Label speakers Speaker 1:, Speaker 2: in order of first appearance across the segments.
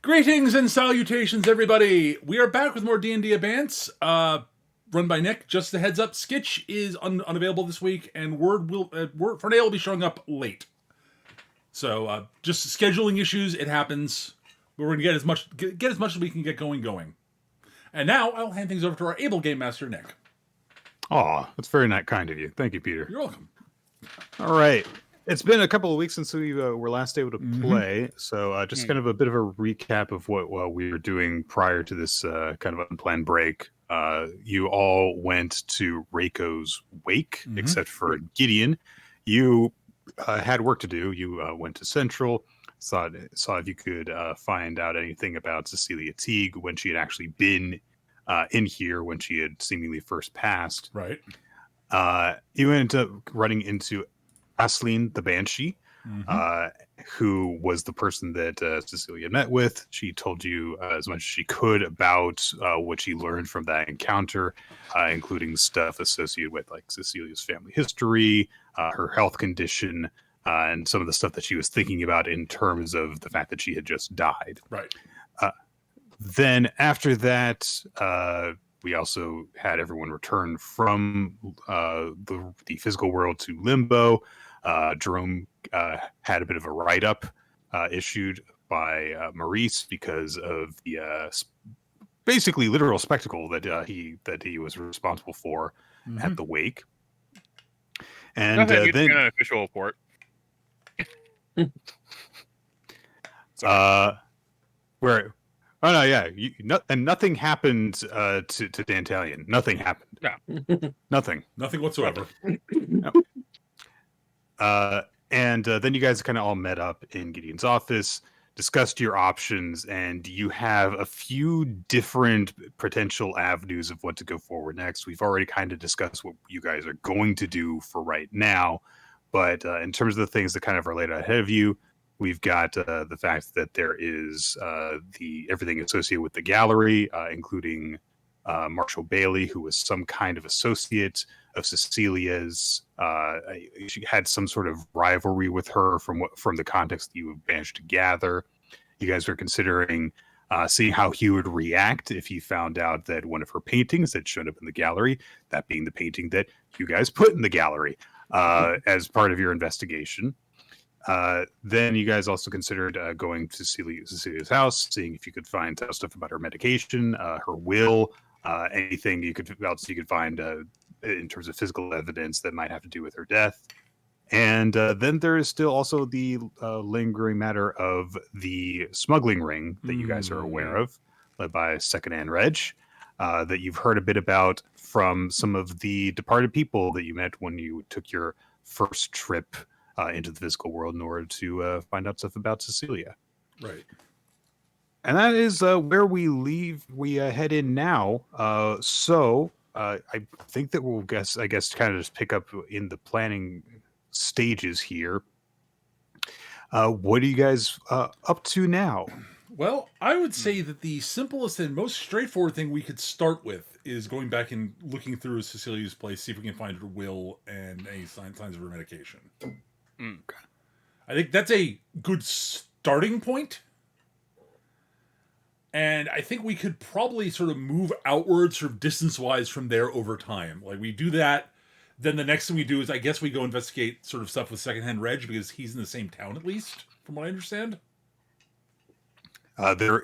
Speaker 1: Greetings and salutations, everybody. We are back with more D&D Abeyance, run by Nick. Just a heads up, Skitch is unavailable this week, and Word Fernay will be showing up late. So, just scheduling issues, it happens. But we're going to get as much as we can get going. And now, I'll hand things over to our able game master, Nick.
Speaker 2: Aw, that's very kind of you. Thank you, Peter.
Speaker 1: You're welcome.
Speaker 2: All right. It's been a couple of weeks since we were last able to play, so just kind of a bit of a recap of what we were doing prior to this kind of unplanned break. You all went to Reiko's wake, except for Gideon. You had work to do. You went to Central, saw if you could find out anything about Cecilia Teague when she had actually been in here when she had seemingly first passed.
Speaker 1: Right.
Speaker 2: You ended up running into Aisling the Banshee, who was the person that Cecilia met with. She told you as much as she could about what she learned from that encounter, including stuff associated with like Cecilia's family history, her health condition, and some of the stuff that she was thinking about in terms of the fact that she had just died.
Speaker 1: Right.
Speaker 2: Then after that, we also had everyone return from the physical world to Limbo. Jerome had a bit of a write-up issued by Maurice because of the basically literal spectacle that he was responsible for at the wake. And then
Speaker 3: an official report.
Speaker 2: Where. Oh no! Yeah, and nothing happened to Dantalion. Nothing happened.
Speaker 3: Yeah,
Speaker 1: nothing whatsoever.
Speaker 2: No. And then you guys kind of all met up in Gideon's office, discussed your options, and you have a few different potential avenues of what to go forward next. We've already kind of discussed what you guys are going to do for right now, but in terms of the things that kind of are laid ahead of you. We've got the fact that there is everything associated with the gallery, including Marshall Bailey, who was some kind of associate of Cecilia's. She had some sort of rivalry with her from the context that you managed to gather. You guys are considering seeing how he would react if he found out that one of her paintings had shown up in the gallery, that being the painting that you guys put in the gallery as part of your investigation. Then you guys also considered going to Cecilia's house, seeing if you could find stuff about her medication, her will, anything you could find in terms of physical evidence that might have to do with her death. And then there is still also the lingering matter of the smuggling ring that you guys are aware of, led by Second-Hand Reg, that you've heard a bit about from some of the departed people that you met when you took your first trip into the physical world in order to find out stuff about Cecilia.
Speaker 1: Right.
Speaker 2: And that is where we head in now. So I think that we'll kind of just pick up in the planning stages here. What are you guys up to now?
Speaker 1: Well, I would say that the simplest and most straightforward thing we could start with is going back and looking through Cecilia's place, see if we can find her will and any signs of her medication.
Speaker 2: Okay.
Speaker 1: I think that's a good starting point. And I think we could probably sort of move outwards, sort of distance-wise from there over time. Like, we do that, then the next thing we do is, I guess we go investigate sort of stuff with Second-Hand Reg, because he's in the same town, at least, from what I understand.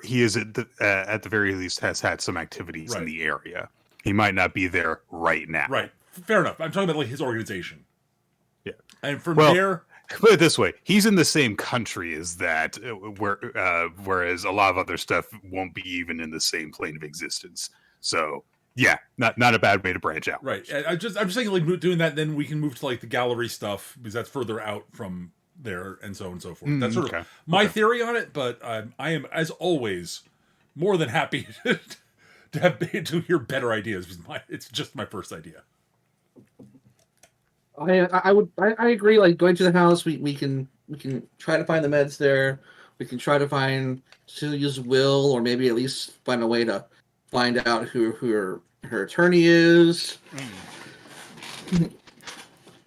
Speaker 2: He is, at the very least, has had some activities in the area. He might not be there right now.
Speaker 1: Right. Fair enough. I'm talking about, like, his organization.
Speaker 2: Yeah.
Speaker 1: And from there...
Speaker 2: Put it this way, he's in the same country as that, whereas a lot of other stuff won't be even in the same plane of existence. So, yeah, not a bad way to branch out.
Speaker 1: Right. I'm just saying, like, doing that, then we can move to, like, the gallery stuff, because that's further out from there, and so on and so forth. That's sort of my theory on it, but I am, as always, more than happy to hear better ideas, because it's just my first idea.
Speaker 4: I agree. Like, going to the house, we can try to find the meds there. We can try to find Cecilia's will, or maybe at least find a way to find out who her attorney is.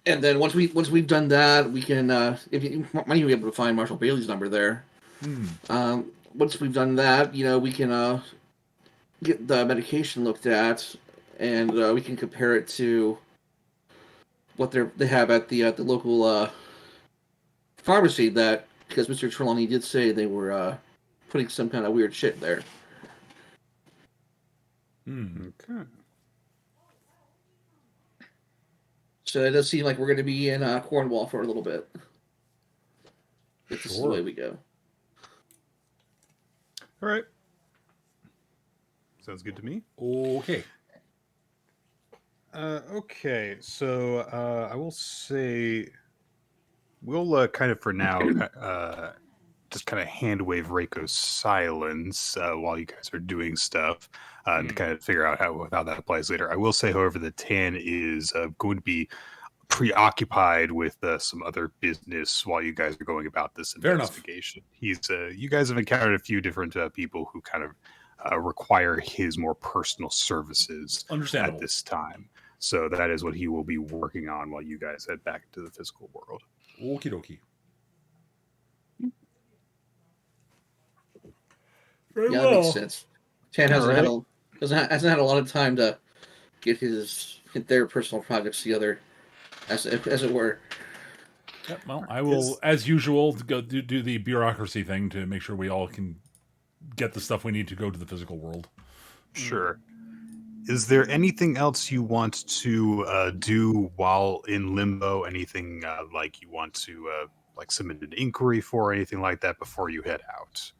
Speaker 4: And then once we've done that, we can if you might even be able to find Marshall Bailey's number there. once we've done that, we can get the medication looked at, and we can compare it to what they have at the local pharmacy. That because Mr. Trelawney did say they were putting some kind of weird shit there.
Speaker 2: Okay.
Speaker 4: So it does seem like we're going to be in Cornwall for a little bit. If this is the way we go.
Speaker 2: All right. Sounds good to me.
Speaker 1: Okay.
Speaker 2: Okay, so I will say we'll kind of for now just kind of hand wave Reiko's silence while you guys are doing stuff to kind of figure out how that applies later. I will say, however, that Tan is going to be preoccupied with some other business while you guys are going about this investigation. He's you guys have encountered a few different people who kind of require his more personal services at this time. So that is what he will be working on while you guys head back into the physical world.
Speaker 1: Okie dokie.
Speaker 4: That makes sense. Tan hasn't had a lot of time to get their personal projects together, as it were.
Speaker 1: Yep, well, I will, as usual, go do the bureaucracy thing to make sure we all can get the stuff we need to go to the physical world.
Speaker 2: Sure. Is there anything else you want to do while in Limbo? Anything like you want to like submit an inquiry for, or anything like that before you head out?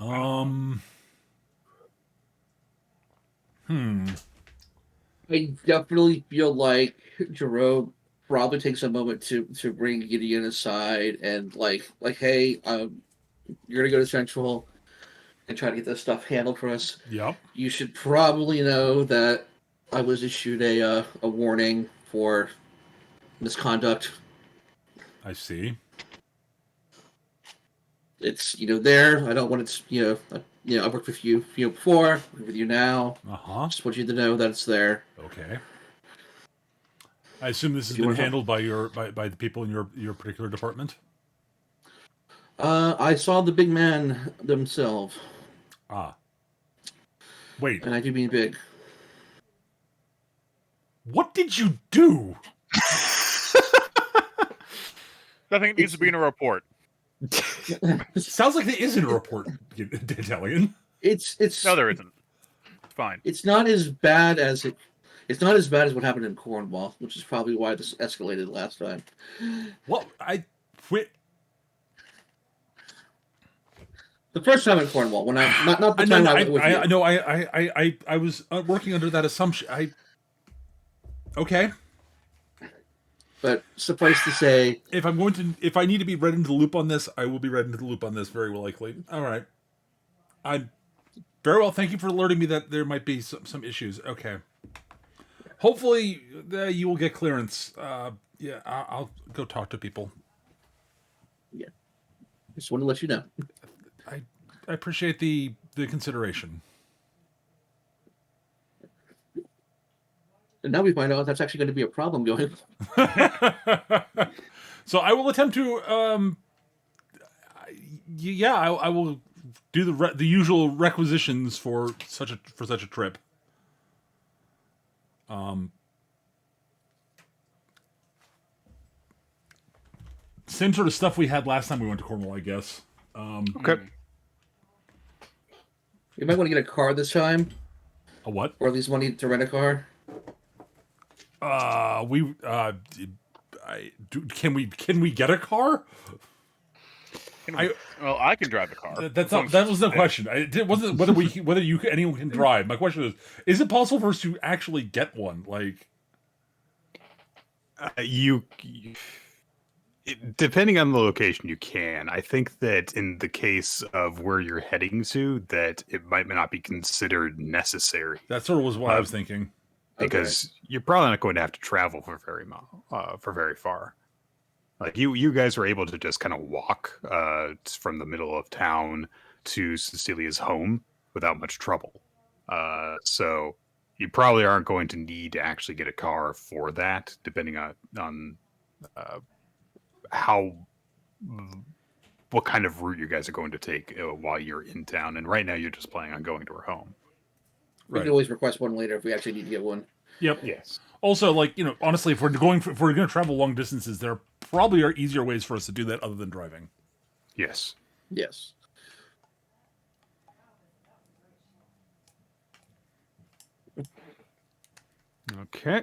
Speaker 4: I definitely feel like Jerome probably takes a moment to bring Gideon aside and like, hey, you're gonna go to Central and try to get this stuff handled for us.
Speaker 1: Yep.
Speaker 4: You should probably know that I was issued a warning for misconduct.
Speaker 1: I see.
Speaker 4: It's there. I don't want it. I've worked with you before. I've worked with you now. Just want you to know that it's there.
Speaker 1: Okay. I assume this has been handled by the people in your particular department.
Speaker 4: I saw the big man themselves.
Speaker 1: Wait.
Speaker 4: And I do mean big.
Speaker 1: What did you do?
Speaker 3: Nothing needs to be in a report.
Speaker 1: Sounds like there isn't a report, Italian.
Speaker 4: It's
Speaker 3: no, there isn't. It's fine.
Speaker 4: It's not as bad as It's not as bad as what happened in Cornwall, which is probably why this escalated last time.
Speaker 1: Well, I quit.
Speaker 4: The first time in Cornwall, when I not the time I went with you.
Speaker 1: No, I was working under that assumption. Okay.
Speaker 4: But suffice to say,
Speaker 1: if I need to be read into the loop on this, I will be read into the loop on this very likely. All right. I'm very well. Thank you for alerting me that there might be some issues. Okay. Hopefully, you will get clearance. Yeah, I'll go talk to people.
Speaker 4: Yeah. Just want to let you know.
Speaker 1: I appreciate the consideration.
Speaker 4: And now we find out that's actually going to be a problem going.
Speaker 1: So I will attempt to. I will do the usual requisitions for such a trip. Same sort of stuff we had last time we went to Cornwall, I guess.
Speaker 2: Okay.
Speaker 4: You might want to get a car this time.
Speaker 1: A what?
Speaker 4: Or at least want to rent a car.
Speaker 1: Can we get a car?
Speaker 3: I can drive a car.
Speaker 1: That was the question. It wasn't whether anyone can drive. My question is it possible for us to actually get one? Like,
Speaker 2: depending on the location, you can. I think that in the case of where you're heading to, that it might not be considered necessary.
Speaker 1: That sort of was what I was thinking.
Speaker 2: Because you're probably not going to have to travel for very far. Like you guys were able to just kind of walk from the middle of town to Cecilia's home without much trouble. So you probably aren't going to need to actually get a car for that, depending on how what kind of route you guys are going to take while you're in town. And right now, you're just planning on going to her home.
Speaker 4: We can always request one later if we actually need to get one.
Speaker 1: Yep.
Speaker 2: Yes.
Speaker 1: Also, like, honestly, if we're going to travel long distances, there probably are easier ways for us to do that other than driving.
Speaker 2: Yes.
Speaker 4: Yes.
Speaker 2: Okay.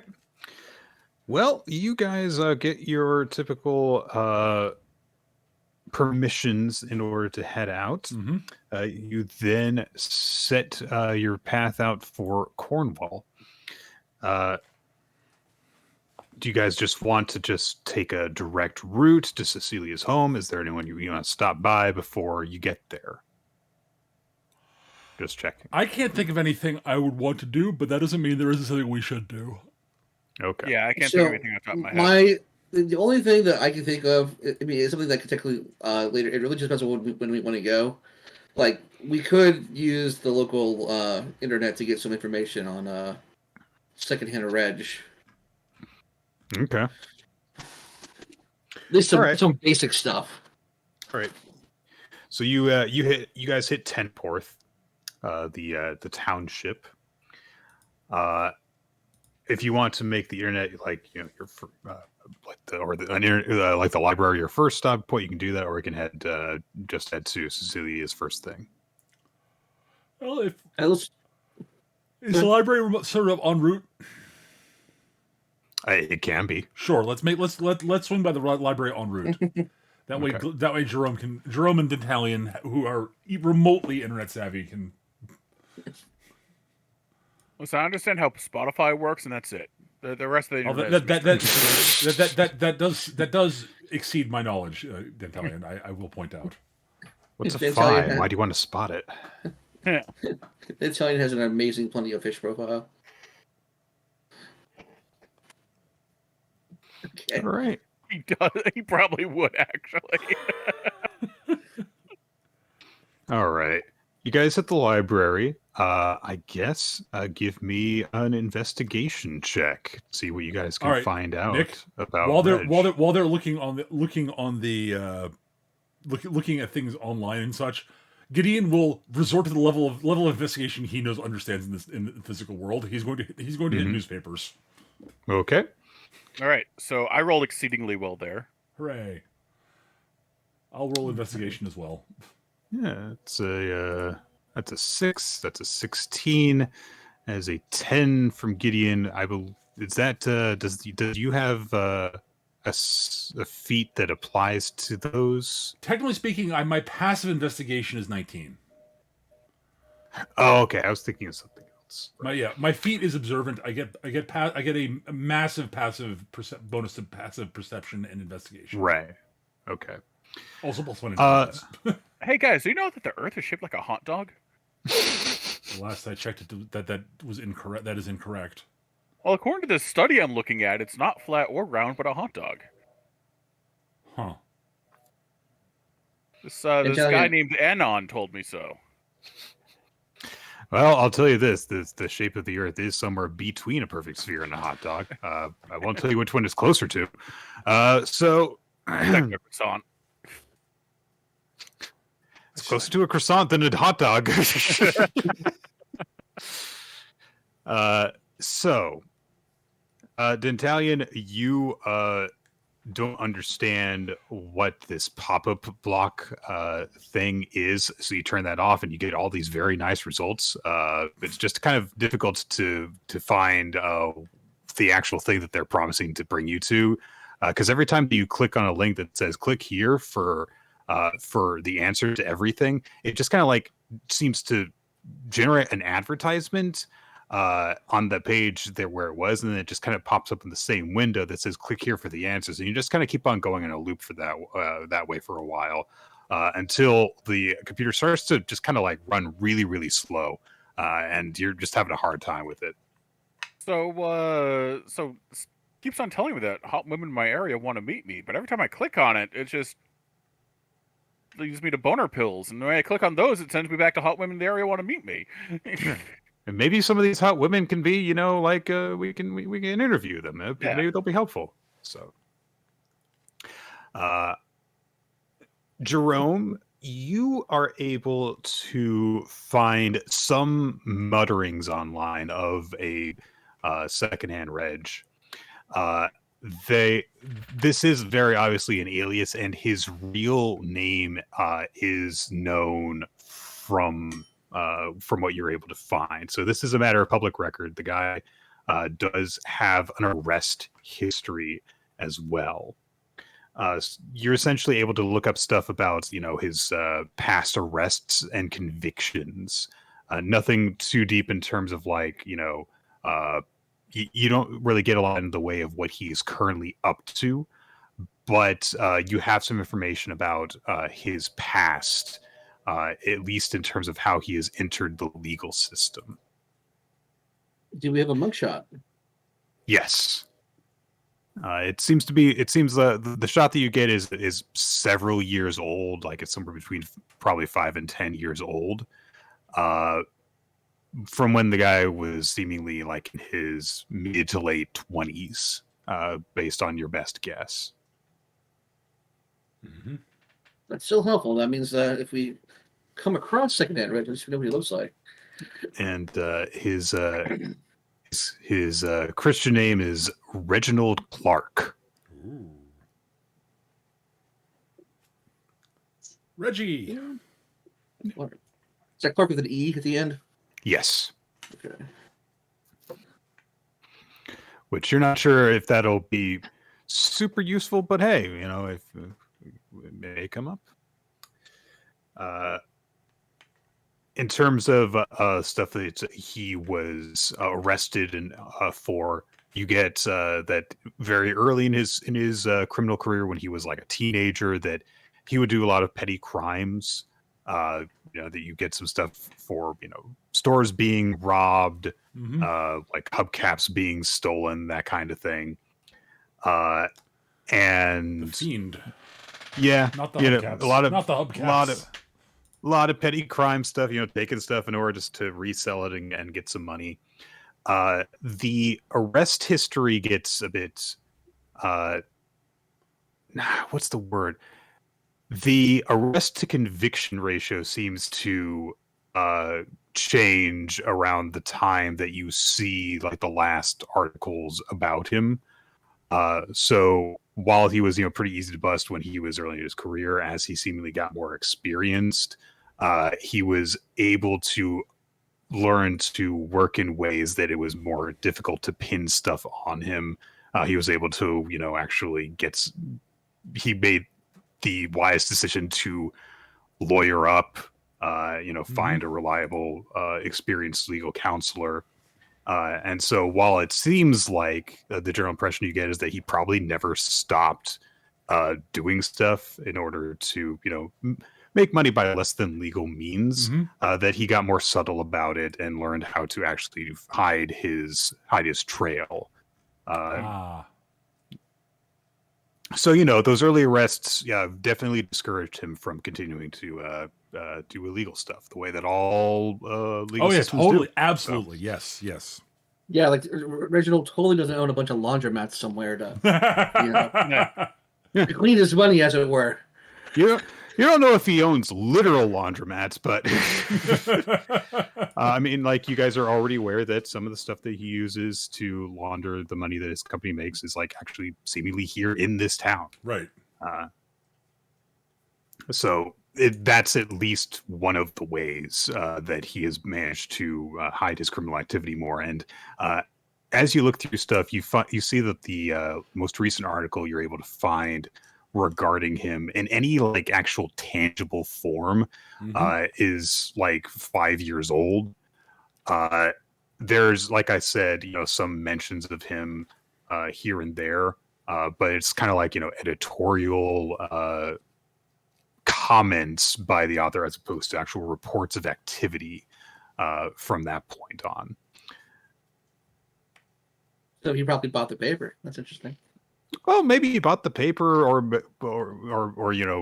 Speaker 2: Well, you guys get your typical permissions in order to head out.
Speaker 1: Mm-hmm.
Speaker 2: You then set your path out for Cornwall. Do you guys just want to just take a direct route to Cecilia's home? Is there anyone you want to stop by before you get there? Just checking.
Speaker 1: I can't think of anything I would want to do, but that doesn't mean there isn't something we should do.
Speaker 2: Okay.
Speaker 3: Yeah, I can't think of anything off the top of my head.
Speaker 4: The only thing that I can think of, I mean, it's something that could technically later. It really just depends on when we want to go. Like, we could use the local internet to get some information on secondhand reg.
Speaker 2: Okay.
Speaker 4: At least some
Speaker 2: Right.
Speaker 4: basic stuff.
Speaker 2: All right. So you guys hit Tenporth, the township. If you want to make the internet like your like the library your first stop point, you can do that, or you can head to Cecilia's first thing.
Speaker 1: Well, is
Speaker 4: Yeah.
Speaker 1: the library sort of en route?
Speaker 2: It can be.
Speaker 1: Sure. Let's swing by the library en route. That way,
Speaker 2: Okay.
Speaker 1: Jerome and D'Italian, who are remotely internet savvy, can.
Speaker 3: Listen, I understand how Spotify works, and that's it. The rest of the
Speaker 1: Oh,
Speaker 3: internet
Speaker 1: that does exceed my knowledge, D'Italian. I will point out.
Speaker 2: What's a
Speaker 4: D'Italian
Speaker 2: five? Why do you want to spot it?
Speaker 4: Italian has an amazing Plenty of Fish profile. Okay.
Speaker 2: All right.
Speaker 3: He does. He probably would actually.
Speaker 2: All right. You guys at the library, I guess, give me an investigation check. See what you guys can
Speaker 1: All right,
Speaker 2: find out
Speaker 1: Nick,
Speaker 2: about
Speaker 1: while they're
Speaker 2: Reg.
Speaker 1: looking at things online and such. Gideon will resort to the level of investigation he understands in the physical world. He's going to hit newspapers.
Speaker 2: Okay.
Speaker 3: All right, so I rolled exceedingly well there.
Speaker 1: Hooray! I'll roll investigation as well.
Speaker 2: Yeah, that's a 6. That's a 16. As a 10 from Gideon. I believe is that does you have a feat that applies to those?
Speaker 1: Technically speaking, my passive investigation is 19.
Speaker 2: Oh, okay. I was thinking of something else.
Speaker 1: My feat is observant. I get a massive passive bonus to passive perception and investigation.
Speaker 2: Right. Okay.
Speaker 1: Also plus one intelligence.
Speaker 3: Hey guys, do you know that the Earth is shaped like a hot dog?
Speaker 1: The last I checked, that was incorrect. That is incorrect.
Speaker 3: Well, according to this study I'm looking at, it's not flat or round, but a hot dog.
Speaker 1: Huh.
Speaker 3: This guy named Anon told me so.
Speaker 2: Well, I'll tell you this: the shape of the Earth is somewhere between a perfect sphere and a hot dog. I won't tell you which one it's closer to. So
Speaker 3: Like a croissant.
Speaker 2: it's closer to a croissant than a hot dog. Dentalian, you don't understand what this pop-up block thing is, so you turn that off and you get all these very nice results. It's just kind of difficult to find the actual thing that they're promising to bring you to, because every time you click on a link that says click here for the answer to everything, it just kind of like seems to generate an advertisement on the page there where it was, and then it just kind of pops up in the same window that says click here for the answers, and you just kind of keep on going in a loop for that way for a while until the computer starts to just kind of like run really, really slow, and you're just having a hard time with it.
Speaker 3: So keeps on telling me that hot women in my area want to meet me, but every time I click on it, it just leads me to boner pills, and when I click on those, it sends me back to hot women in the area want to meet me.
Speaker 2: And maybe some of these hot women can be, like we can interview them. Maybe they'll be helpful. So, Jerome, you are able to find some mutterings online of a secondhand reg. Uh, this is very obviously an alias, and his real name is known from what you're able to find. So this is a matter of public record. The guy does have an arrest history as well. You're essentially able to look up stuff about, his past arrests and convictions. Nothing too deep in terms of you don't really get a lot in the way of what he's currently up to, but you have some information about his past, at least in terms of how he has entered the legal system.
Speaker 4: Do we have a mugshot?
Speaker 2: Yes. It seems the shot that you get is several years old, like it's somewhere between probably 5 and 10 years old. From when the guy was seemingly like in his mid to late 20s, based on your best guess.
Speaker 1: Mm-hmm.
Speaker 4: That's still helpful. That means that if we come across secondhand records, we know what he looks like.
Speaker 2: And his Christian name is Reginald Clark.
Speaker 1: Ooh. Reggie.
Speaker 4: Is that Clark with an E at the end?
Speaker 2: Yes.
Speaker 4: Okay.
Speaker 2: Which you're not sure if that'll be super useful, but hey, if it may come up. In terms of stuff that he was arrested and for, you get that very early in his criminal career, when he was like a teenager, that he would do a lot of petty crimes. That you get some stuff for stores being robbed,
Speaker 1: Mm-hmm.
Speaker 2: like hubcaps being stolen, that kind of thing. And
Speaker 1: The Fiend.
Speaker 2: yeah,
Speaker 1: Not the hubcaps. Not the hubcaps.
Speaker 2: A lot of petty crime stuff, taking stuff in order just to resell it and get some money. The arrest history gets a bit, what's the word? The arrest to conviction ratio seems to change around the time that you see like the last articles about him. So while he was, pretty easy to bust when he was early in his career, as he seemingly got more experienced, he was able to learn to work in ways that it was more difficult to pin stuff on him. He was able to, actually he made the wise decision to lawyer up, find a reliable, experienced legal counselor. And so while it seems like the general impression you get is that he probably never stopped doing stuff in order to, make money by less than legal means, that he got more subtle about it and learned how to actually hide his trail. So, those early arrests, definitely discouraged him from continuing to do illegal stuff the way that all legal systems
Speaker 1: totally.
Speaker 2: do.
Speaker 1: Absolutely. So. Yes.
Speaker 4: Yeah, like Reginald totally doesn't own a bunch of laundromats somewhere to clean his money, as it were.
Speaker 2: You don't know if he owns literal laundromats, but I mean, like, you guys are already aware that some of the stuff that he uses to launder the money that his company makes is like actually seemingly here in this town.
Speaker 1: Right.
Speaker 2: So that's at least one of the ways that he has managed to hide his criminal activity more. And as you look through stuff, you see that the most recent article you're able to find regarding him in any like actual tangible form is like 5 years old. There's, like I said, some mentions of him here and there, but it's kind of like, editorial comments by the author as opposed to actual reports of activity from that point on.
Speaker 4: So he probably bought the paper. That's interesting.
Speaker 2: Well, maybe he bought the paper or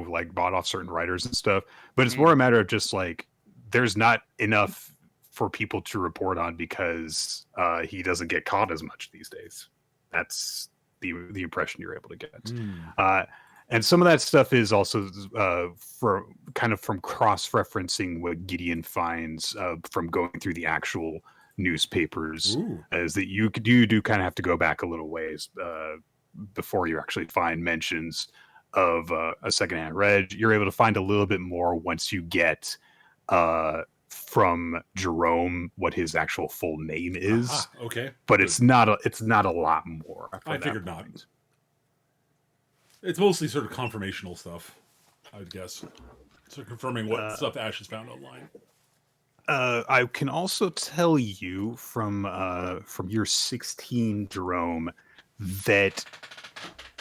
Speaker 2: like bought off certain writers and stuff, but it's more a matter of just like there's not enough for people to report on because he doesn't get caught as much these days. That's the impression you're able to get. And some of that stuff is also for kind of from cross-referencing what Gideon finds from going through the actual newspapers,
Speaker 1: Ooh.
Speaker 2: is that you do kind of have to go back a little ways before you actually find mentions of a secondhand reg. You're able to find a little bit more once you get from Jerome what his actual full name is.
Speaker 1: Aha, okay.
Speaker 2: But
Speaker 1: Good.
Speaker 2: it's not a lot more.
Speaker 1: I figured not. It's mostly sort of confirmational stuff, I would guess. So confirming what stuff Ash has found online.
Speaker 2: I can also tell you from year 16, Jerome, that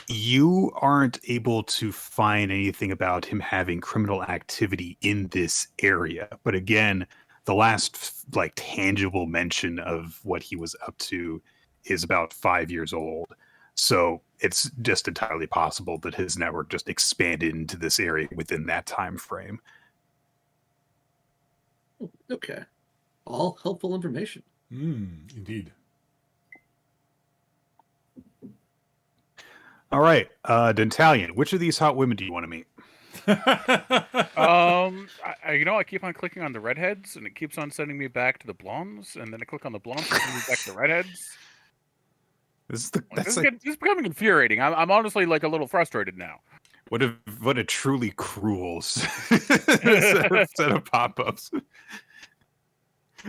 Speaker 2: you aren't able to find anything about him having criminal activity in this area. But again, the last like tangible mention of what he was up to is about 5 years old. So it's just entirely possible that his network just expanded into this area within that time frame.
Speaker 4: Okay. All helpful information.
Speaker 1: Indeed.
Speaker 2: All right, Dentalion, which of these hot women do you want to meet?
Speaker 3: I keep on clicking on the redheads, and it keeps on sending me back to the blondes, and then I click on the blondes, and sending me back to the redheads.
Speaker 2: This is
Speaker 3: This is becoming infuriating. I'm honestly like a little frustrated now.
Speaker 2: what a truly cruel set of pop-ups.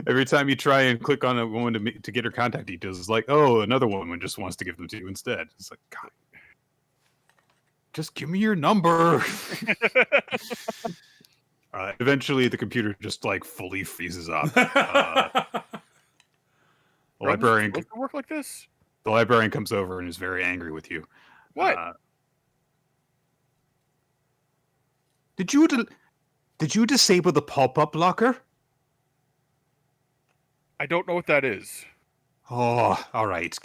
Speaker 2: Every time you try and click on a woman to get her contact details, it's like, oh, another woman just wants to give them to you instead. It's like, God, just give me your number. Eventually, the computer just like fully freezes up. The librarian
Speaker 3: Does it work like this?
Speaker 2: The librarian comes over and is very angry with you.
Speaker 3: What?
Speaker 2: Did you disable the pop-up blocker?
Speaker 3: I don't know what that is.
Speaker 2: Oh, all right.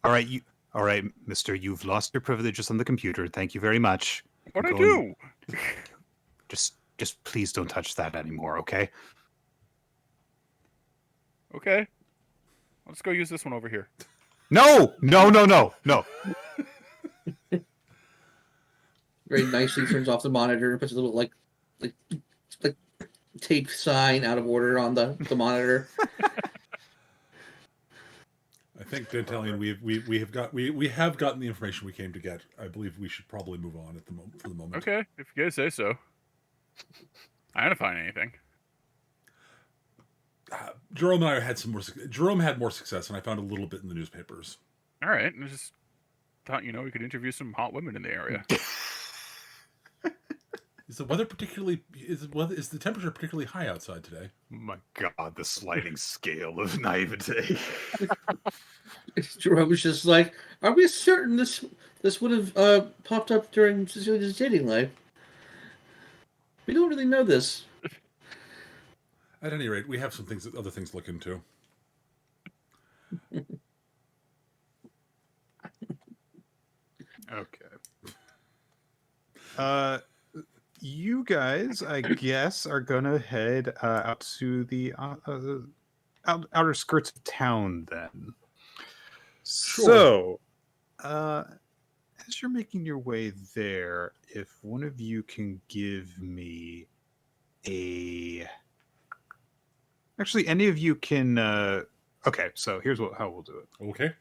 Speaker 2: All right, mister, you've lost your privileges on the computer. Thank you very much.
Speaker 3: What'd I do?
Speaker 2: Just please don't touch that anymore, okay?
Speaker 3: Okay. Let's go use this one over here.
Speaker 2: No.
Speaker 4: Very nicely turns off the monitor, puts a little like tape sign out of order on the monitor.
Speaker 1: I think Dentalion, we have gotten the information we came to get. I believe we should probably move on for the moment.
Speaker 3: Okay, if you guys say so. I didn't find anything.
Speaker 1: Jerome and I had some more. Jerome had more success, and I found a little bit in the newspapers.
Speaker 3: All right, I just thought we could interview some hot women in the area.
Speaker 1: Is the weather is the temperature particularly high outside today?
Speaker 2: Oh my God, the sliding scale of naivete.
Speaker 4: Jerome was just like, "Are we certain this would have popped up during Cecilia's dating life? We don't really know this."
Speaker 1: At any rate, we have some other things to look into.
Speaker 2: Okay. You guys, I guess, are gonna head out to the outer skirts of town then.
Speaker 1: Sure.
Speaker 2: So, as you're making your way there, if one of you can give me actually, any of you can. Okay, so here's how we'll do it.
Speaker 1: Okay.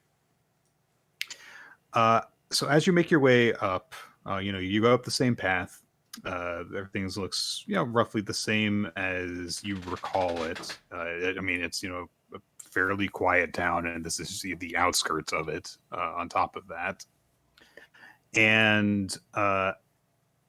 Speaker 2: So as you make your way up, you go up the same path. Everything looks, roughly the same as you recall it. I mean, it's a fairly quiet town, and this is the outskirts of it. On top of that, and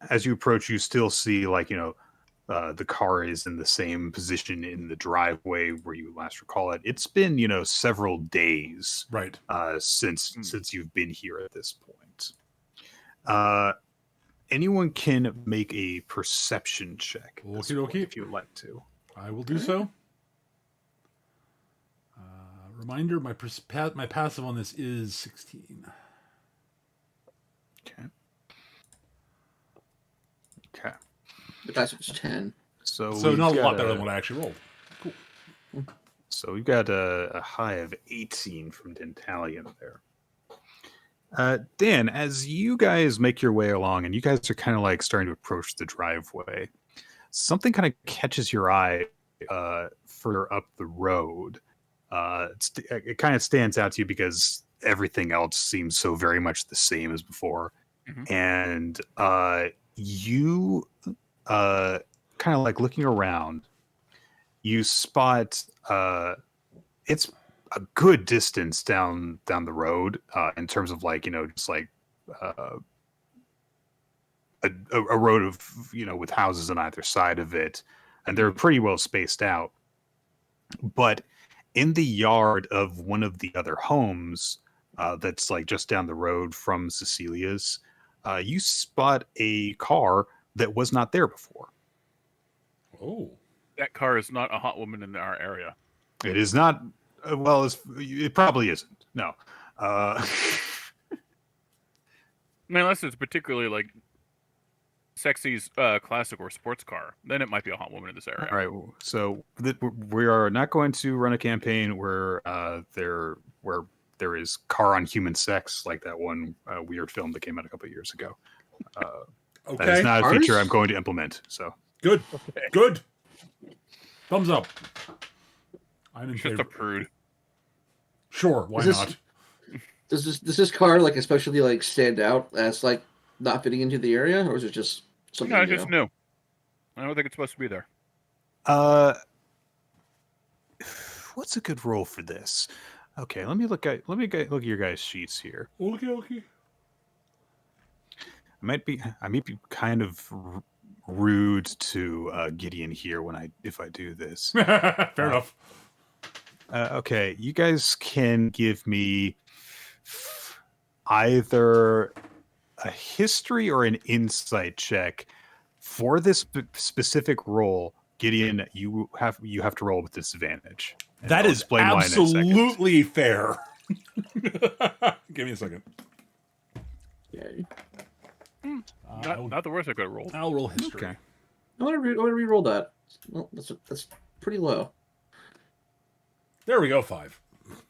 Speaker 2: as you approach, you still see the car is in the same position in the driveway where you last recall it. It's been several days,
Speaker 1: Right.
Speaker 2: Since you've been here at this point. Anyone can make a perception check if you'd like to.
Speaker 1: I will do so. Reminder: my passive on this is 16.
Speaker 2: Okay.
Speaker 4: The passive's 10.
Speaker 2: So
Speaker 1: not a lot better than what I actually rolled. Cool.
Speaker 2: So we've got a high of 18 from Dentalion there. Dan, as you guys make your way along and you guys are kind of like starting to approach the driveway, something kind of catches your eye further up the road. It kind of stands out to you because everything else seems so very much the same as before.
Speaker 3: Mhm.
Speaker 2: And you kind of like looking around, you spot it's a good distance down the road in terms of like just like uh, a road of with houses on either side of it, and they're pretty well spaced out. But in the yard of one of the other homes that's like just down the road from Cecilia's, you spot a car that was not there before.
Speaker 1: Oh.
Speaker 3: That car is not a hot woman in our area.
Speaker 2: It is not. Well, it probably isn't. No.
Speaker 3: I mean, unless it's particularly like sexy's classic or sports car, then it might be a hot woman in this area.
Speaker 2: All right. So we are not going to run a campaign where there is car on human sex like that one weird film that came out a couple of years ago.
Speaker 1: Okay.
Speaker 2: That is not a
Speaker 4: Cars?
Speaker 2: feature I'm going to implement. So
Speaker 1: Good.
Speaker 3: Okay.
Speaker 1: Good. Thumbs up. I'm in
Speaker 3: Just
Speaker 1: favor.
Speaker 3: a prude.
Speaker 1: Sure, why
Speaker 4: Is this-
Speaker 1: not?
Speaker 4: Does this car like especially like stand out as like not fitting into the area, or is it just something
Speaker 3: No,
Speaker 4: new?
Speaker 3: it's just new. I don't think it's supposed to be there.
Speaker 2: what's a good role for this? Okay, let me look at your guys' sheets here.
Speaker 1: Okay.
Speaker 2: I might be kind of rude to Gideon here if I do this.
Speaker 1: Fair enough.
Speaker 2: Okay, you guys can give me either a history or an insight check for this specific role. Gideon, you have to roll with disadvantage. And
Speaker 1: That
Speaker 2: I'll
Speaker 1: is
Speaker 2: explain why in a second.
Speaker 1: absolutely fair. Give me a second.
Speaker 4: Okay.
Speaker 3: Not the worst I could have rolled.
Speaker 1: I'll roll history.
Speaker 2: Okay.
Speaker 4: I want to re-roll that. Well, that's pretty low.
Speaker 1: There we go, 5.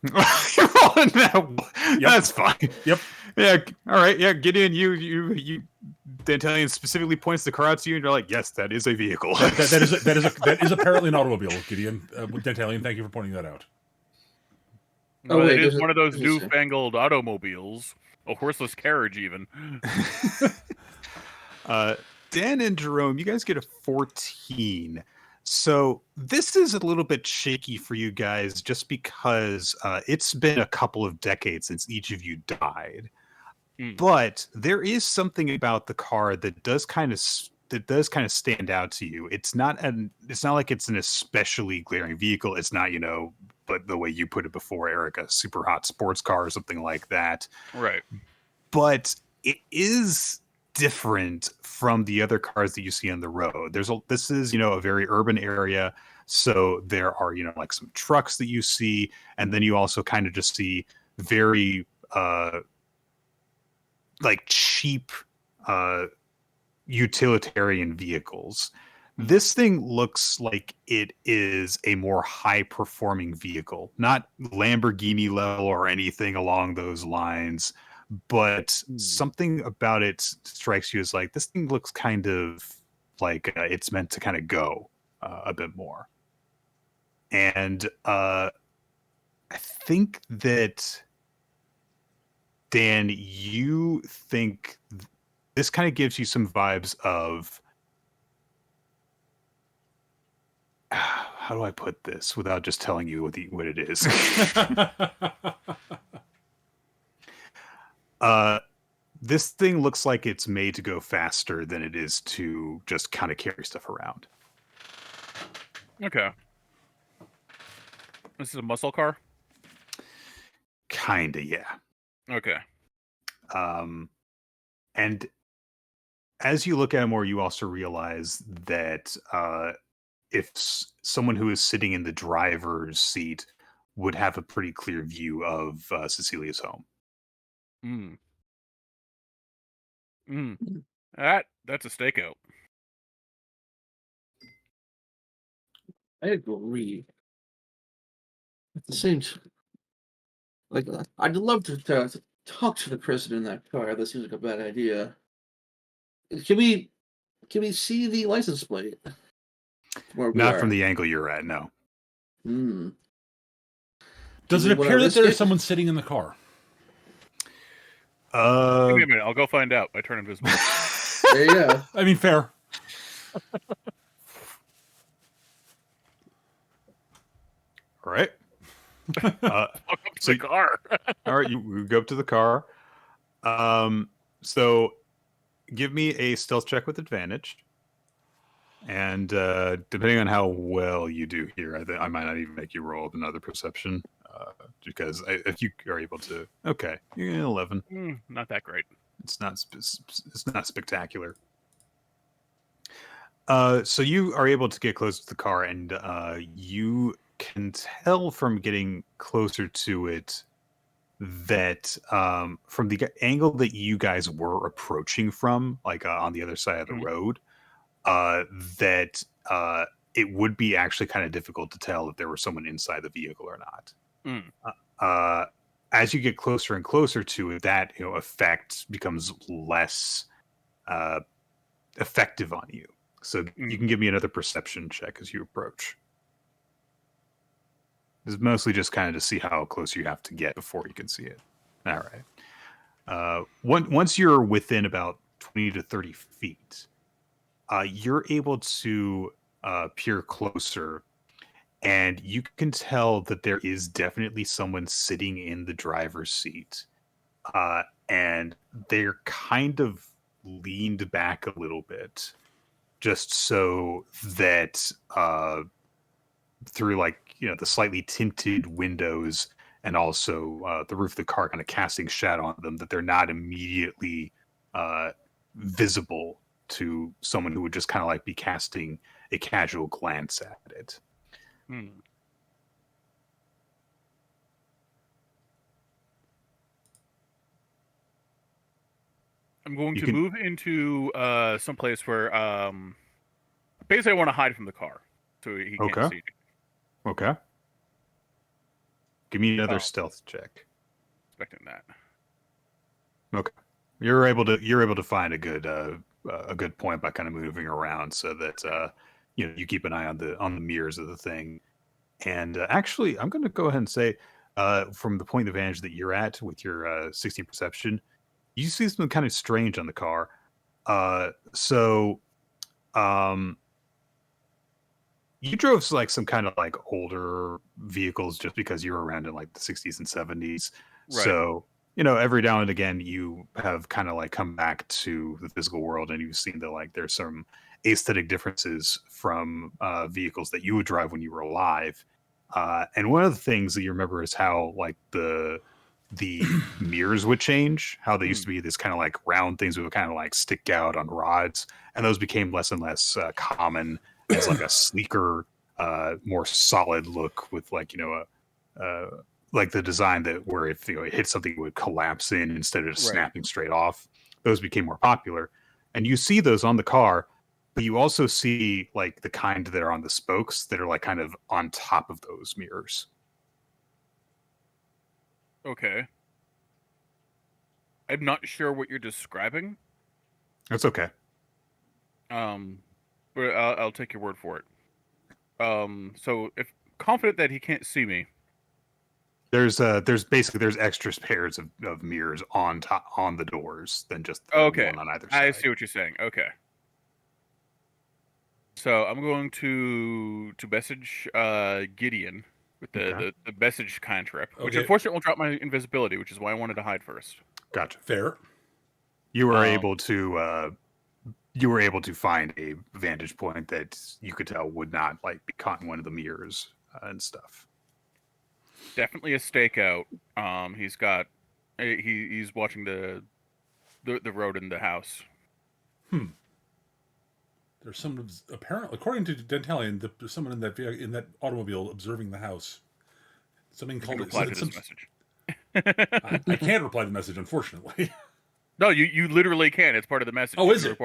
Speaker 2: You're rolling that.
Speaker 1: Yep.
Speaker 2: That's fine.
Speaker 1: Yep.
Speaker 2: Yeah. All right. Yeah. Gideon, you Dantalian specifically points the car out to you, and you're like, "Yes, that is a vehicle."
Speaker 1: That is apparently an automobile, Gideon. Dentalian, thank you for pointing that out.
Speaker 4: Oh,
Speaker 3: Well,
Speaker 4: wait,
Speaker 3: it is
Speaker 4: there's
Speaker 3: one of those
Speaker 4: there's a-
Speaker 3: newfangled automobiles, a horseless carriage, even.
Speaker 2: Dan and Jerome, you guys get a 14. So this is a little bit shaky for you guys just because it's been a couple of decades since each of you died. But there is something about the car that does kind of stand out to you. It's not like it's an especially glaring vehicle. It's not, but the way you put it before, Eric, a super hot sports car or something like that.
Speaker 3: Right.
Speaker 2: But it is different from the other cars that you see on the road. This is a very urban area, so there are like some trucks that you see, and then you also kind of just see very like cheap utilitarian vehicles. This thing looks like it is a more high performing vehicle, not Lamborghini level or anything along those lines. But something about it strikes you as like, this thing looks kind of like it's meant to kind of go a bit more. And I think that, Dan, you think this kind of gives you some vibes of, how do I put this without just telling you what it is? This thing looks like it's made to go faster than it is to just kind of carry stuff around.
Speaker 3: Okay. This is a muscle car?
Speaker 2: Kinda, yeah.
Speaker 3: Okay.
Speaker 2: And as you look at it more, you also realize that if someone who is sitting in the driver's seat would have a pretty clear view of Cecilia's home.
Speaker 3: That's a stakeout.
Speaker 4: I agree. At the same time, like I'd love to talk to the person in that car. That seems like a bad idea. Can we see the license plate from where we
Speaker 2: Not
Speaker 4: are?
Speaker 2: from the angle you're at, no.
Speaker 4: Hmm.
Speaker 1: Does
Speaker 4: Do
Speaker 1: it
Speaker 4: we wanna
Speaker 1: appear that
Speaker 4: risk
Speaker 1: there's
Speaker 4: it?
Speaker 1: someone sitting in the car?
Speaker 3: Give me a minute. I'll go find out. I turn invisible.
Speaker 4: There you go.
Speaker 1: I mean, fair.
Speaker 2: All right.
Speaker 3: Walk up to
Speaker 2: So-
Speaker 3: the car.
Speaker 2: All right, you go up to the car. So give me a stealth check with advantage. And depending on how well you do here, I might not even make you roll another perception. Because if you are able to, okay, you're an 11.
Speaker 3: Not that great.
Speaker 2: It's not spectacular. So you are able to get close to the car, and you can tell from getting closer to it that from the angle that you guys were approaching from, like on the other side of the road, that it would be actually kind of difficult to tell if there was someone inside the vehicle or not. As you get closer and closer to it, that effect becomes less effective on you. So you can give me another perception check as you approach. It's mostly just kind of to see how close you have to get before you can see it. All right. Once you're within about 20 to 30 feet, you're able to peer closer, and you can tell that there is definitely someone sitting in the driver's seat. And they're kind of leaned back a little bit, just so that through the slightly tinted windows and also the roof of the car kind of casting shadow on them, that they're not immediately visible to someone who would just kind of be casting a casual glance at it.
Speaker 3: I'm going to move into someplace where basically I want to hide from the car so he can't see me.
Speaker 2: Okay. Give me another stealth check.
Speaker 3: Expecting that.
Speaker 2: Okay. You're able to find a good point by kind of moving around so that you keep an eye on the mirrors of the thing. And actually, I'm going to go ahead and say, from the point of vantage that you're at with your 16 perception, you see something kind of strange on the car. You drove some kind of older vehicles just because you were around in the 60s and 70s.
Speaker 3: Right.
Speaker 2: So, every now and again you have kind of come back to the physical world, and you've seen that there's some aesthetic differences from vehicles that you would drive when you were alive. And one of the things that you remember is how the mirrors would change, how they used to be this kind of round things that would kind of stick out on rods, and those became less and less common as a sleeker, more solid look with the design that where if it hit something it would collapse in instead of just snapping straight off. Those became more popular, and you see those on the car, but you also see the kind that are on the spokes that are kind of on top of those mirrors.
Speaker 3: Okay. I'm not sure what you're describing.
Speaker 2: That's okay.
Speaker 3: But I'll take your word for it. So if confident that he can't see me,
Speaker 2: there's extra pairs of mirrors on the doors than just one on either side.
Speaker 3: I see what you're saying. Okay. So I'm going to message Gideon with the message cantrip, which unfortunately will drop my invisibility, which is why I wanted to hide first.
Speaker 2: Gotcha.
Speaker 1: Fair.
Speaker 2: You were able to find a vantage point that you could tell would not be caught in one of the mirrors and stuff.
Speaker 3: Definitely a stakeout. He's watching the road in the house.
Speaker 1: There's someone apparently, according to Dentalian, there's someone in that automobile observing the house. Something called
Speaker 3: reply to this message.
Speaker 1: I can't reply to the message, unfortunately.
Speaker 3: No, you literally can. It's part of the message.
Speaker 1: Oh, is it?
Speaker 3: It's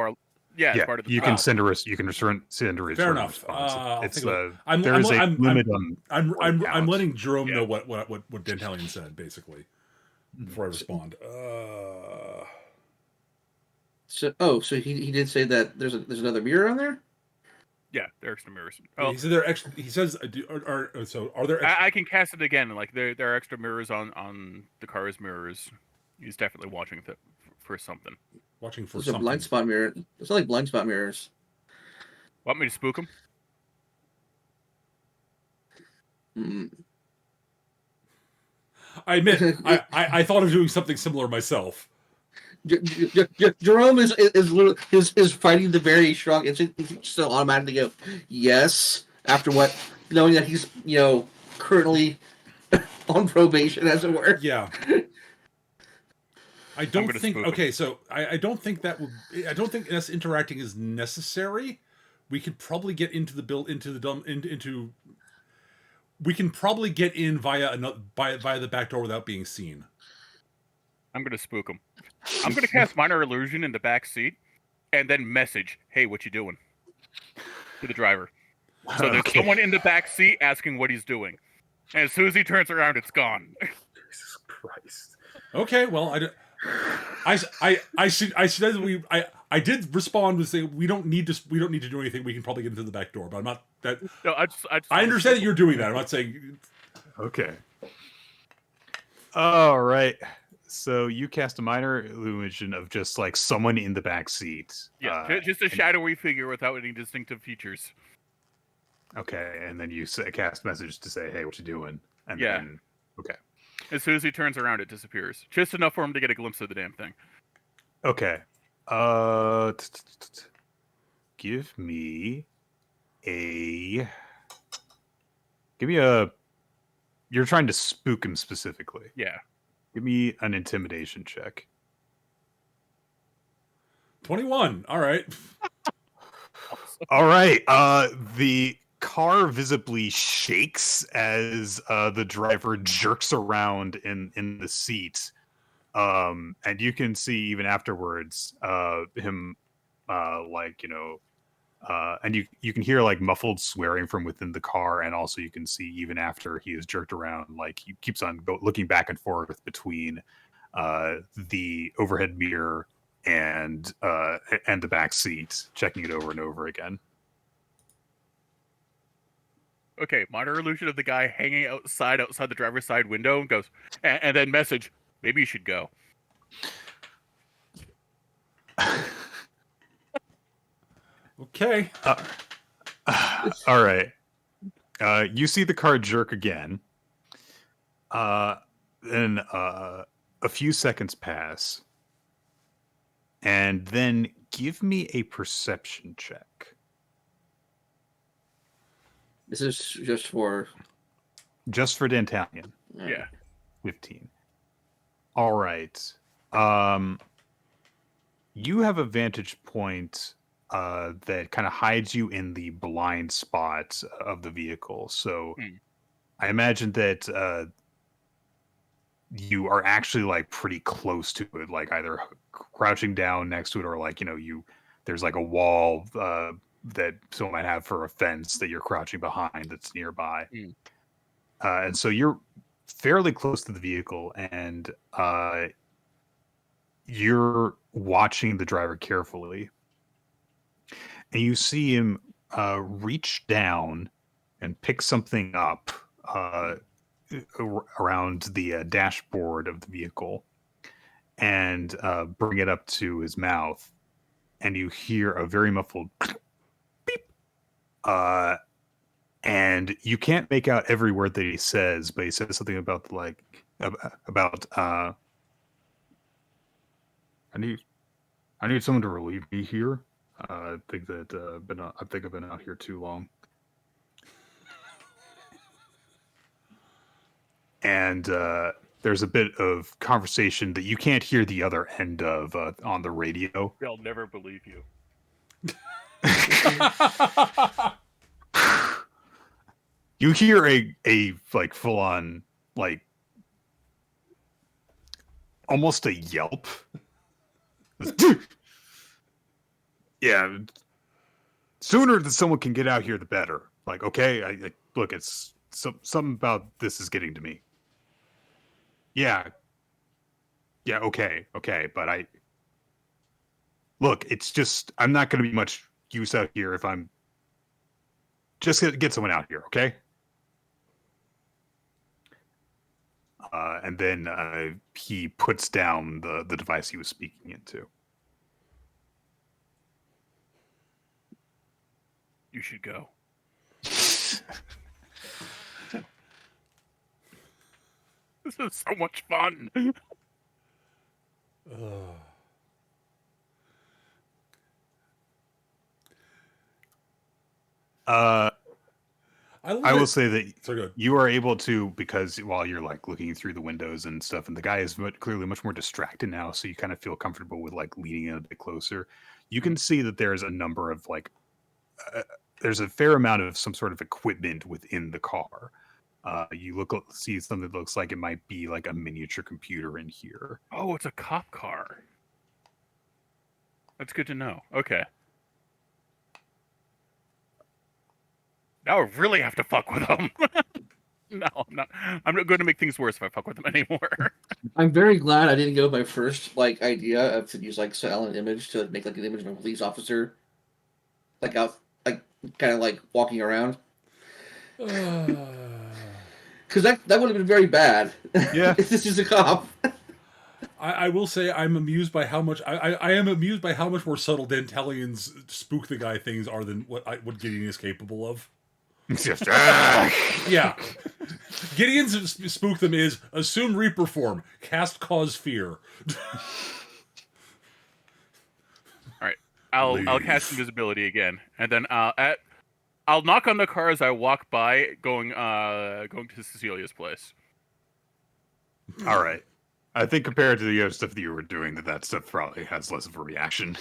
Speaker 3: part of the.
Speaker 2: You can send a response.
Speaker 1: Fair enough.
Speaker 2: There is a limit on.
Speaker 1: I'm letting Jerome know what Dentalian said, basically. before I respond.
Speaker 4: So he did say that there's another mirror on there.
Speaker 3: Yeah, there are extra mirrors.
Speaker 1: He said there are extra. He says, so are there extra?
Speaker 3: I can cast it again. Like there are extra mirrors on the car's mirrors. He's definitely watching for something.
Speaker 1: Watching for
Speaker 4: There's
Speaker 1: something.
Speaker 4: a blind spot mirror. It's not like blind spot mirrors.
Speaker 3: Want me to spook him?
Speaker 4: Mm.
Speaker 1: I admit, I thought of doing something similar myself.
Speaker 4: Jerome is literally is fighting the very strong. It's just automatically go yes after what knowing that he's currently on probation, as it were.
Speaker 1: Yeah. I don't think. Okay, so I don't think that would. I don't think us interacting is necessary. We could probably get into the build into the dumb into. We can probably get in via the back door without being seen.
Speaker 3: I'm gonna spook him. I'm gonna cast minor illusion in the back seat, and then message, "Hey, what you doing?" to the driver. So there's someone in the back seat asking what he's doing, and as soon as he turns around, it's gone.
Speaker 2: Jesus Christ.
Speaker 1: Okay, well, I said I did respond with saying we don't need to do anything. We can probably get into the back door, but I'm not that.
Speaker 3: No,
Speaker 1: I understand that you're doing that. I'm not saying.
Speaker 2: Okay. All right. So you cast a minor illusion of just like someone in the back seat.
Speaker 3: Yeah, just a shadowy figure without any distinctive features.
Speaker 2: Okay, and then you cast message to say, "Hey, what you doing?" And
Speaker 3: yeah.
Speaker 2: Then, okay.
Speaker 3: As soon as he turns around, it disappears. Just enough for him to get a glimpse of the damn thing.
Speaker 2: Okay. Give me a. You're trying to spook him specifically.
Speaker 3: Yeah.
Speaker 2: Give me an intimidation check.
Speaker 1: 21. All right.
Speaker 2: All right. The car visibly shakes as the driver jerks around in the seat. And you can see even afterwards him and you can hear like muffled swearing from within the car, and also you can see even after he is jerked around, like he keeps on looking back and forth between the overhead mirror and the back seat, checking it over and over again.
Speaker 3: Okay, minor illusion of the guy hanging outside the driver's side window, and goes, and then message, maybe you should go.
Speaker 1: Okay.
Speaker 2: All right. You see the car jerk again. Then a few seconds pass. And then give me a perception check.
Speaker 4: This is just for
Speaker 2: D'Antalion.
Speaker 3: Yeah.
Speaker 2: 15. All right. You have a vantage point that kind of hides you in the blind spot of the vehicle. So I imagine that you are actually like pretty close to it, like either crouching down next to it or like, there's like a wall that someone might have for a fence that you're crouching behind that's nearby. And so you're fairly close to the vehicle, and you're watching the driver carefully. And you see him reach down and pick something up around the dashboard of the vehicle and bring it up to his mouth. And you hear a very muffled beep. And you can't make out every word that he says, but he says something about I need someone to relieve me here. I think that I've been out here too long. And there's a bit of conversation that you can't hear the other end of on the radio.
Speaker 3: They'll never believe you.
Speaker 2: You hear a like full on like almost a yelp. Yeah. Sooner that someone can get out here, the better. Like, okay, look, it's something about this is getting to me. Yeah. Yeah, okay, but look, it's just I'm not going to be much use out here if I'm just gonna get someone out here, okay? And then he puts down the device he was speaking into.
Speaker 3: You should go. This is so much fun.
Speaker 2: I will say that
Speaker 1: So good.
Speaker 2: you are able to, because while you're like looking through the windows and stuff, and the guy is clearly much more distracted now, so you kind of feel comfortable with like leaning in a bit closer. You can see that there's a number of like, there's a fair amount of some sort of equipment within the car. You see something that looks like it might be like a miniature computer in here.
Speaker 3: Oh, it's a cop car. That's good to know. Okay. Now I really have to fuck with them. No, I'm not. I'm not going to make things worse if I fuck with them anymore.
Speaker 4: I'm very glad I didn't go with my first like idea of to use like silent image to make like an image of a police officer, like out, like kind of like walking around. Because that would have been very bad.
Speaker 2: Yeah.
Speaker 4: If this is a cop.
Speaker 1: I will say I'm amused by how much I am amused by how much more subtle Dantalian's spook the guy things are than what Gideon is capable of.
Speaker 2: It's just,
Speaker 1: Yeah, Gideon's spook them is assume Reaper form, cast cause fear.
Speaker 3: All right, I'll cast invisibility again, and then I'll knock on the car as I walk by, going to Cecilia's place.
Speaker 2: All right. I think compared to the other stuff that you were doing, that stuff probably has less of a reaction.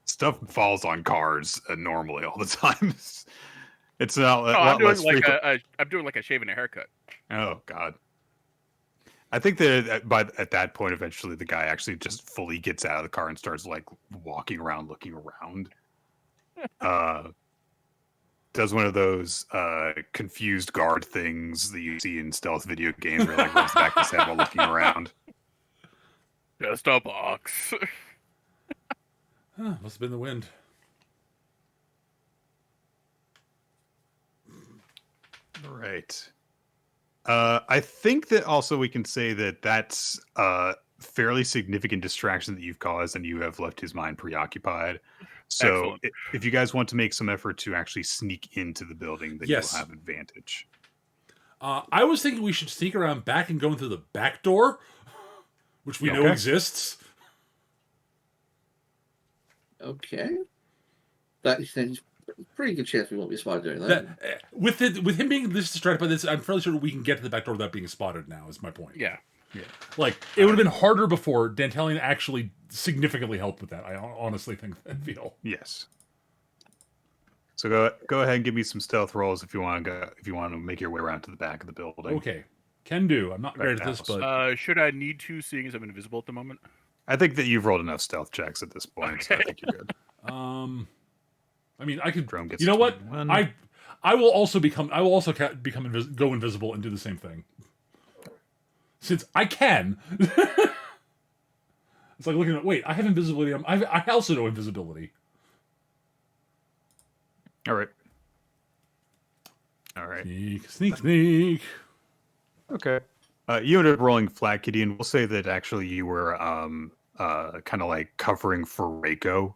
Speaker 2: Stuff falls on cars normally all the time. It's not.
Speaker 3: I'm doing like a shave and a haircut.
Speaker 2: Oh God. I think that at that point, eventually, the guy actually just fully gets out of the car and starts like walking around, looking around. Does one of those confused guard things that you see in stealth video games, where like runs back his head while looking around.
Speaker 3: Just a box.
Speaker 1: Must have been the wind.
Speaker 2: All right. I think that also we can say that that's a fairly significant distraction that you've caused, and you have left his mind preoccupied. So if you guys want to make some effort to actually sneak into the building, then
Speaker 1: Yes.
Speaker 2: you'll have advantage.
Speaker 1: I was thinking we should sneak around back and go into the back door, which we know
Speaker 2: Okay.
Speaker 1: exists.
Speaker 4: Okay. That's a pretty good chance we won't be spotted doing that.
Speaker 1: With him being this distracted by this, I'm fairly sure we can get to the back door without being spotted now, is my point.
Speaker 3: Yeah.
Speaker 1: Like, it would have been harder before. Dantalian actually significantly helped with that. I honestly think and feel.
Speaker 2: Yes. So go ahead and give me some stealth rolls if you want to make your way around to the back of the building.
Speaker 1: Okay. Can do. I'm not
Speaker 2: Back
Speaker 1: great at
Speaker 2: to
Speaker 1: this,
Speaker 2: house.
Speaker 1: but...
Speaker 3: Should I need to, seeing as I'm invisible at the moment?
Speaker 2: I think that you've rolled enough stealth checks at this point, so I think you're good.
Speaker 1: I mean, I could...
Speaker 2: Drone gets
Speaker 1: You know what?
Speaker 2: 21.
Speaker 1: I will also go invisible and do the same thing. Since I can. It's like looking at... Wait, I have invisibility. I also know invisibility.
Speaker 2: All right.
Speaker 1: Sneak.
Speaker 2: Okay. You ended up rolling flat, Gideon. We'll say that actually you were kind of like covering for Reiko,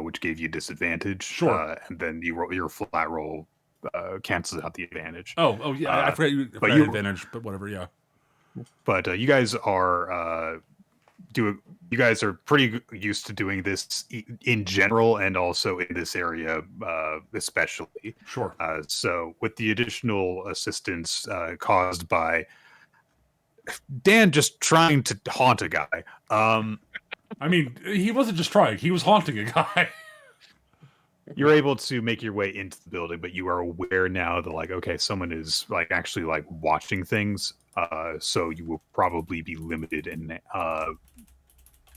Speaker 2: which gave you disadvantage.
Speaker 1: Sure.
Speaker 2: And then your flat roll cancels out the advantage.
Speaker 1: Oh yeah. I forgot you had advantage, but whatever. Yeah.
Speaker 2: But you guys are you guys are pretty used to doing this in general, and also in this area especially.
Speaker 1: Sure.
Speaker 2: So with the additional assistance caused by Dan just trying to haunt a guy.
Speaker 1: I mean, he wasn't just trying; he was haunting a guy.
Speaker 2: You're able to make your way into the building, but you are aware now that, like, okay, someone is like actually like watching things. So you will probably be limited, and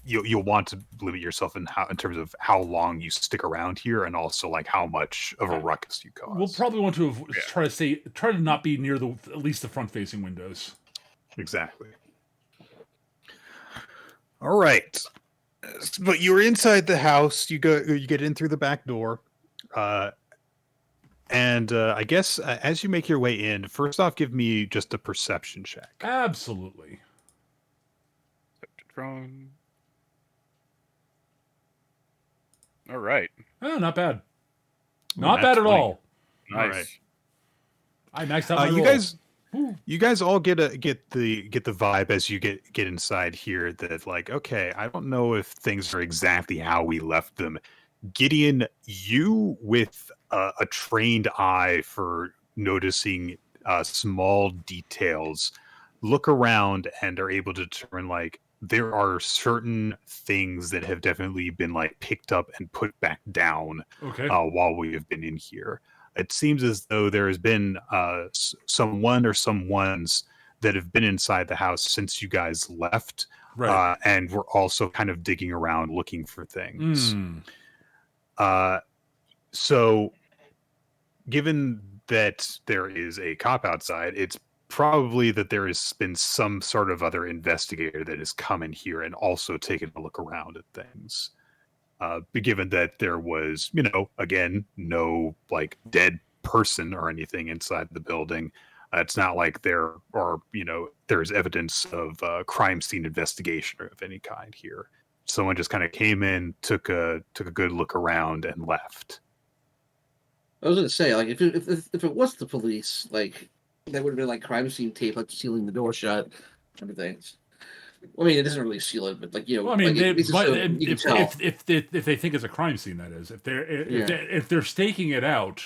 Speaker 2: you'll want to limit yourself in terms of how long you stick around here, and also like how much of a ruckus you cause.
Speaker 1: We'll probably want to try to not be near at least the front-facing windows.
Speaker 2: Exactly. All right. But you were inside the house. You get in through the back door. And I guess as you make your way in, first off, give me just a perception check.
Speaker 1: Absolutely.
Speaker 3: Wrong. All right.
Speaker 1: Oh, not bad.
Speaker 2: Ooh,
Speaker 1: Not
Speaker 2: nat
Speaker 1: bad at
Speaker 2: 20.
Speaker 1: all.
Speaker 3: Nice.
Speaker 2: All right.
Speaker 1: I maxed out my
Speaker 2: You
Speaker 1: roll.
Speaker 2: you guys all get the vibe as you get inside here that like, okay, I don't know if things are exactly how we left them. Gideon, you with a trained eye for noticing small details, look around and are able to determine like there are certain things that have definitely been like picked up and put back down
Speaker 1: Okay.
Speaker 2: while we have been in here. It seems as though there has been someone or someones that have been inside the house since you guys left,
Speaker 1: Right.
Speaker 2: and we're also kind of digging around looking for things. So, given that there is a cop outside, it's probably that there has been some sort of other investigator that has come in here and also taken a look around at things. But given that there was, again, no like dead person or anything inside the building, it's not like there are, there's evidence of crime scene investigation of any kind here. Someone just kind of came in, took a good look around, and left.
Speaker 4: I was gonna say, like, if it was the police, like, that would have been like crime scene tape, like sealing the door shut, everything. I mean, it doesn't really seal it, but like
Speaker 1: Well, I mean,
Speaker 4: like,
Speaker 1: if they think it's a crime scene, that is, if they're staking it out,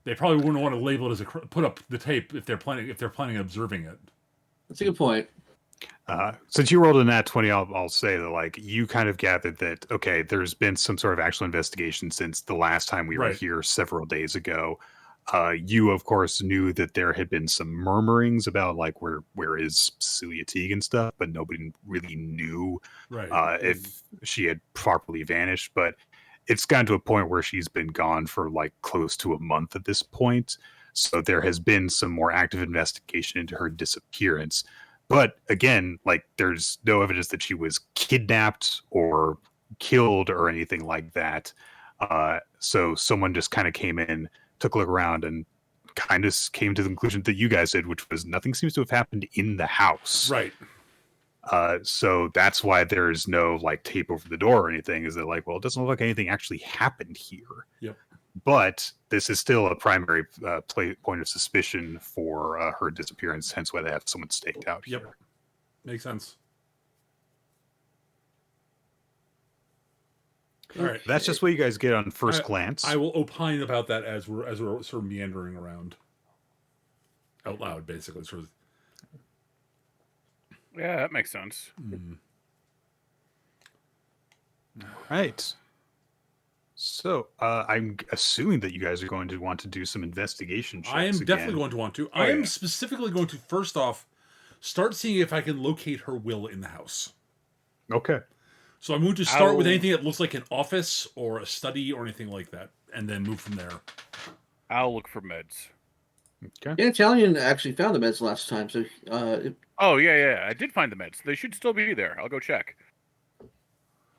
Speaker 1: they probably wouldn't want to label it as put up the tape if they're planning on observing it.
Speaker 4: That's a good point.
Speaker 2: Since you rolled a nat 20, I'll say that like you kind of gathered that okay, there's been some sort of actual investigation since the last time we were here several days ago. You of course knew that there had been some murmurings about like where is Cecilia Teague and stuff, but nobody really knew if she had properly vanished. But it's gotten to a point where she's been gone for like close to a month at this point. So there has been some more active investigation into her disappearance. But again, like there's no evidence that she was kidnapped or killed or anything like that. So someone just kind of came in, took a look around, and kind of came to the conclusion that you guys did, which was nothing seems to have happened in the house.
Speaker 1: Right.
Speaker 2: So that's why there's no like tape over the door or anything. Is that like, well, it doesn't look like anything actually happened here.
Speaker 1: Yep.
Speaker 2: But this is still a primary point of suspicion for her disappearance, hence why they have someone staked out here.
Speaker 1: Yep. Makes sense. All right.
Speaker 2: That's just what you guys get on first glance.
Speaker 1: I will opine about that as we're sort of meandering around. Out loud, basically. Sort of.
Speaker 3: Yeah, that makes sense.
Speaker 2: Right. So, I'm assuming that you guys are going to want to do some investigation checks.
Speaker 1: I am
Speaker 2: again.
Speaker 1: definitely going to want to. I am specifically going to, first off, start seeing if I can locate her will in the house.
Speaker 2: Okay.
Speaker 1: So I'm going to start with anything that looks like an office or a study or anything like that, and then move from there.
Speaker 3: I'll look for meds.
Speaker 2: Okay.
Speaker 4: Yeah, Italian actually found the meds last time, so
Speaker 3: Oh, yeah. I did find the meds. They should still be there. I'll go check.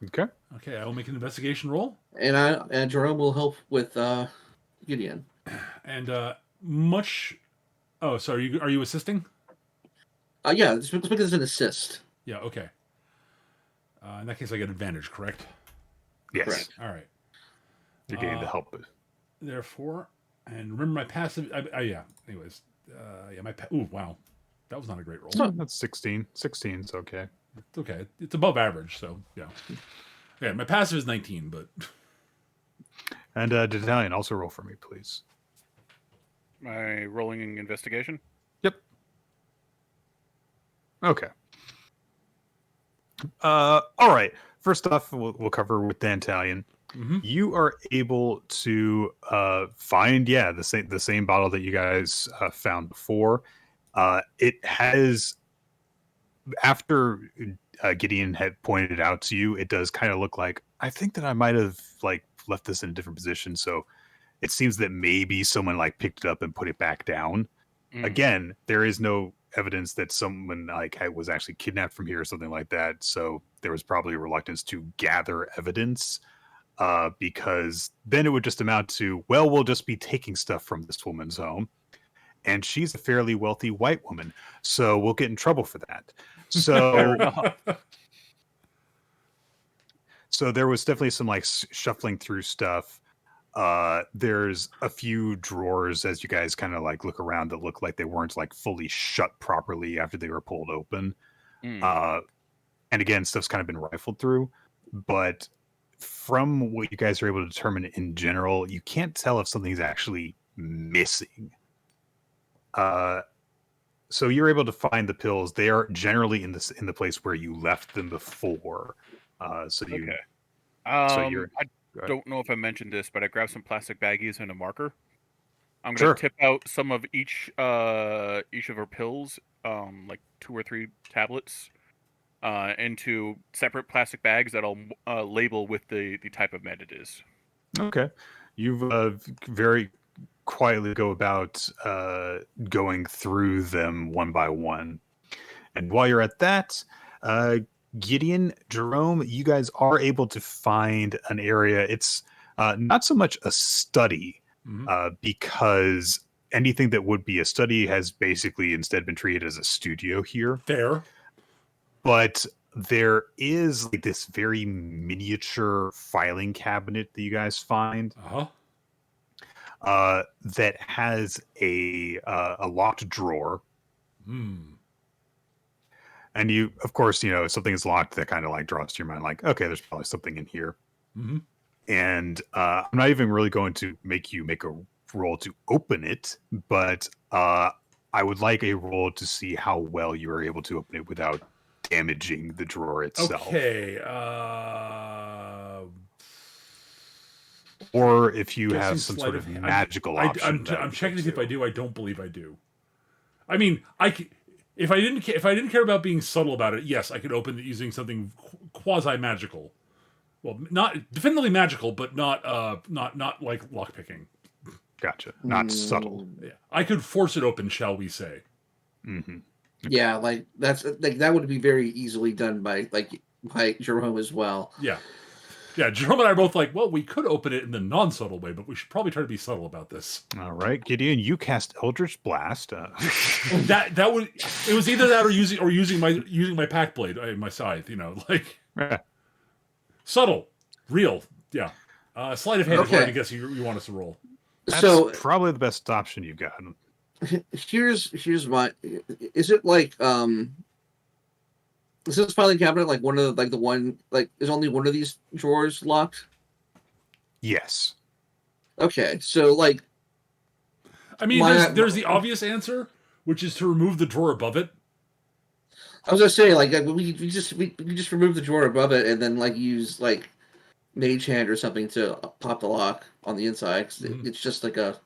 Speaker 2: Okay.
Speaker 1: Okay, I will make an investigation roll.
Speaker 4: and Jerome will help with Gideon.
Speaker 1: And much. Oh, so are you assisting?
Speaker 4: Yeah, let's make this an assist.
Speaker 1: Yeah. Okay. In that case, I get advantage, correct?
Speaker 2: Yes.
Speaker 4: Correct.
Speaker 1: All right.
Speaker 2: You're getting the help.
Speaker 1: Therefore, and remember my passive. Yeah. Anyways, my. Ooh, wow, that was not a great roll.
Speaker 2: So that's 16. 16's okay.
Speaker 1: It's okay. It's above average, so yeah. Yeah, my passive is 19, but.
Speaker 2: And Italian, also roll for me, please.
Speaker 3: My rolling investigation?
Speaker 2: Yep. Okay. All right. First off, we'll cover with the Italian.
Speaker 1: Mm-hmm.
Speaker 2: You are able to find, the same bottle that you guys found before. It has, after Gideon had pointed it out to you, it does kind of look like, I think that I might have like left this in a different position. So it seems that maybe someone like picked it up and put it back down. Again, there is no evidence that someone like was actually kidnapped from here or something like that. So there was probably a reluctance to gather evidence, because then it would just amount to, well, we'll just be taking stuff from this woman's home, and she's a fairly wealthy white woman, so we'll get in trouble for that. So, so there was definitely some like shuffling through stuff. There's a few drawers as you guys kind of like look around that look like they weren't like fully shut properly after they were pulled open. And again, stuff's kind of been rifled through, but from what you guys are able to determine in general, you can't tell if something's actually missing. So you're able to find the pills. They are generally in the place where you left them before. So you,
Speaker 3: okay.
Speaker 2: so you're.
Speaker 3: I don't know if I mentioned this, but I grabbed some plastic baggies and a marker. I'm
Speaker 2: Sure.
Speaker 3: gonna tip out some of each of her pills, like 2 or 3 tablets, into separate plastic bags that I'll label with the type of med it is.
Speaker 2: Okay. You've very quietly go about going through them one by one. And while you're at that, Gideon, Jerome, you guys are able to find an area. It's not so much a study, because anything that would be a study has basically instead been treated as a studio here.
Speaker 1: Fair.
Speaker 2: But there is like this very miniature filing cabinet that you guys find. That has a locked drawer. And you, of course, something is locked that kind of like draws to your mind, like, okay, there's probably something in here. And I'm not even really going to make you make a roll to open it, but I would like a roll to see how well you are able to open it without damaging the drawer itself.
Speaker 1: Okay.
Speaker 2: Or if you have
Speaker 1: Guessing
Speaker 2: some
Speaker 1: sleight
Speaker 2: sort
Speaker 1: of
Speaker 2: of
Speaker 1: hand.
Speaker 2: magical option.
Speaker 1: I'm checking to see if I do. I don't believe I do. I mean, if I didn't care about being subtle about it, yes, I could open it using something quasi magical. Well, not definitively magical, but not like lockpicking.
Speaker 2: Gotcha. Not subtle.
Speaker 1: Yeah, I could force it open, shall we say?
Speaker 2: Mm-hmm.
Speaker 4: Yeah, like that's like that would be very easily done by Jerome as well.
Speaker 1: Yeah. Yeah, Jerome and I are both like, well, we could open it in the non-subtle way, but we should probably try to be subtle about this.
Speaker 2: All right, Gideon, you cast Eldritch Blast.
Speaker 1: That would, it was either that or using my pack blade, my scythe. Subtle, real, yeah. Sleight of hand is what I guess you want us to roll.
Speaker 2: That's probably the best option you've got.
Speaker 4: Here's my. Is it like Is this filing cabinet like one of the one is only one of these drawers locked?
Speaker 2: Yes.
Speaker 4: Okay, so
Speaker 1: I mean, there's the obvious answer, which is to remove the drawer above it.
Speaker 4: I was gonna say we just remove the drawer above it and then use mage hand or something to pop the lock on the inside. 'Cause it's just like a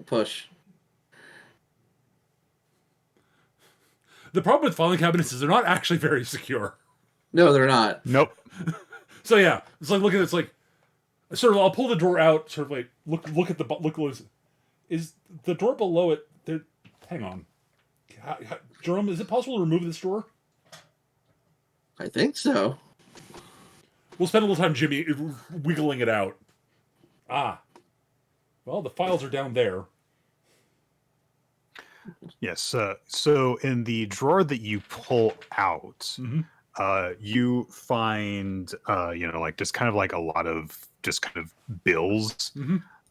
Speaker 4: push.
Speaker 1: The problem with filing cabinets is they're not actually very secure.
Speaker 4: No, they're not.
Speaker 2: Nope.
Speaker 1: So yeah, it's like looking at it's like sort of I'll pull the drawer out, sort of like look at the is the drawer below it there. Hang on. Jerome, is it possible to remove this drawer?
Speaker 4: I think so.
Speaker 1: We'll spend a little time, Jimmy, wiggling it out. Well, the files are down there.
Speaker 2: Yes. So in the drawer that you pull out, you find, just kind of like a lot of just kind of bills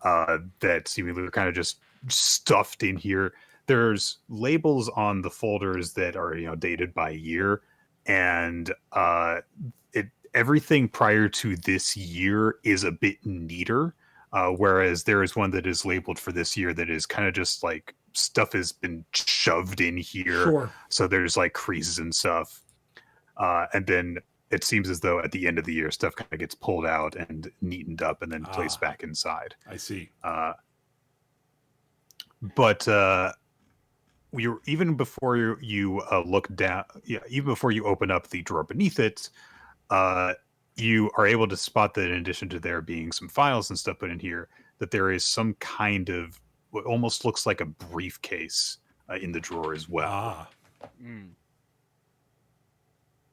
Speaker 2: that seemingly are kind of just stuffed in here. There's labels on the folders that are, dated by year, and everything prior to this year is a bit neater, whereas there is one that is labeled for this year that is kind of just like stuff has been shoved in here.
Speaker 1: Sure.
Speaker 2: So there's like creases and stuff. And then it seems as though at the end of the year, stuff kind of gets pulled out and neatened up and then placed back inside.
Speaker 1: I see.
Speaker 2: But even before you look down, even before you open up the drawer beneath it, you are able to spot that in addition to there being some files and stuff put in here, that there is some kind of what almost looks like a briefcase in the drawer as well.
Speaker 3: Mm.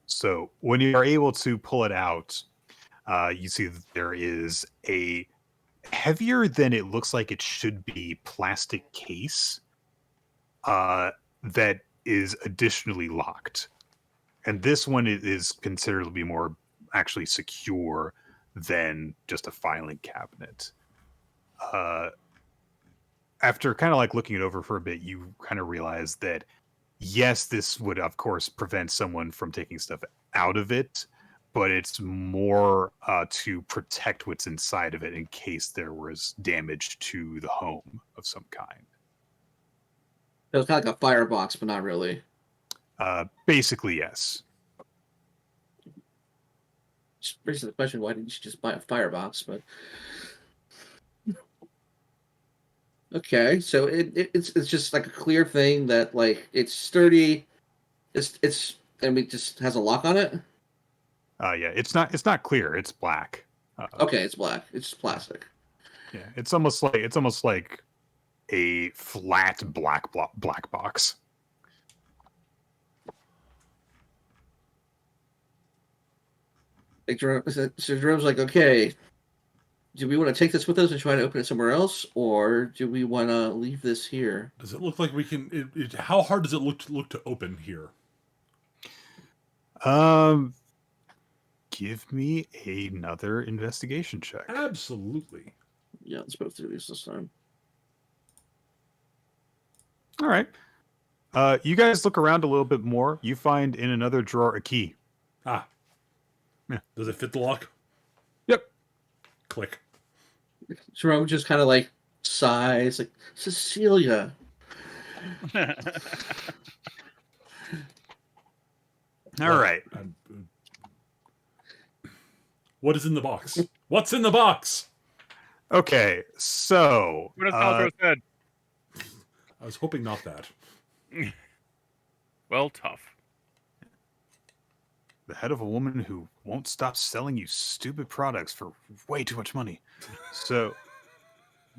Speaker 2: So when you are able to pull it out, you see that there is a heavier than it looks like it should be plastic case that is additionally locked. And this one is considered to be more actually secure than just a filing cabinet. After kind of like looking it over for a bit, you kind of realize that yes, this would of course prevent someone from taking stuff out of it, but it's more to protect what's inside of it in case there was damage to the home of some kind.
Speaker 4: It was kind of like a firebox, but not really.
Speaker 2: Basically, yes.
Speaker 4: Which raises the question: why didn't you just buy a firebox? But okay, so it's just like a clear thing that like it's sturdy. It's and it just has a lock on it.
Speaker 2: Yeah, it's not clear. It's black.
Speaker 4: Okay, it's black. It's plastic.
Speaker 2: Yeah, it's almost like a flat black box.
Speaker 4: Like Jerome, so Jerome's like, okay, do we want to take this with us and try to open it somewhere else, or do we want to leave this here?
Speaker 1: Does it look like we can? How hard does it look to open here?
Speaker 2: Give me another investigation check.
Speaker 1: Absolutely.
Speaker 4: Yeah, let's both do these this time.
Speaker 2: All right. You guys look around a little bit more. You find in another drawer a key.
Speaker 1: Ah.
Speaker 2: Yeah.
Speaker 1: Does it fit the lock?
Speaker 2: Yep.
Speaker 1: Click.
Speaker 4: Jerome just kind of like sighs, like Cecilia.
Speaker 2: All right.
Speaker 1: What is in the box? What's in the box?
Speaker 2: Okay, so
Speaker 3: What does Aldro's head?
Speaker 1: I was hoping not that.
Speaker 3: Well, tough.
Speaker 2: the head of a woman who won't stop selling you stupid products for way too much money. So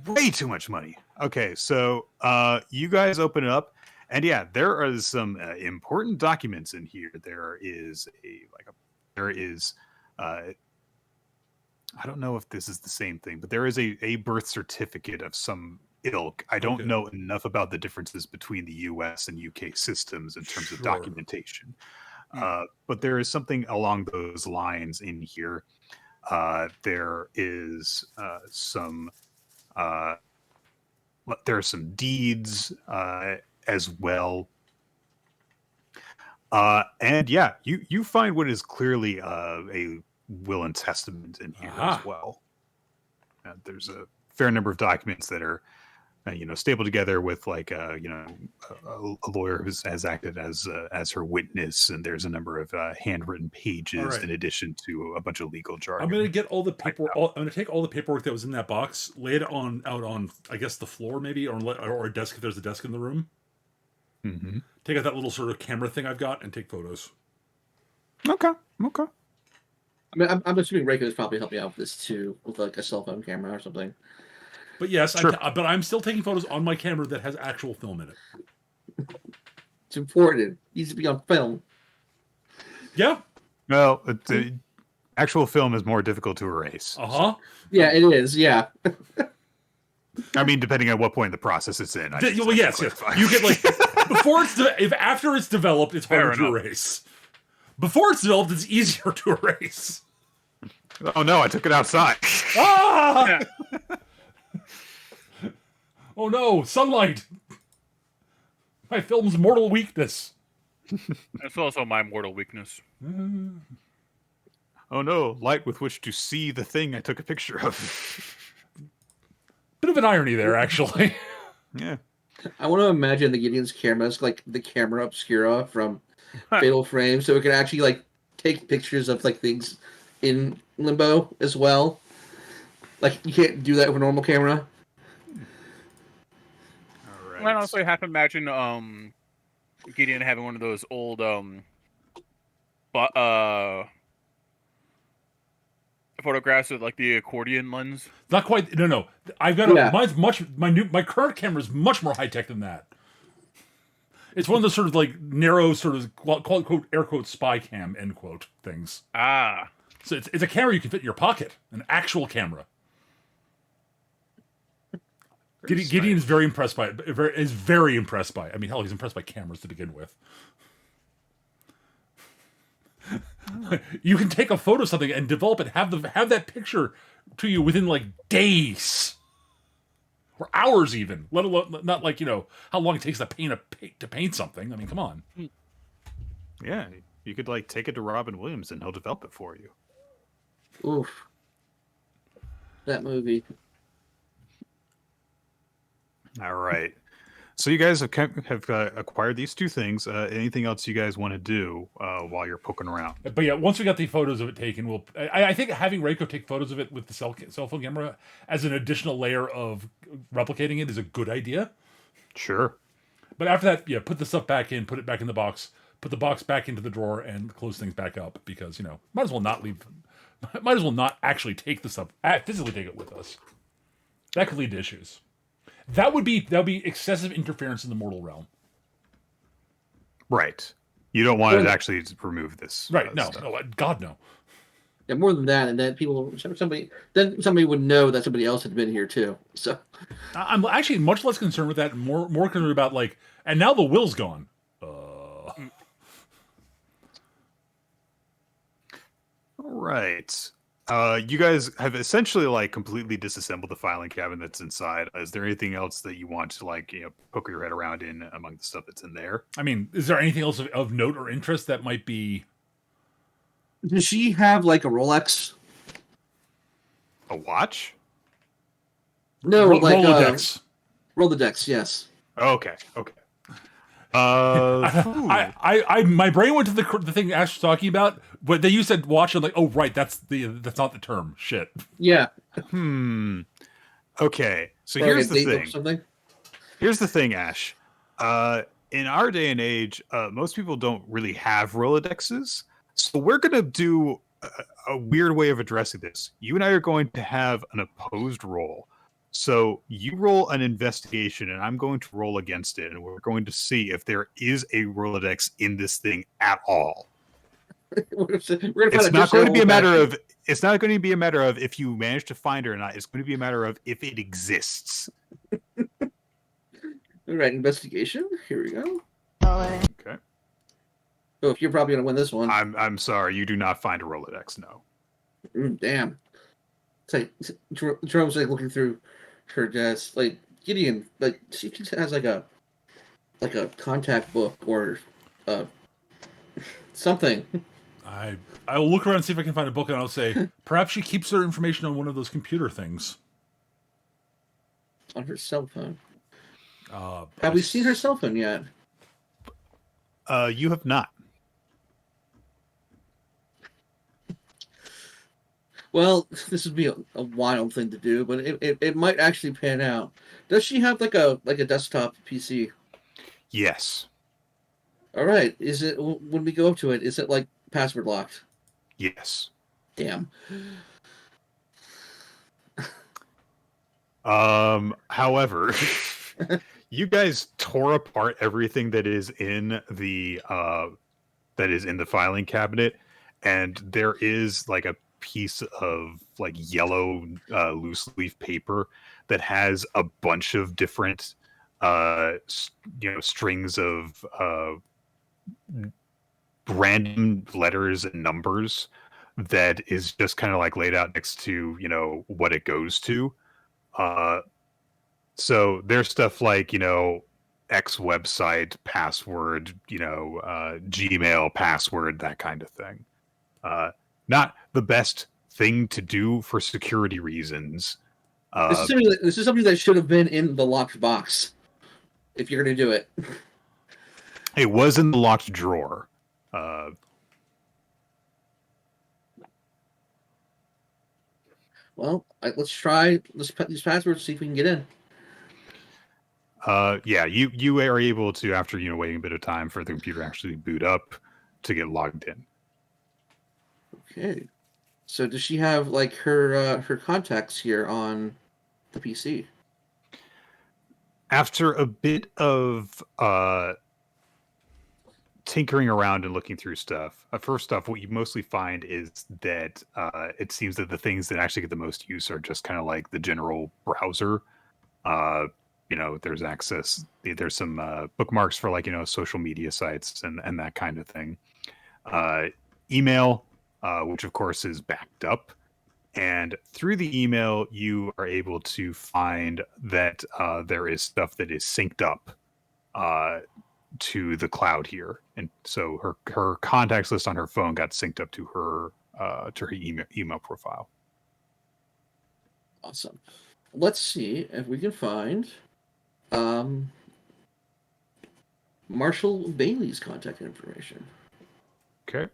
Speaker 2: way too much money. Okay, so you guys open it up, and yeah, there are some important documents in here. There is I don't know if this is the same thing, but there is a birth certificate of some ilk. I don't know enough about the differences between the US and UK systems in terms of documentation. But there is something along those lines in here. There is some there are some deeds as well. And yeah, you find what is clearly a will and testament in here as well. There's a fair number of documents that are stapled together with like a lawyer who has acted as her witness, and there's a number of handwritten pages in addition to a bunch of legal jargon.
Speaker 1: I'm gonna get all the paperwork. I'm gonna take all the paperwork that was in that box, lay it out on I guess the floor maybe, or a desk if there's a desk in the room.
Speaker 2: Mm-hmm.
Speaker 1: Take out that little sort of camera thing I've got and take photos.
Speaker 2: Okay.
Speaker 4: I mean, I'm assuming Reiko is probably helping out with this too, with like a cell phone camera or something.
Speaker 1: But yes,
Speaker 2: sure.
Speaker 1: But I'm still taking photos on my camera that has actual film in it.
Speaker 4: It's important. It needs to be on film.
Speaker 1: Yeah.
Speaker 2: Well, actual film is more difficult to erase.
Speaker 4: Yeah, it is. Yeah.
Speaker 2: I mean, depending on what point in the process it's in.
Speaker 1: Well, yes. You get like after it's developed, it's harder to erase. Before it's developed, it's easier to erase.
Speaker 2: Oh no, I took it outside.
Speaker 1: Ah! Oh no, sunlight! My film's mortal weakness.
Speaker 3: That's also my mortal weakness.
Speaker 2: Oh no, light with which to see the thing I took a picture of.
Speaker 1: Bit of an irony there, actually.
Speaker 2: Yeah.
Speaker 4: I want to imagine the Gideon's cameras like the camera obscura from Fatal Frame, so it can actually like take pictures of like things in Limbo as well. Like you can't do that with a normal camera.
Speaker 2: All right.
Speaker 3: I honestly have to imagine Gideon having one of those old photographs with like the accordion lens.
Speaker 1: Not quite. No. I've got mine's much. My current camera is much more high tech than that. It's one of those sort of like narrow sort of quote air quote spy cam end quote things.
Speaker 3: Ah.
Speaker 1: So it's a camera you can fit in your pocket, an actual camera. Gideon is very impressed by it. Is very impressed by it. I mean, hell, he's impressed by cameras to begin with. You can take a photo of something and develop it, have that picture to you within like days or hours, even. Let alone not like how long it takes to paint something. I mean, come on.
Speaker 2: Yeah, you could like take it to Robin Williams and he'll develop it for you.
Speaker 4: Oof. That movie.
Speaker 2: All right. So you guys have acquired these two things. Anything else you guys want to do while you're poking around?
Speaker 1: But yeah, once we got the photos of it taken, I think having Reiko take photos of it with the cell phone camera as an additional layer of replicating it is a good idea.
Speaker 2: Sure.
Speaker 1: But after that, yeah, put the stuff back in, put it back in the box, put the box back into the drawer, and close things back up because might as well not actually take the stuff, physically take it with us. That could lead to issues. That would be excessive interference in the mortal realm.
Speaker 2: Right. You don't want to actually remove this.
Speaker 1: Right. No.
Speaker 2: Stuff.
Speaker 1: No. God, no.
Speaker 4: Yeah, more than that, and then somebody would know that somebody else had been here too. So
Speaker 1: I'm actually much less concerned with that, and more concerned about and now the will's gone.
Speaker 2: All right. You guys have essentially completely disassembled the filing cabinet that's inside. Is there anything else that you want to poke your head around in among the stuff that's in there?
Speaker 1: I mean, is there anything else of note or interest that might be?
Speaker 4: Does she have like a Rolex?
Speaker 2: A watch?
Speaker 4: No,
Speaker 1: Rolodex.
Speaker 4: Rolodex, yes.
Speaker 2: Okay.
Speaker 1: My brain went to the thing Ash was talking about, but then you said watch. I'm like, oh right, that's not the term. Shit.
Speaker 4: Yeah.
Speaker 2: Okay. So here's the thing. Here's the thing, Ash. In our day and age, most people don't really have Rolodexes, so we're gonna do a weird way of addressing this. You and I are going to have an opposed roll. So you roll an investigation, and I'm going to roll against it, and we're going to see if there is a Rolodex in this thing at all. It's not going to be a matter of. It's not going to be a matter of if you manage to find it or not. It's going to be a matter of if it exists.
Speaker 4: All right, investigation. Here we go.
Speaker 2: Okay.
Speaker 4: Oh, if you're probably going to win this one.
Speaker 2: I'm sorry, you do not find a Rolodex. No.
Speaker 4: Damn. It's like Jerome's looking through her desk. Gideon, she has like a contact book or something.
Speaker 1: I will look around and see if I can find a book, and I'll say perhaps she keeps her information on one of those computer things.
Speaker 4: On her cell phone. Have we seen her cell phone yet?
Speaker 2: You have not.
Speaker 4: Well, this would be a wild thing to do, but it might actually pan out. Does she have like a desktop PC?
Speaker 2: Yes.
Speaker 4: All right. Is it when we go up to it? Is it password locked?
Speaker 2: Yes.
Speaker 4: Damn.
Speaker 2: However, you guys tore apart everything that is in the filing cabinet, and there is a piece of yellow loose leaf paper that has a bunch of different strings of random letters and numbers that is just kind of laid out next to what it goes to. So there's stuff X website password, Gmail password, that kind of thing. Not the best thing to do for security reasons.
Speaker 4: This is something that should have been in the locked box. If you're going to do it,
Speaker 2: it was in the locked drawer.
Speaker 4: Well, let's try these passwords. See if we can get in.
Speaker 2: Yeah, you are able to, after waiting a bit of time for the computer to actually boot up, to get logged in.
Speaker 4: Okay. So does she have her contacts here on the PC?
Speaker 2: After a bit of tinkering around and looking through stuff, first off, what you mostly find is that it seems that the things that actually get the most use are just kind of like the general browser. There's access. There's some bookmarks for like social media sites and that kind of thing. Email, which of course is backed up. And through the email, you are able to find that there is stuff that is synced up to the cloud here, and so her contacts list on her phone got synced up to her email profile.
Speaker 4: Awesome. Let's see if we can find Marshall Bailey's contact information.
Speaker 2: Okay.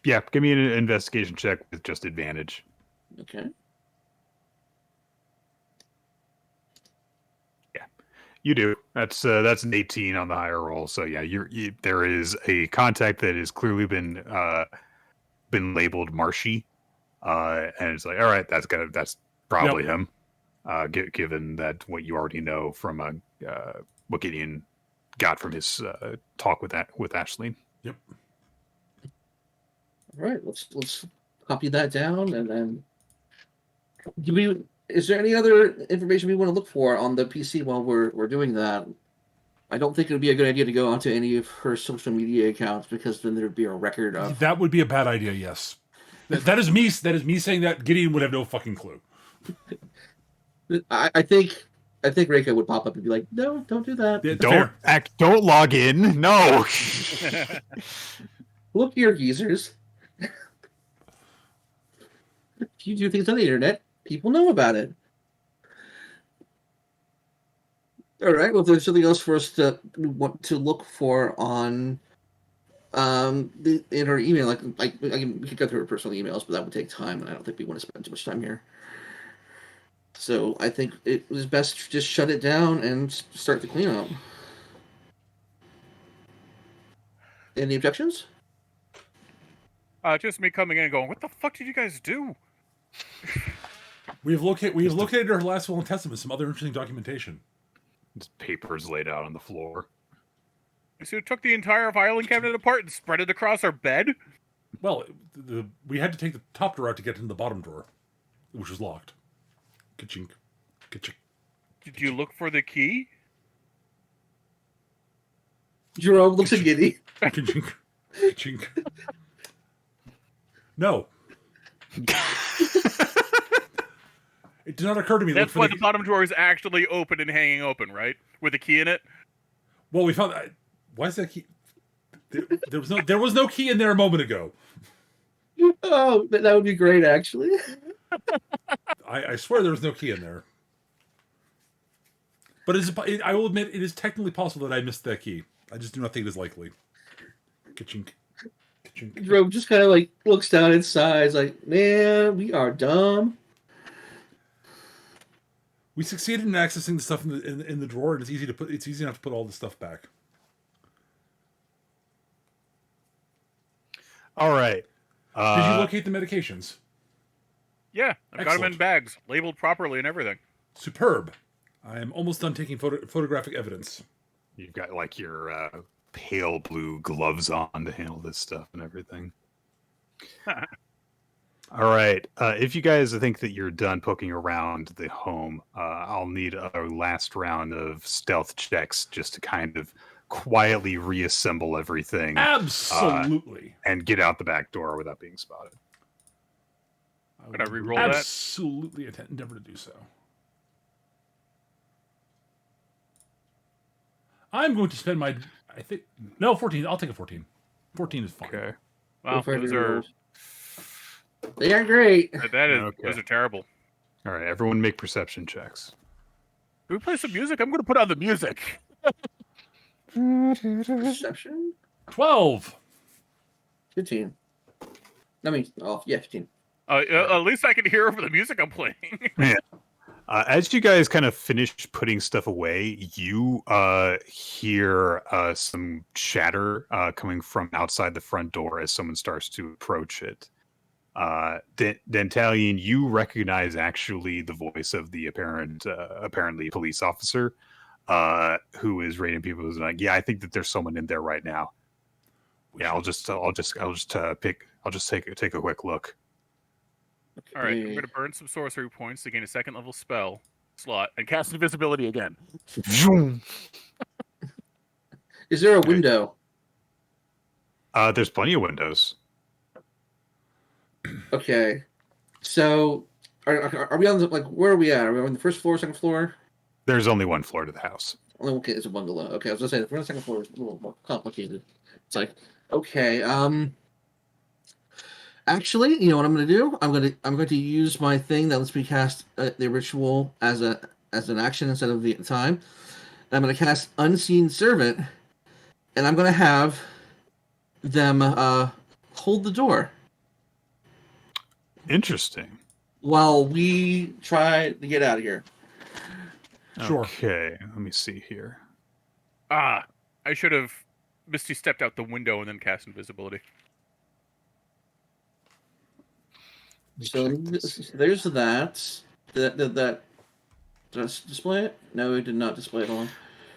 Speaker 2: Yeah, give me an investigation check with just advantage.
Speaker 4: Okay.
Speaker 2: Yeah, you do. That's an 18 on the higher roll. So yeah, there is a contact that has clearly been labeled Marshy, and it's like, all right, that's probably him. Given that what you already know from what Gideon got from his talk with Ashleen.
Speaker 1: Yep.
Speaker 4: All right, let's copy that down, and then is there any other information we want to look for on the PC while we're doing that? I don't think it would be a good idea to go onto any of her social media accounts, because then there'd be a record of.
Speaker 1: That would be a bad idea. Yes, that is me. That is me saying that Gideon would have no fucking clue.
Speaker 4: I think Reiko would pop up and be like, "No, don't do that.
Speaker 1: Yeah,
Speaker 2: Don't log in. No.
Speaker 4: Look here, geezers. If you do things on the internet, people know about it." All right. Well, if there's something else for us to want to look for on in her email, we could go through her personal emails, but that would take time, and I don't think we want to spend too much time here. So I think it was best to just shut it down and start the cleanup. Any objections?
Speaker 3: Just me coming in and going, what the fuck did you guys do?
Speaker 1: We have located her last will and testament, some other interesting documentation.
Speaker 2: Just papers laid out on the floor.
Speaker 3: So you took the entire filing cabinet apart and spread it across our bed?
Speaker 1: Well, we had to take the top drawer out to get into the bottom drawer, which was locked. Ka-chink. Ka-chink.
Speaker 3: Did you look for the key?
Speaker 4: Jerome looks at Giddy.
Speaker 1: Ka-chink. Ka-chink. No. It did not occur to me.
Speaker 3: That's why the bottom drawer is actually open and hanging open, right? With a key in it?
Speaker 1: Well, we found... Why is that key... There was no key in there a moment ago.
Speaker 4: Oh, that would be great, actually.
Speaker 1: I swear there was no key in there. But I will admit, it is technically possible that I missed that key. I just do not think it is likely. Ka-chink. Ka-chink.
Speaker 4: Jerome just kind of like looks down and sighs, like, "Man, we are dumb."
Speaker 1: We succeeded in accessing the stuff in the drawer, and it's easy enough to put all the stuff back.
Speaker 2: All right.
Speaker 1: Did you locate the medications?
Speaker 3: Yeah, I've got them in bags, labeled properly and everything.
Speaker 1: Superb. I am almost done taking photographic evidence.
Speaker 2: You've got like your pale blue gloves on to handle this stuff and everything. All right. If you guys think that you're done poking around the home, I'll need a last round of stealth checks just to kind of quietly reassemble everything.
Speaker 1: Absolutely.
Speaker 2: And get out the back door without being spotted.
Speaker 3: Could I re-roll that?
Speaker 1: Absolutely endeavor to do so. I'm going to spend my... 14. I'll take a 14. 14 is fine.
Speaker 2: Okay.
Speaker 3: Wow, those are...
Speaker 4: They are great.
Speaker 3: Those are terrible.
Speaker 2: All right, everyone make perception checks.
Speaker 3: Can we play some music? I'm going to put on the music.
Speaker 4: Perception?
Speaker 1: 12.
Speaker 4: 15. 15.
Speaker 3: At least I can hear over the music I'm playing.
Speaker 2: Yeah. As you guys kind of finish putting stuff away, you hear some chatter coming from outside the front door as someone starts to approach it. Dentalian, you recognize actually the voice of the apparently police officer. who is rating people who's like, yeah, I think that there's someone in there right now. Yeah, I'll just take a quick look.
Speaker 3: All right, I'm going to burn some sorcery points to gain a second level spell slot and cast invisibility again.
Speaker 4: Is there a window?
Speaker 2: There's plenty of windows.
Speaker 4: Okay, so are we on the where are we at? Are we on the first floor, second floor?
Speaker 2: There's only one floor to the house.
Speaker 4: Okay, it's a bungalow. Okay, I was gonna say the first and second floor is a little more complicated. It's like, okay, actually, you know what I'm gonna do? I'm going to use my thing that lets me cast the ritual as an action instead of the time. And I'm gonna cast Unseen Servant, and I'm gonna have them hold the door
Speaker 2: Interesting.
Speaker 4: while we try to get out of here.
Speaker 1: Sure.
Speaker 2: Okay, let me see here.
Speaker 3: I should have Misty stepped out the window and then cast invisibility.
Speaker 4: So there's that. That does display it? No, it did not display it on.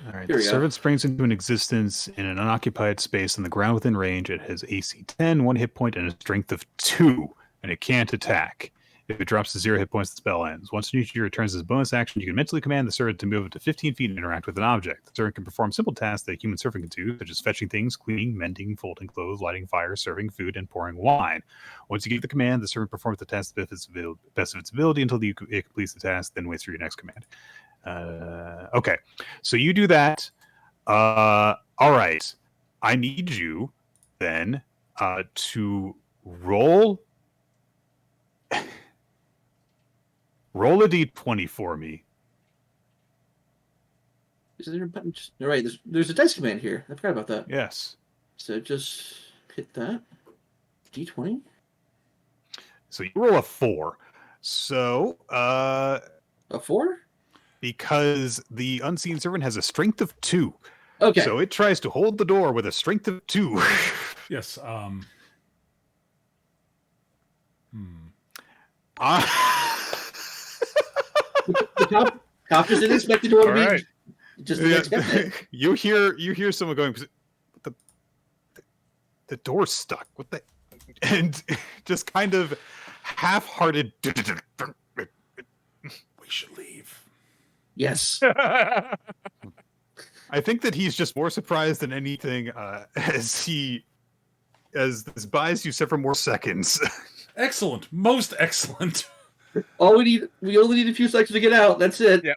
Speaker 2: All right.
Speaker 4: Here
Speaker 2: The
Speaker 4: we go.
Speaker 2: servant springs into an existence in an unoccupied space on the ground within range. It has AC 10, 1 hit point, and a strength of 2, and it can't attack. If it drops to 0 hit points, the spell ends. Once a new creature returns as a bonus action, you can mentally command the servant to move up to 15 feet and interact with an object. The servant can perform simple tasks that a human servant can do, such as fetching things, cleaning, mending, folding clothes, lighting fire, serving food, and pouring wine. Once you give the command, the servant performs the task to the best of its ability until it completes the task, then waits for your next command. Okay, so you do that. All right. I need you then to roll a d20 for me.
Speaker 4: Is there a button? All right, there's a dice command here. I forgot about that.
Speaker 2: Yes.
Speaker 4: So just hit that. D20.
Speaker 2: So you roll a 4. So
Speaker 4: A 4?
Speaker 2: because the unseen servant has a strength of 2.
Speaker 4: Okay.
Speaker 2: So it tries to hold the door with a strength of 2.
Speaker 1: Yes.
Speaker 4: The cop just didn't expect the door to be.
Speaker 3: Alright.
Speaker 4: Just didn't expect it.
Speaker 2: you hear someone going, the door's stuck. What the? And just kind of half-hearted.
Speaker 1: We should leave.
Speaker 4: Yes.
Speaker 2: I think that he's just more surprised than anything as this buys you several more seconds.
Speaker 1: Excellent. Most excellent.
Speaker 4: We only need a few seconds to get out. That's it.
Speaker 3: Yeah.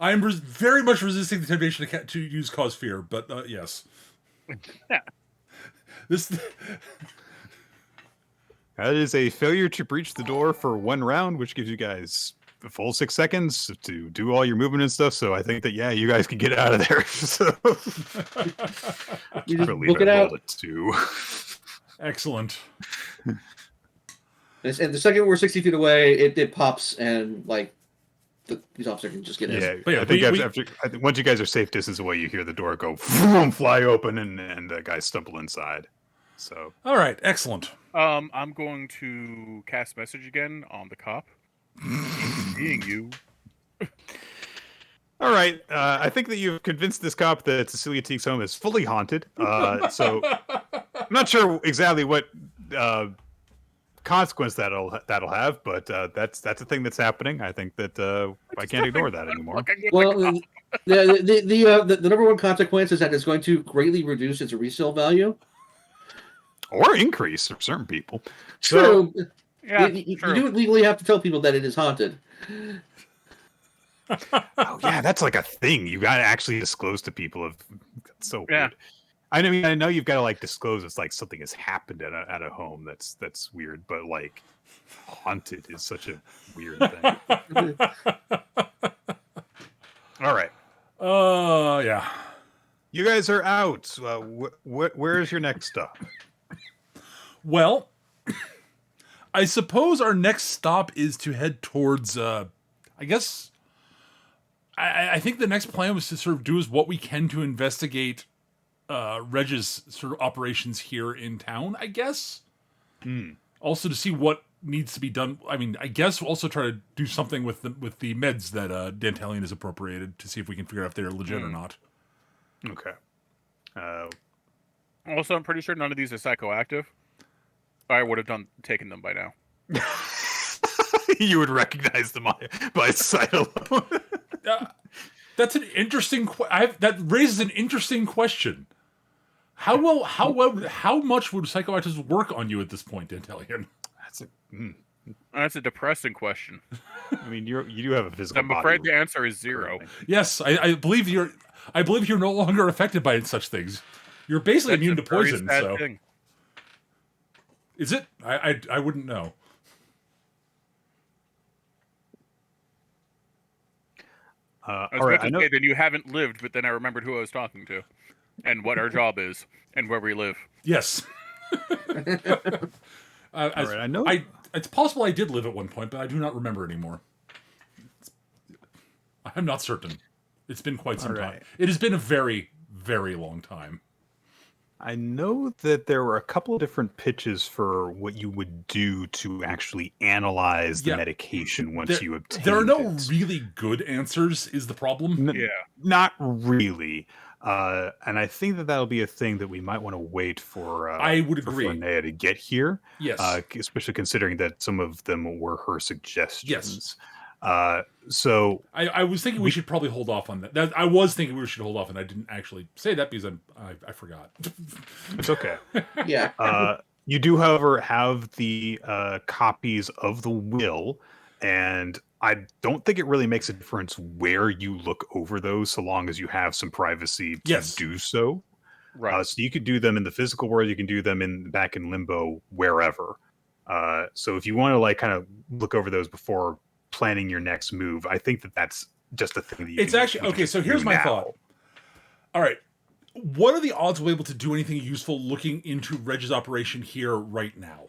Speaker 1: I am very much resisting the temptation to use cause fear, but yes.
Speaker 3: Yeah.
Speaker 1: This.
Speaker 2: That is a failure to breach the door for 1 round, which gives you guys the full 6 seconds to do all your movement and stuff. So I think that, yeah, you guys can get out of there. So
Speaker 4: You just
Speaker 2: believe
Speaker 4: book it
Speaker 2: I
Speaker 4: out.
Speaker 2: rolled a 2.
Speaker 1: Excellent.
Speaker 4: And the second we're 60 feet away, it pops and these officers can just get in.
Speaker 2: Yeah,
Speaker 1: But yeah,
Speaker 2: I think
Speaker 1: we-
Speaker 2: I think once you guys are safe distance away, you hear the door go fly open and the guys stumble inside. So
Speaker 1: All right. Excellent.
Speaker 3: I'm going to cast message again on the cop. Seeing you.
Speaker 2: all right, I think that you've convinced this cop that Cecilia Teague's home is fully haunted. So I'm not sure exactly what consequence that'll have, but that's a thing that's happening. I think that I can't ignore that anymore.
Speaker 4: Well, the number one consequence is that it's going to greatly reduce its resale value.
Speaker 2: Or increase for certain people. So,
Speaker 4: True.
Speaker 3: Yeah,
Speaker 4: You
Speaker 3: true.
Speaker 4: do legally have to tell people that it is haunted.
Speaker 2: oh yeah, that's like a thing. You got to actually disclose to people. That's so
Speaker 3: Yeah.
Speaker 2: weird. I mean, I know you've got to like disclose it's like something has happened at a home. That's weird, but like haunted is such a weird thing. All right,
Speaker 1: Yeah.
Speaker 2: you guys are out. Where is your next stop?
Speaker 1: Well, I suppose our next stop is to head towards. I guess. I think the next plan was to sort of do is what we can to investigate Reg's sort of operations here in town. I guess. Also to see what needs to be done. I mean, I guess we'll also try to do something with the meds that Dantalion has appropriated to see if we can figure out if they're legit or not.
Speaker 2: Okay.
Speaker 3: Also, I'm pretty sure none of these are psychoactive. I would have taken them by now.
Speaker 2: You would recognize them by sight alone.
Speaker 1: That's an interesting. That raises an interesting question. How much would psychoactives work on you at this point, Dantalion?
Speaker 3: That's a depressing question.
Speaker 2: I mean, you do have a physical.
Speaker 3: I'm afraid the answer is 0.
Speaker 1: Yes, I believe you're. I believe you're no longer affected by such things. You're basically immune to poison. So,
Speaker 3: thing.
Speaker 1: Is it? I wouldn't know.
Speaker 3: I was about to say, then you haven't lived, but then I remembered who I was talking to, and what our job is, and where we live.
Speaker 1: Yes.
Speaker 2: I know.
Speaker 1: It's possible I did live at one point, but I do not remember anymore. I'm not certain. It's been quite some time. It has been a very, very long time.
Speaker 2: I know that there were a couple of different pitches for what you would do to actually analyze the medication once you obtain it.
Speaker 1: There are no really good answers, is the problem.
Speaker 2: Not really. And I think that that'll be a thing that we might want to wait for.
Speaker 1: I would agree.
Speaker 2: For Linnea to get here.
Speaker 1: Yes.
Speaker 2: Especially considering that some of them were her suggestions.
Speaker 1: Yes.
Speaker 2: So
Speaker 1: I was thinking we should probably hold off on that. I was thinking we should hold off, and I didn't actually say that because I forgot.
Speaker 2: It's okay.
Speaker 4: Yeah.
Speaker 2: You do, however, have the copies of the will, and I don't think it really makes a difference where you look over those, so long as you have some privacy to do so.
Speaker 3: Right.
Speaker 2: So you could do them in the physical world. You can do them back in Limbo, wherever. So if you want to kind of look over those before planning your next move, I think that that's just a thing that you.
Speaker 1: It's actually okay. So here's my thought. All right, what are the odds we're able to do anything useful looking into Reg's operation here right now?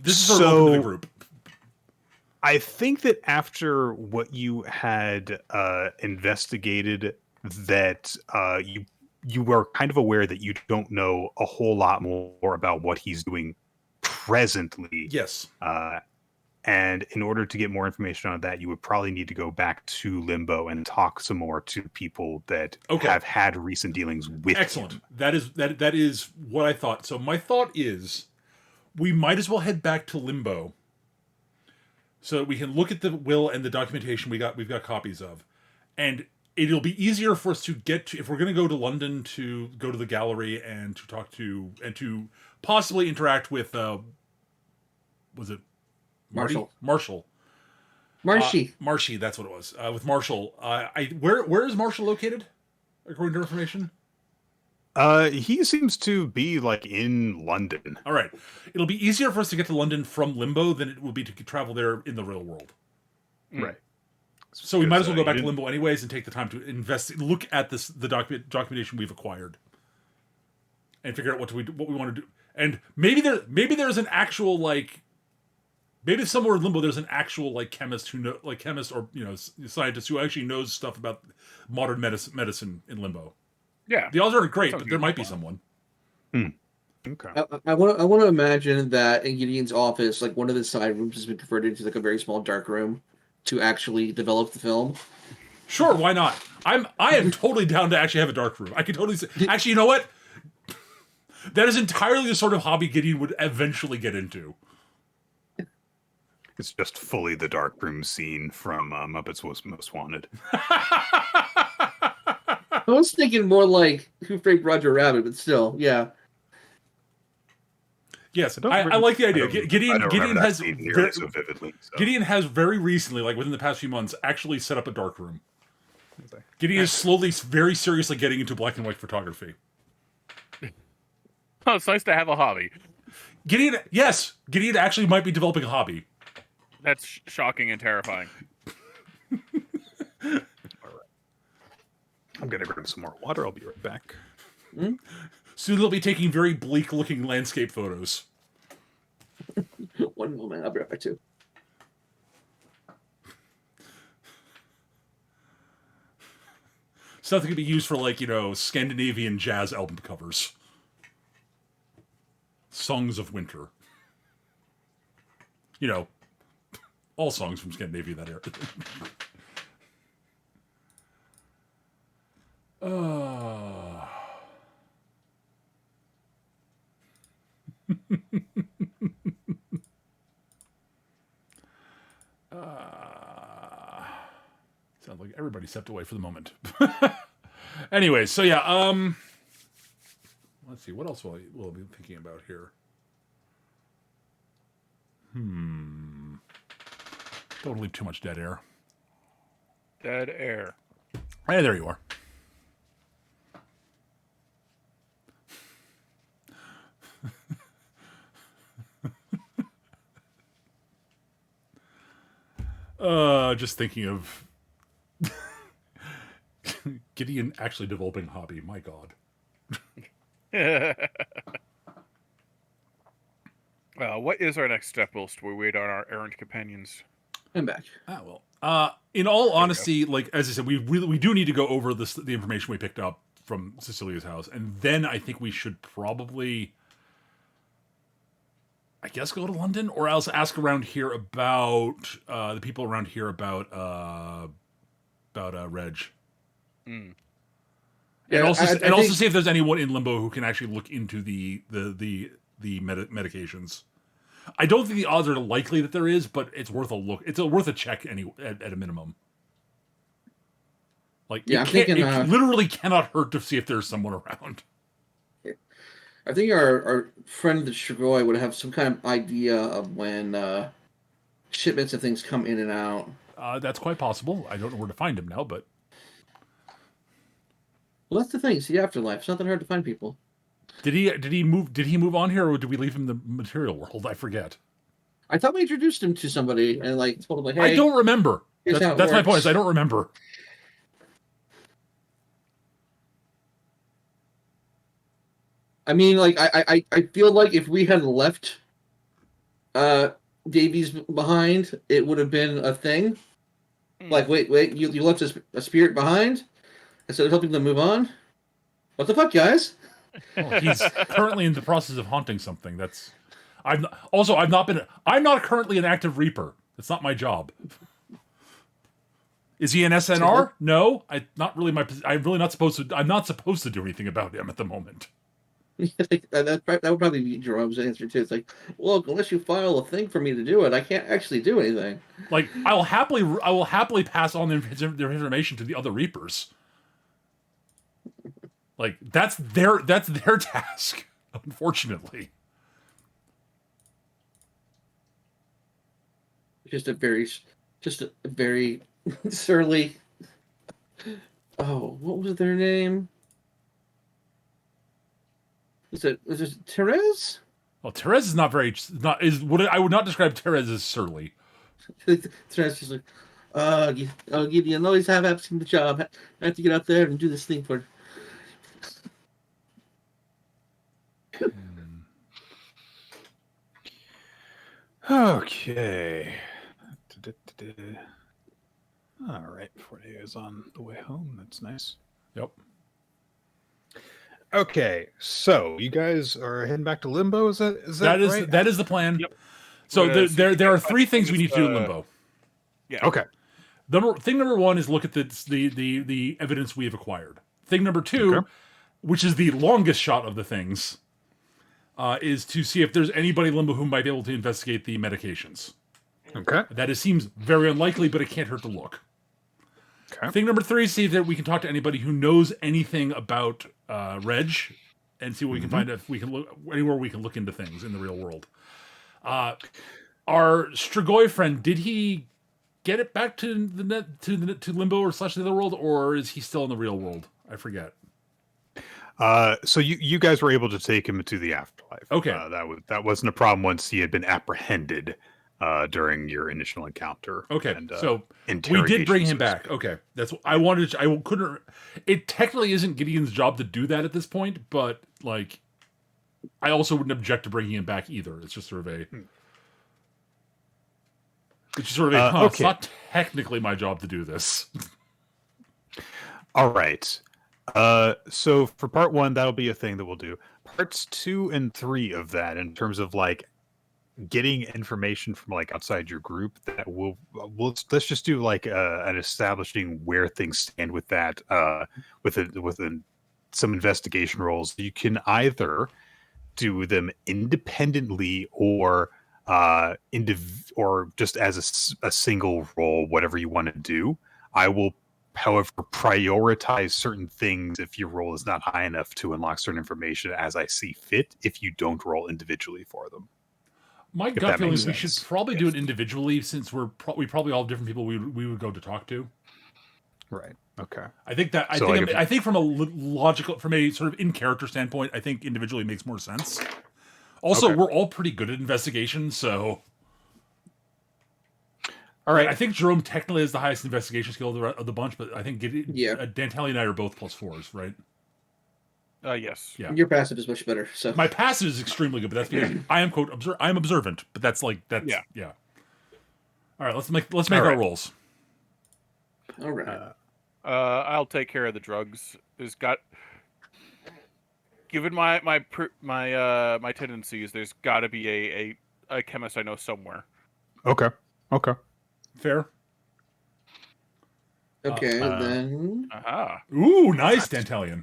Speaker 1: This is sort of open to the group.
Speaker 2: I think that after what you had investigated, that you were kind of aware that you don't know a whole lot more about what he's doing presently.
Speaker 1: Yes.
Speaker 2: And in order to get more information on that, you would probably need to go back to Limbo and talk some more to people that have had recent dealings with him.
Speaker 1: That is what I thought. So my thought is we might as well head back to Limbo so that we can look at the will and the documentation we've got copies of. And it'll be easier for us to get to, if we're going to go to London, to go to the gallery and to talk to, and to possibly interact with, was it
Speaker 4: Marshall?
Speaker 1: Marshy, that's what it was. With Marshall. Where is Marshall located, according to information?
Speaker 2: He seems to be in London.
Speaker 1: All right. It'll be easier for us to get to London from Limbo than it will be to travel there in the real world.
Speaker 2: Right.
Speaker 1: So we might as well go back to Limbo anyways and take the time to look at the documentation we've acquired, and figure out what we want to do. And maybe there's an actual maybe somewhere in Limbo there's an actual chemist chemist or scientist who actually knows stuff about modern medicine in Limbo.
Speaker 3: Yeah,
Speaker 1: the odds aren't great, but there might be someone.
Speaker 2: Okay.
Speaker 4: I want to imagine that in Gideon's office, one of the side rooms has been converted into a very small dark room to actually develop the film.
Speaker 1: Sure, why not? I am totally down to actually have a dark room. I could totally say, actually, you know what? That is entirely the sort of hobby Gideon would eventually get into.
Speaker 2: It's just fully the dark room scene from Muppets Most Wanted.
Speaker 4: I was thinking more like Who Framed Roger Rabbit, but still, yeah.
Speaker 1: Yes, I like the idea. Gideon has
Speaker 2: so vividly. So.
Speaker 1: Gideon has very recently, within the past few months, actually set up a dark room. Gideon is slowly, very seriously getting into black and white photography.
Speaker 3: Oh, it's nice to have a hobby.
Speaker 1: Gideon actually might be developing a hobby.
Speaker 3: That's shocking and terrifying.
Speaker 2: All right. I'm gonna grab some more water. I'll be right back.
Speaker 1: Soon they'll be taking very bleak-looking landscape photos.
Speaker 4: One moment, I'll be right back too.
Speaker 1: Stuff that could be used for Scandinavian jazz album covers. Songs of Winter. You know, all songs from Scandinavia that era. Sounds like everybody stepped away for the moment. Anyways, so yeah, let's see, what else will I be thinking about here? Don't leave too much dead air.
Speaker 3: Dead air.
Speaker 1: Hey, there you are. Just thinking of Gideon actually developing hobby. My God.
Speaker 3: What is our next step whilst we wait on our errant companions?
Speaker 4: I'm back.
Speaker 1: Well, in all honesty, like as I said, we do need to go over the information we picked up from Cecilia's house, and then I think we should probably, I guess, go to London, or else ask around here about the people around here about Reg.
Speaker 3: Mm.
Speaker 1: And
Speaker 4: Yeah,
Speaker 1: also,
Speaker 4: I
Speaker 1: also
Speaker 4: think-
Speaker 1: see if there's anyone in Limbo who can actually look into the medications. I don't think the odds are likely that there is, but it's worth a look. It's worth a check at a minimum. Like,
Speaker 4: Yeah,
Speaker 1: it
Speaker 4: I'm thinking,
Speaker 1: literally cannot hurt to see if there's someone around.
Speaker 4: I think our friend the Strigoi would have some kind of idea of when shipments of things come in and out.
Speaker 1: That's quite possible. I don't know where to find him now, but
Speaker 4: Well, that's the thing. It's the afterlife. It's not that hard to find people.
Speaker 1: did he move on here, or did we leave him in the material world? I forget.
Speaker 4: I thought we introduced him to somebody and like told him like, "Hey,
Speaker 1: I don't remember.
Speaker 4: here's how it
Speaker 1: That's my point.
Speaker 4: works.
Speaker 1: Is I don't remember.
Speaker 4: I mean, like, I feel like if we had left Davies behind, it would have been a thing. Like, wait, you left a spirit behind instead of helping them move on? What the fuck, guys?
Speaker 1: Well, he's currently in the process of haunting something. I'm not currently an active Reaper. That's not my job. Is he an SNR? No, I'm not supposed to do anything about him at the moment.
Speaker 4: that would probably be Jerome's answer too. It's like, look, unless you file a thing for me to do it, I can't actually do anything.
Speaker 1: Like, I will happily pass on their information to the other Reapers. Like, that's their task, unfortunately.
Speaker 4: Just a very surly. Oh, what was their name? Was it Therese?
Speaker 1: Well, Therese is I would not describe Therese as surly.
Speaker 4: Therese is like, Gideon, always have absent the job. I have to get out there and do this thing for.
Speaker 2: Okay. All right, 40 is on the way home. That's nice.
Speaker 1: Yep.
Speaker 2: Okay, so you guys are heading back to Limbo. Is that right?
Speaker 1: That is the plan.
Speaker 3: Yep.
Speaker 1: So
Speaker 3: We're gonna
Speaker 1: there are
Speaker 3: see
Speaker 1: three things we need to do in
Speaker 3: uh,
Speaker 1: Limbo.
Speaker 3: Yeah.
Speaker 2: Okay.
Speaker 1: Thing number one is look at the evidence we have acquired. Thing number two,
Speaker 2: Okay.
Speaker 1: which is the longest shot of the things, is to see if there's anybody in Limbo who might be able to investigate the medications.
Speaker 2: Okay.
Speaker 1: That seems very unlikely, but it can't hurt to look.
Speaker 2: Okay.
Speaker 1: Thing number three is see if we can talk to anybody who knows anything about Reg, and see what we can find. If we can look anywhere we can look into things in the real world. Our Strigoi friend, did he get it back to to Limbo or / the other world, or is he still in the real world? I forget.
Speaker 2: So you guys were able to take him to the afterlife.
Speaker 1: Okay.
Speaker 2: That wasn't a problem once he had been apprehended during your initial encounter.
Speaker 1: Okay,
Speaker 2: and,
Speaker 1: so we did bring him
Speaker 2: interrogation, so to
Speaker 1: back.
Speaker 2: speak.
Speaker 1: Okay, that's what I wanted. I couldn't. It technically isn't Gideon's job to do that at this point, but like, I also wouldn't object to bringing him back either. It's just sort of a. It's just sort of It's
Speaker 2: okay.
Speaker 1: not technically my job to do this.
Speaker 2: All right. So for part 1, that'll be a thing that we'll do. Parts 2 and 3 of that, in terms of like getting information from like outside your group, that let's just do like an establishing where things stand with that. Within some investigation roles, you can either do them independently or or just as a single role, whatever you want to do. I will, however, prioritize certain things if your role is not high enough to unlock certain information as I see fit, if you don't roll individually for them.
Speaker 1: My
Speaker 2: If
Speaker 1: gut
Speaker 2: that
Speaker 1: feeling
Speaker 2: makes
Speaker 1: is we should
Speaker 2: sense.
Speaker 1: probably do
Speaker 2: Yes.
Speaker 1: it individually, since we probably all have different people we would go to talk to.
Speaker 2: Right. Okay.
Speaker 1: I think that
Speaker 2: So, like,
Speaker 1: I think from a logical, from a sort of in character standpoint, I think individually makes more sense. Also,
Speaker 2: Okay.
Speaker 1: we're all pretty good at investigation, so
Speaker 2: All right.
Speaker 1: I think Jerome technically has the highest investigation skill of the bunch, but I think
Speaker 4: Yeah.
Speaker 1: Dantali and I are both +4s, right?
Speaker 3: Yes.
Speaker 1: Yeah.
Speaker 4: Your passive is much better. So
Speaker 1: My passive is extremely good, but that's because I am I'm observant, but that's yeah. All right, let's make
Speaker 2: All
Speaker 1: our
Speaker 2: right.
Speaker 1: rolls.
Speaker 4: all right.
Speaker 3: I'll take care of the drugs. Given my tendencies, there's got to be a chemist I know somewhere.
Speaker 2: Okay.
Speaker 1: Fair.
Speaker 4: Okay,
Speaker 1: uh,
Speaker 4: then
Speaker 3: Aha.
Speaker 1: Ooh, nice, Dantalian.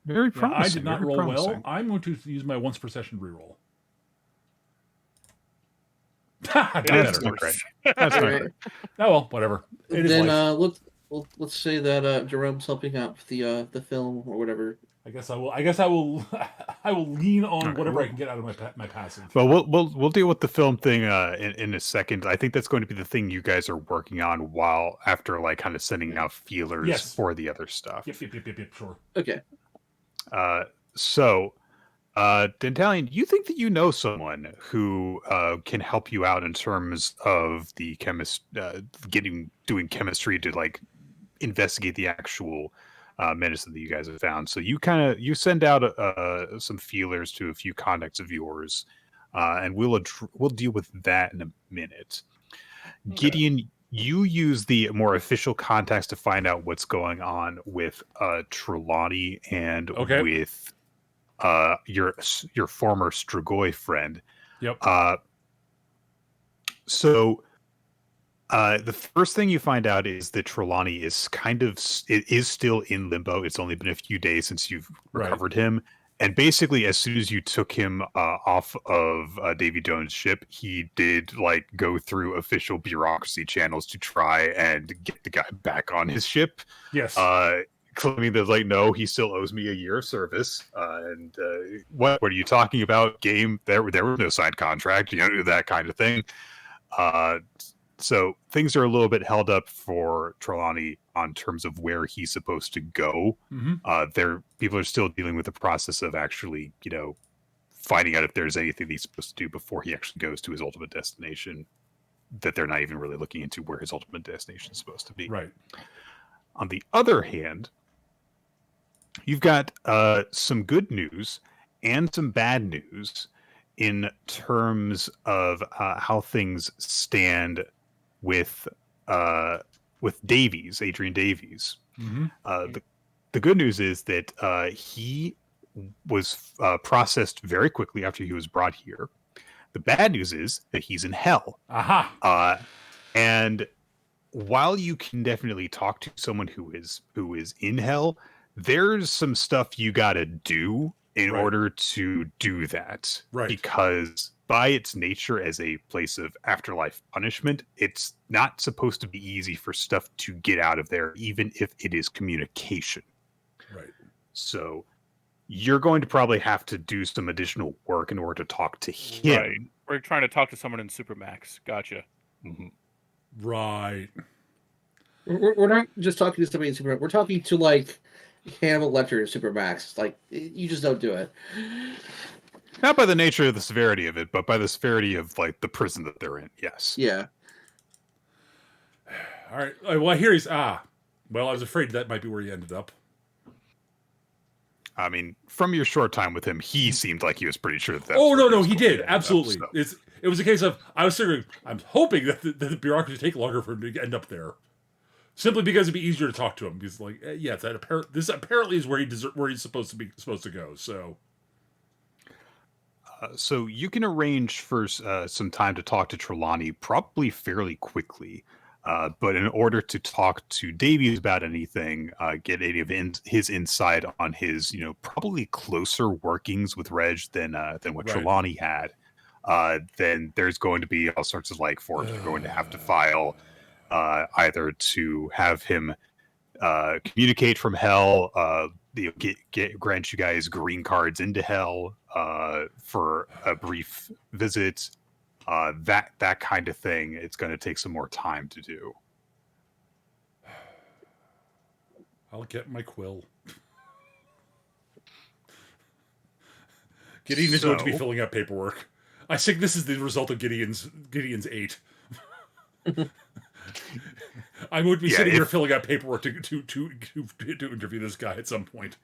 Speaker 2: Very
Speaker 1: Yeah,
Speaker 2: promising.
Speaker 1: I did not
Speaker 2: very
Speaker 1: roll
Speaker 2: promising.
Speaker 1: well. I'm going to use my once per session reroll. Got
Speaker 2: That's
Speaker 1: better.
Speaker 2: not great. That's
Speaker 4: all
Speaker 2: not
Speaker 4: right.
Speaker 2: great.
Speaker 1: Oh well, whatever. It is
Speaker 4: Then
Speaker 1: life.
Speaker 4: let's say that Jerome's helping out with the film or whatever.
Speaker 1: I guess I will. I will lean on
Speaker 2: Okay.
Speaker 1: whatever I can get out of my passive.
Speaker 2: Well, we'll deal with the film thing in a second. I think that's going to be the thing you guys are working on while after like kind of sending out feelers
Speaker 1: Yes.
Speaker 2: for the other stuff.
Speaker 1: Yep. Sure.
Speaker 4: Okay.
Speaker 2: So, Dentalian, you think that you know someone who can help you out in terms of the doing chemistry to like investigate the actual medicine that you guys have found. So you send out some feelers to a few contacts of yours, and we'll deal with that in a minute.
Speaker 3: Okay.
Speaker 2: Gideon, you use the more official contacts to find out what's going on with Trelawney and
Speaker 1: Okay.
Speaker 2: with your former Strigoi friend.
Speaker 1: Yep.
Speaker 2: So the first thing you find out is that Trelawney is still in limbo. It's only been a few days since you've recovered him. And basically, as soon as you took him off of Davy Jones' ship, he did like go through official bureaucracy channels to try and get the guy back on his ship.
Speaker 1: Yes.
Speaker 2: Claiming that like, no, he still owes me a year of service. And what are you talking about? Game? There was no signed contract. That kind of thing. So things are a little bit held up for Trelawney on terms of where he's supposed to go.
Speaker 1: Mm-hmm.
Speaker 2: People are still dealing with the process of actually, finding out if there's anything he's supposed to do before he actually goes to his ultimate destination. That they're not even really looking into where his ultimate destination is supposed to be.
Speaker 1: Right.
Speaker 2: On the other hand, you've got some good news and some bad news in terms of how things stand with Adrian Davies.
Speaker 1: Mm-hmm.
Speaker 2: The good news is that he was processed very quickly after he was brought here. The bad news is that he's in hell.
Speaker 1: Aha.
Speaker 2: And while you can definitely talk to someone who is in hell, there's some stuff you got to do in order to do that.
Speaker 1: Right.
Speaker 2: Because by its nature as a place of afterlife punishment, it's not supposed to be easy for stuff to get out of there, even if it is communication.
Speaker 1: Right.
Speaker 2: So you're going to probably have to do some additional work in order to talk to him.
Speaker 3: Right. We're trying to talk to someone in Supermax. Gotcha.
Speaker 2: Mm-hmm.
Speaker 1: Right.
Speaker 4: We're not just talking to somebody in Supermax. We're talking to like Hannibal Lecter in Supermax. Like you just don't do it.
Speaker 2: Not by the nature of the severity of it, but by the severity of like the prison that they're in. Yes.
Speaker 4: Yeah.
Speaker 1: All right. Well, I hear he's well, I was afraid that might be where he ended up.
Speaker 2: I mean, from your short time with him, he seemed like he was pretty sure that.
Speaker 1: Oh no, he did absolutely. It was a case of I was figuring, I'm hoping that the bureaucracy take longer for him to end up there. simply because it'd be easier to talk to him. Because like, yeah, this apparently is where he's supposed to go. So.
Speaker 2: So you can arrange for some time to talk to Trelawney probably fairly quickly. But in order to talk to Davies about anything, get any of his insight on his, probably closer workings with Reg than what Trelawney had, then there's going to be all sorts of forms you're going to have to file, either to have him communicate from hell, grant you guys green cards into hell for a brief visit, that kind of thing. It's going to take some more time to do.
Speaker 1: I'll get my quill. Gideon is going to be filling out paperwork. I think this is the result of Gideon's 8. I would be sitting here filling out paperwork to interview this guy at some point.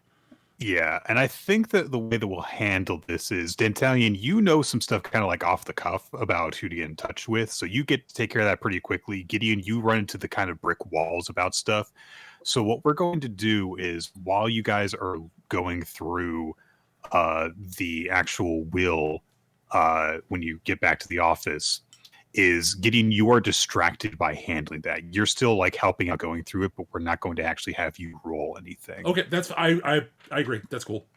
Speaker 2: Yeah, and I think that the way that we'll handle this is, Dantalion, you know some stuff kind of off the cuff about who to get in touch with, so you get to take care of that pretty quickly. Gideon, you run into the kind of brick walls about stuff. So what we're going to do is, while you guys are going through the actual will, when you get back to the office, is Gideon, you are distracted by handling that. You're still helping out going through it, but we're not going to actually have you roll anything.
Speaker 1: Okay, that's I agree. That's cool.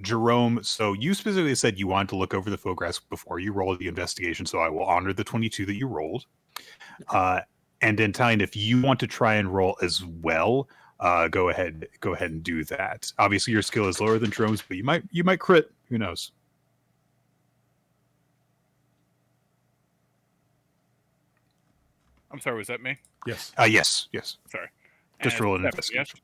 Speaker 2: Jerome, so you specifically said you wanted to look over the photographs before you roll the investigation, so I will honor the 22 that you rolled. And Italian, if you want to try and roll as well, go ahead and do that. Obviously your skill is lower than Jerome's, but you might crit. Who knows?
Speaker 3: I'm sorry, was that me?
Speaker 1: Yes.
Speaker 2: Yes.
Speaker 3: Sorry.
Speaker 2: Just roll an
Speaker 3: investigation.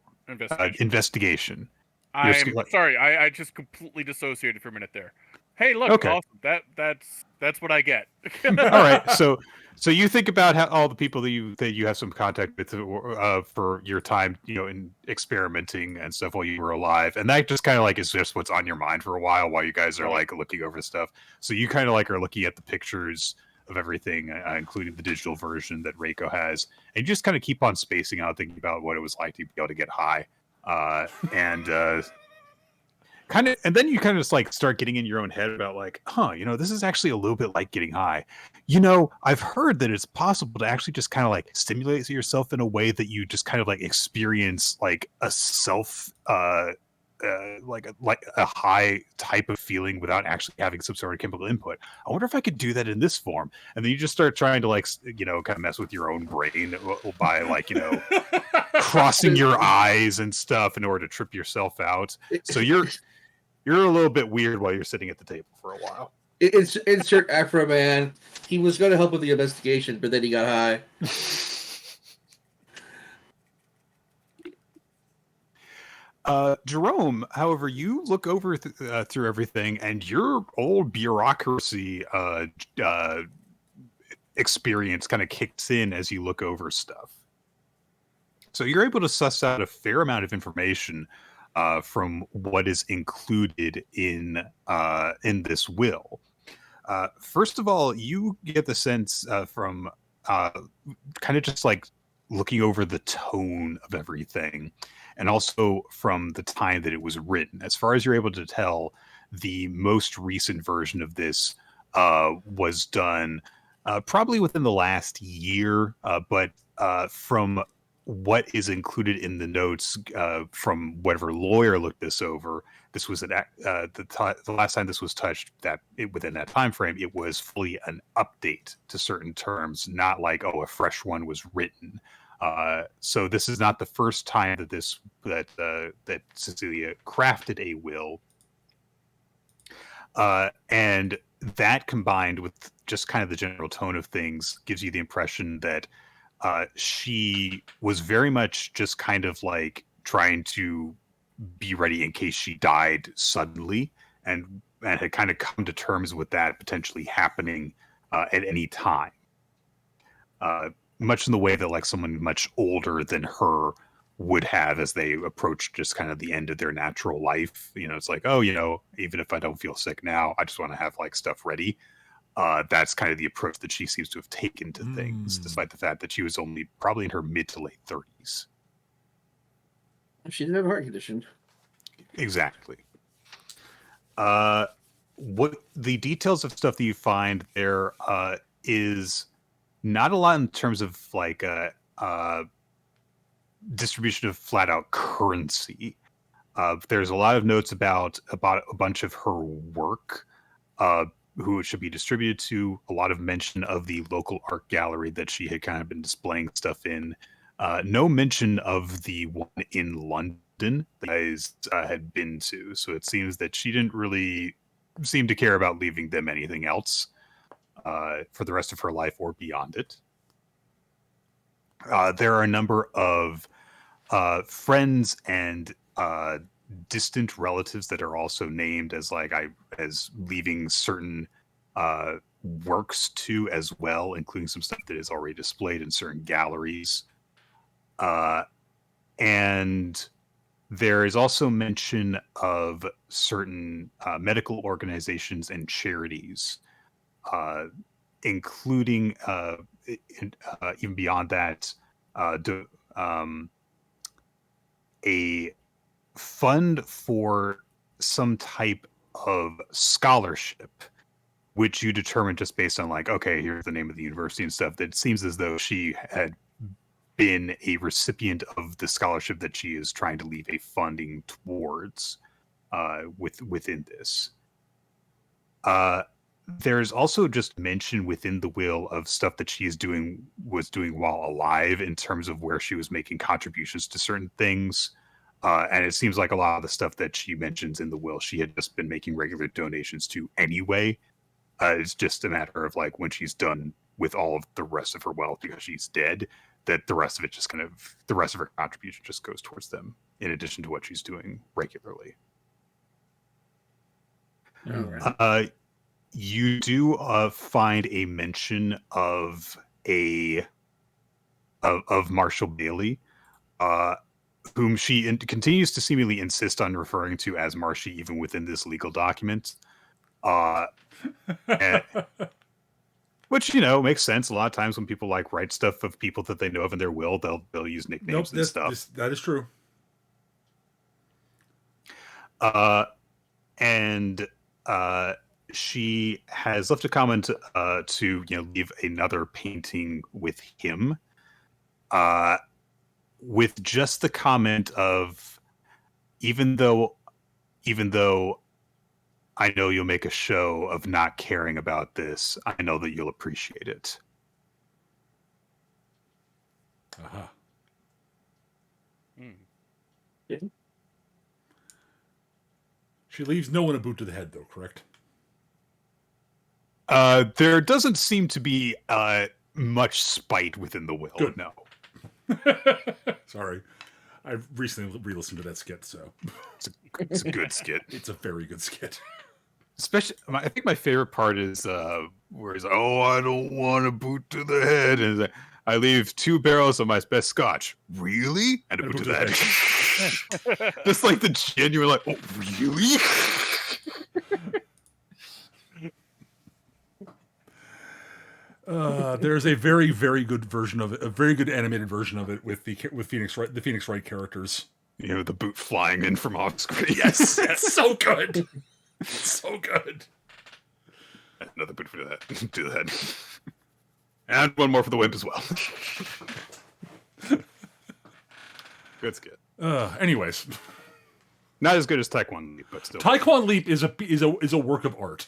Speaker 2: Investigation.
Speaker 3: I'm sorry, I just completely dissociated for a minute there. Hey, look,
Speaker 2: okay.
Speaker 3: Awesome. That's what I get.
Speaker 2: All right, so you think about how all the people that you have some contact with for your time, in experimenting and stuff while you were alive, and that just kind of is just what's on your mind for a while you guys are looking over stuff. So you kind of are looking at the pictures of everything, including the digital version that Reiko has, and you just kind of keep on spacing out, thinking about what it was like to be able to get high, and then you kind of just start getting in your own head about this is actually a little bit like getting high. I've heard that it's possible to actually just kind of stimulate yourself in a way that you just kind of experience a self like a high type of feeling without actually having some sort of chemical input. I wonder if I could do that in this form. And then you just start trying to kind of mess with your own brain by crossing your eyes and stuff in order to trip yourself out. So you're a little bit weird while you're sitting at the table for a while.
Speaker 4: Insert Afro Man. He was going to help with the investigation, but then he got high.
Speaker 2: Jerome, however, you look over through everything, and your old bureaucracy experience kind of kicks in as you look over stuff. So you're able to suss out a fair amount of information from what is included in this will. First of all, you get the sense from kind of just looking over the tone of everything, and also from the time that it was written. As far as you're able to tell, the most recent version of this was done probably within the last year, but from what is included in the notes from whatever lawyer looked this over, this was the last time this was touched, within that time frame, it was fully an update to certain terms, not a fresh one was written. So this is not the first time that Cecilia crafted a will, and that combined with just kind of the general tone of things gives you the impression that she was very much just kind of trying to be ready in case she died suddenly, and had kind of come to terms with that potentially happening at any time. Much in the way that someone much older than her would have as they approach just kind of the end of their natural life. It's even if I don't feel sick now, I just want to have stuff ready. that's kind of the approach that she seems to have taken to things, despite the fact that she was only probably in her mid to late 30s.
Speaker 4: She did have a heart condition.
Speaker 2: Exactly. What the details of stuff that you find there is not a lot in terms of like distribution of flat out currency. There's a lot of notes about a bunch of her work, who it should be distributed to. A lot of mention of the local art gallery that she had kind of been displaying stuff in. No mention of the one in London that guys had been to. So it seems that she didn't really seem to care about leaving them anything else for the rest of her life or beyond it. There are a number of friends and distant relatives that are also named as as leaving certain works to as well, including some stuff that is already displayed in certain galleries. And there is also mention of certain medical organizations and charities, including even beyond that, a fund for some type of scholarship, which you determine just based on like, okay, here's the name of the university and stuff. That it seems as though she had been a recipient of the scholarship that she is trying to leave a funding towards within this. There's also just mention within the will of stuff that she was doing while alive in terms of where she was making contributions to certain things. And it seems like a lot of the stuff that she mentions in the will, she had just been making regular donations to anyway. It's just a matter of like when she's done with all of the rest of her wealth because she's dead, that the rest of it just the rest of her contribution just goes towards them in addition to what she's doing regularly.
Speaker 4: All right.
Speaker 2: You do find a mention of Marshall Bailey, whom she continues to seemingly insist on referring to as Marshy even within this legal document. Which, makes sense. A lot of times when people like write stuff of people that they know of in their will, they'll use nicknames and stuff.
Speaker 1: That is true.
Speaker 2: And she has left a comment to leave another painting with him, with just the comment of, even though I know you'll make a show of not caring about this, I know that you'll appreciate it.
Speaker 1: Uh-huh.
Speaker 4: Yeah.
Speaker 1: She leaves no one a boot to the head, though, correct?
Speaker 2: There doesn't seem to be much spite within the will.
Speaker 1: Good.
Speaker 2: No.
Speaker 1: Sorry. I've recently re-listened to that skit, so...
Speaker 2: It's a good skit.
Speaker 1: It's a very good skit.
Speaker 2: Especially, I think my favorite part is where he's like, "Oh, I don't want a boot to the head," and like, I leave 2 barrels of my best scotch. Really? And a boot to the head. Just like the genuine, like, oh, really?
Speaker 1: There's a very, very good version of it, a very good animated version of it with Phoenix Wright, the Phoenix Wright characters.
Speaker 2: The boot flying in from off screen.
Speaker 1: Yes, it's so good. So good.
Speaker 2: Another boot for the head. And one more for the wimp as well. Good skit.
Speaker 1: Anyways,
Speaker 2: not as good as Taekwon Leap, but still.
Speaker 1: Taekwon Leap is a work of art.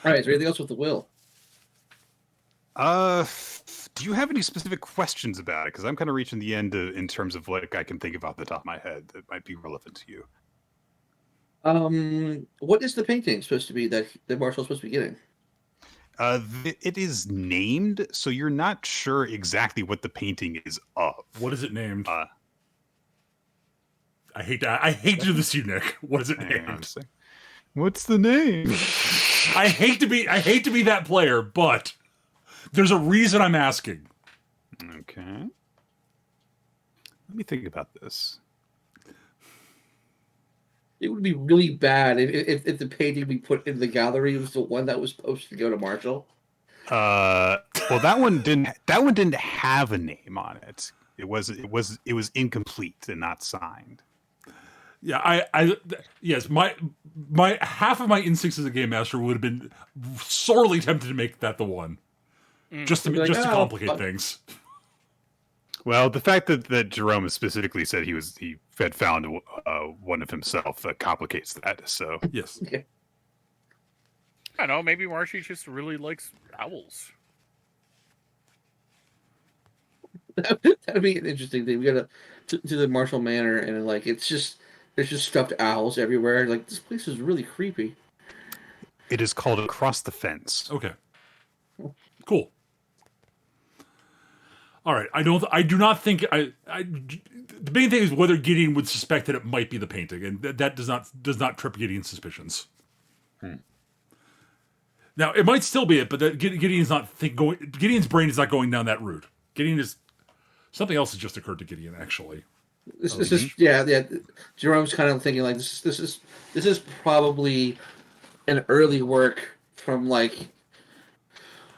Speaker 4: All right, is there anything else with the will?
Speaker 2: Do you have any specific questions about it? Because I'm kind of reaching the end in terms of what I can think of off the top of my head that might be relevant to you.
Speaker 4: What is the painting supposed to be that Marshall's supposed to be getting?
Speaker 2: It is named, so you're not sure exactly what the painting is of.
Speaker 1: What is it named? I hate to do this to you, Nick. What is it named?
Speaker 2: What's the name?
Speaker 1: I hate to be that player, but there's a reason I'm asking.
Speaker 2: Okay. Let me think about this.
Speaker 4: it would be really bad if the painting we put in the gallery was the one that was supposed to go to Marshall.
Speaker 2: Well, that one didn't have a name on it. It was incomplete and not signed.
Speaker 1: Yeah, yes, my half of my instincts as a game master would have been sorely tempted to make that the one, just to
Speaker 4: Like,
Speaker 1: complicate things.
Speaker 2: Well, the fact that Jerome specifically said he had found one of himself complicates that. So
Speaker 1: yes.
Speaker 4: Okay.
Speaker 3: I don't know. Maybe Marshy just really likes owls.
Speaker 4: That'd be an interesting thing. We gotta to the Marshall Manor, and like there's just stuffed owls everywhere. Like this place is really creepy.
Speaker 2: it is called Across the Fence.
Speaker 1: Okay. Cool. All right. I do not think the main thing is whether Gideon would suspect that it might be the painting, and that does not trip Gideon's suspicions. Now it might still be it, but Gideon's Gideon's brain is not going down that route. Gideon is something else has just occurred to Gideon actually.
Speaker 4: This is yeah. Jerome's kind of thinking like this is probably an early work from like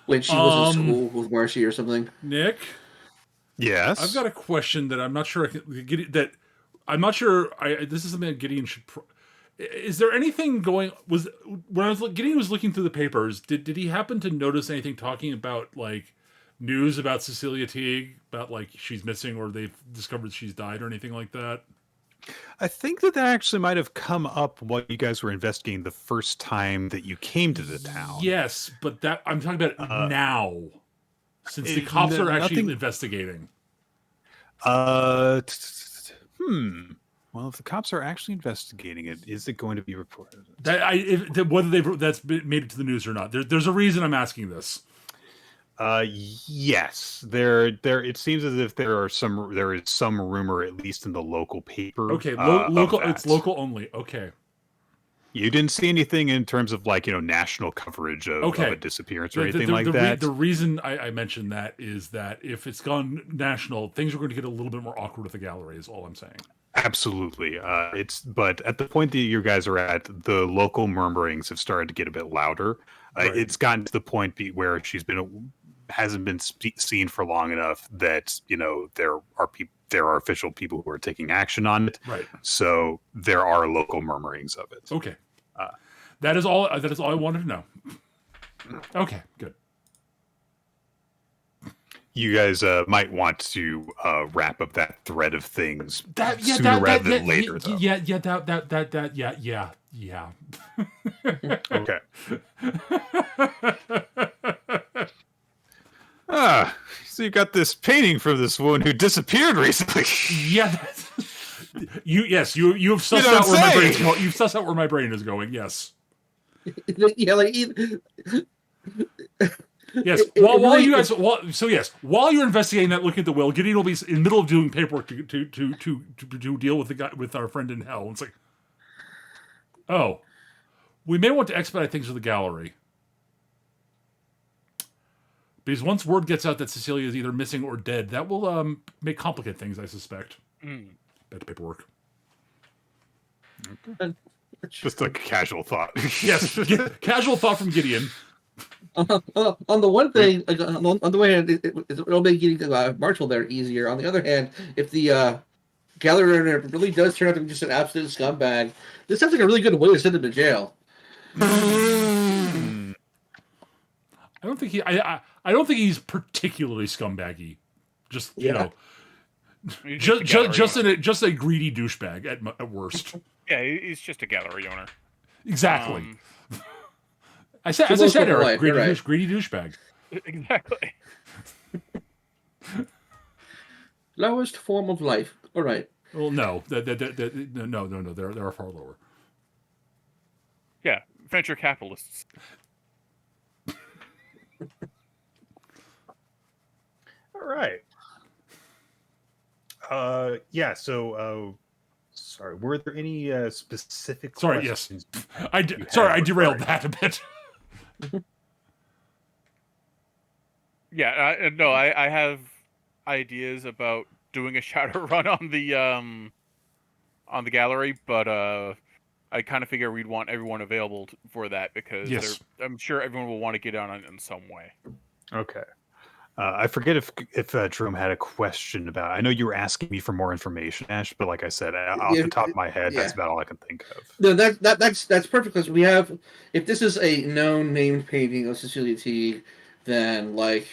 Speaker 4: when she was in school with Marcy or something.
Speaker 1: Nick,
Speaker 2: Yes,
Speaker 1: I've got a question that I'm not sure I can get that. I'm not sure. This is something that Gideon should. Is there anything going? Gideon was looking through the papers? Did he happen to notice anything talking about like news about Cecilia Teague, about like she's missing or they've discovered she's died or anything like that?
Speaker 2: I think that actually might have come up while you guys were investigating the first time that you came to the town.
Speaker 1: Yes, but that I'm talking about now, since the cops are actually investigating.
Speaker 2: Well, if the cops are actually investigating it, is it going to be reported?
Speaker 1: Whether that's made it to the news or not, there's a reason I'm asking this.
Speaker 2: Yes, there. It seems as if there is some rumor, at least in the local paper.
Speaker 1: Okay, local. It's local only. Okay.
Speaker 2: You didn't see anything in terms of like national coverage of a disappearance or anything like that.
Speaker 1: The reason I mentioned that is that if it's gone national, things are going to get a little bit more awkward with the gallery. Is all I'm saying.
Speaker 2: Absolutely. But at the point that you guys are at, the local murmurings have started to get a bit louder. Right. It's gotten to the point where hasn't been seen for long enough that there are official people who are taking action on it.
Speaker 1: Right.
Speaker 2: So there are local murmurings of it.
Speaker 1: Okay. That is all I wanted to know. Okay. Good.
Speaker 2: You guys might want to wrap up that thread of things sooner rather than later, though.
Speaker 1: Yeah.
Speaker 2: Okay. So you got this painting from this woman who disappeared recently.
Speaker 1: Yeah. You've sussed out where my brain's going. You've sussed out where my brain is going. Yes.
Speaker 4: Yeah, like.
Speaker 1: Yes. While you're investigating that, looking at the will, Gideon will be in the middle of doing paperwork to deal with the guy with our friend in hell. It's like, oh, we may want to expedite things with the gallery because once word gets out that Cecilia is either missing or dead, that will may complicate things. I suspect. Bad paperwork.
Speaker 2: Okay. Just like a casual thought.
Speaker 1: Yes, casual thought from Gideon.
Speaker 4: On the one thing, on the way hand, it'll make getting Marshall there easier. On the other hand, if the gallery owner really does turn out to be just an absolute scumbag, this sounds like a really good way to send him to jail.
Speaker 1: I don't think I don't think he's particularly scumbaggy. Just just a greedy douchebag at worst.
Speaker 3: Yeah, he's just a gallery owner.
Speaker 1: Exactly. As I said, Eric, greedy douchebag.
Speaker 3: Exactly.
Speaker 4: Lowest form of life. All right.
Speaker 1: Well, no, no. There are far lower.
Speaker 3: Yeah, venture capitalists.
Speaker 2: All right. Yeah. So, sorry. Were there any specific?
Speaker 1: Sorry.
Speaker 2: Questions
Speaker 1: Yes. I derailed that a bit.
Speaker 3: Yeah. No. I have ideas about doing a shadow run on the gallery, but I kind of figure we'd want everyone available for that because
Speaker 1: Yes.
Speaker 3: I'm sure everyone will want to get on it in some way.
Speaker 2: Okay. I forget if Jerome had a question about. I know you were asking me for more information, Ash, but like I said, off the top of my head, that's about all I can think of.
Speaker 4: No, that's perfect because we have. If this is a known named painting of Cecilia Teague, then like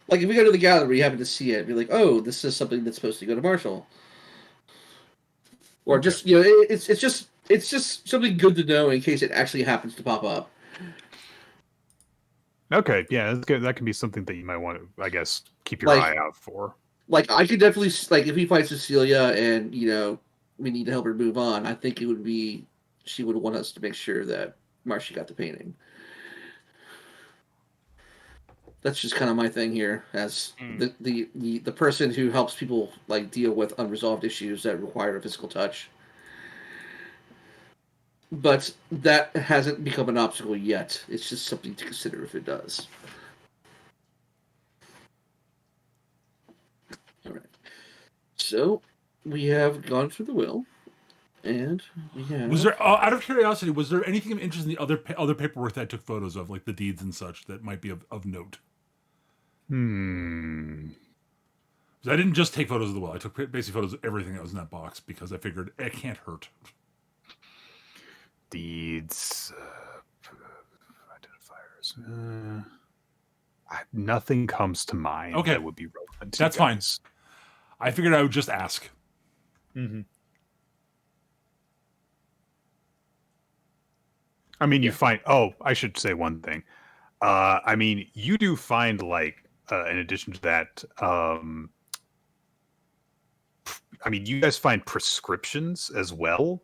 Speaker 4: if we go to the gallery, you happen to see it, be like, oh, this is something that's supposed to go to Marshall, or just it's just something good to know in case it actually happens to pop up.
Speaker 2: Okay, yeah, that's good. That can be something that you might want to, I guess, keep your eye out for.
Speaker 4: Like, I could definitely, like, if we find Cecilia and, we need to help her move on, I think it would be, she would want us to make sure that Marcy got the painting. That's just kind of my thing here, as the person who helps people, like, deal with unresolved issues that require a physical touch. But that hasn't become an obstacle yet. It's just something to consider if it does. All right. So we have gone through the will, and we have.
Speaker 1: Was there, out of curiosity, was there anything of interest in the other paperwork that I took photos of, like the deeds and such, that might be of note? I didn't just take photos of the will. I took basically photos of everything that was in that box because I figured it can't hurt.
Speaker 2: Deeds, identifiers. Nothing comes to mind that would be relevant.
Speaker 1: That's fine. I figured I would just ask.
Speaker 2: Mm-hmm. I mean, you find. Oh, I should say one thing. I mean, you do find, like, in addition to that, I mean, you guys find prescriptions as well,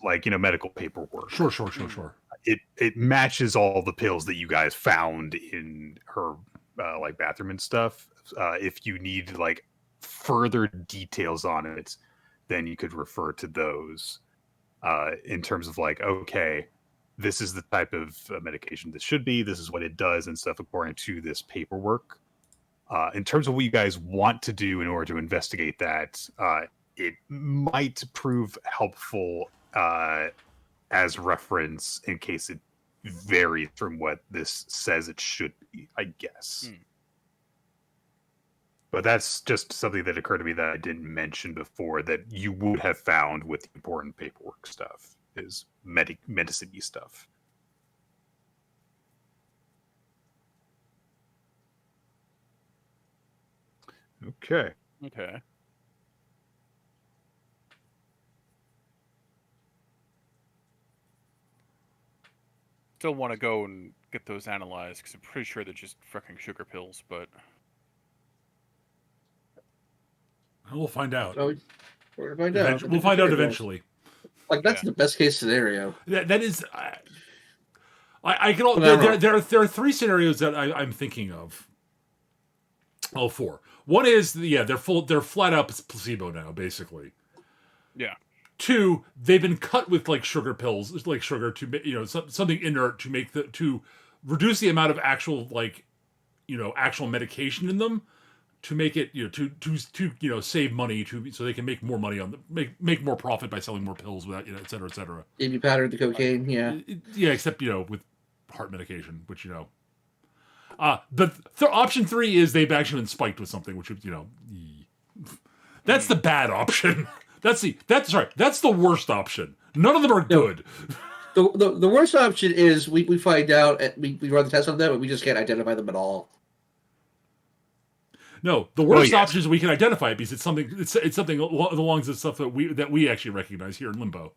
Speaker 2: like, medical paperwork.
Speaker 1: Sure.
Speaker 2: It matches all the pills that you guys found in her like bathroom and stuff. If you need like further details on it, then you could refer to those in terms of like, okay, this is the type of medication this should be. This is what it does and stuff according to this paperwork. In terms of what you guys want to do in order to investigate that, it might prove helpful as reference in case it varies from what this says it should be, I guess. But that's just something that occurred to me that I didn't mention before that you would have found with the important paperwork stuff, is medicine-y stuff. Okay.
Speaker 3: Still want to go and get those analyzed because I'm pretty sure they're just freaking sugar pills, but
Speaker 1: we'll find out.
Speaker 4: Oh, we're gonna find out.
Speaker 1: We'll find out eventually.
Speaker 4: Like, that's the best case scenario.
Speaker 1: That is. I can. There are three scenarios that I'm thinking of. Oh, four. One is they're flat out placebo now, basically.
Speaker 3: Yeah.
Speaker 1: Two, they've been cut with like sugar pills, like sugar to something inert to reduce the amount of actual actual medication in them, to make it to save money so they can make more money on make more profit by selling more pills without et cetera, et cetera.
Speaker 4: Baby powder, the cocaine,
Speaker 1: yeah, except with heart medication, which but option three is they've actually been spiked with something, which that's the bad option. That's the worst option. None of them are good.
Speaker 4: The worst option is we find out and we run the test on them, but we just can't identify them at all.
Speaker 1: No, the worst option is we can identify it because it's something along the lines of stuff that we actually recognize here in Limbo.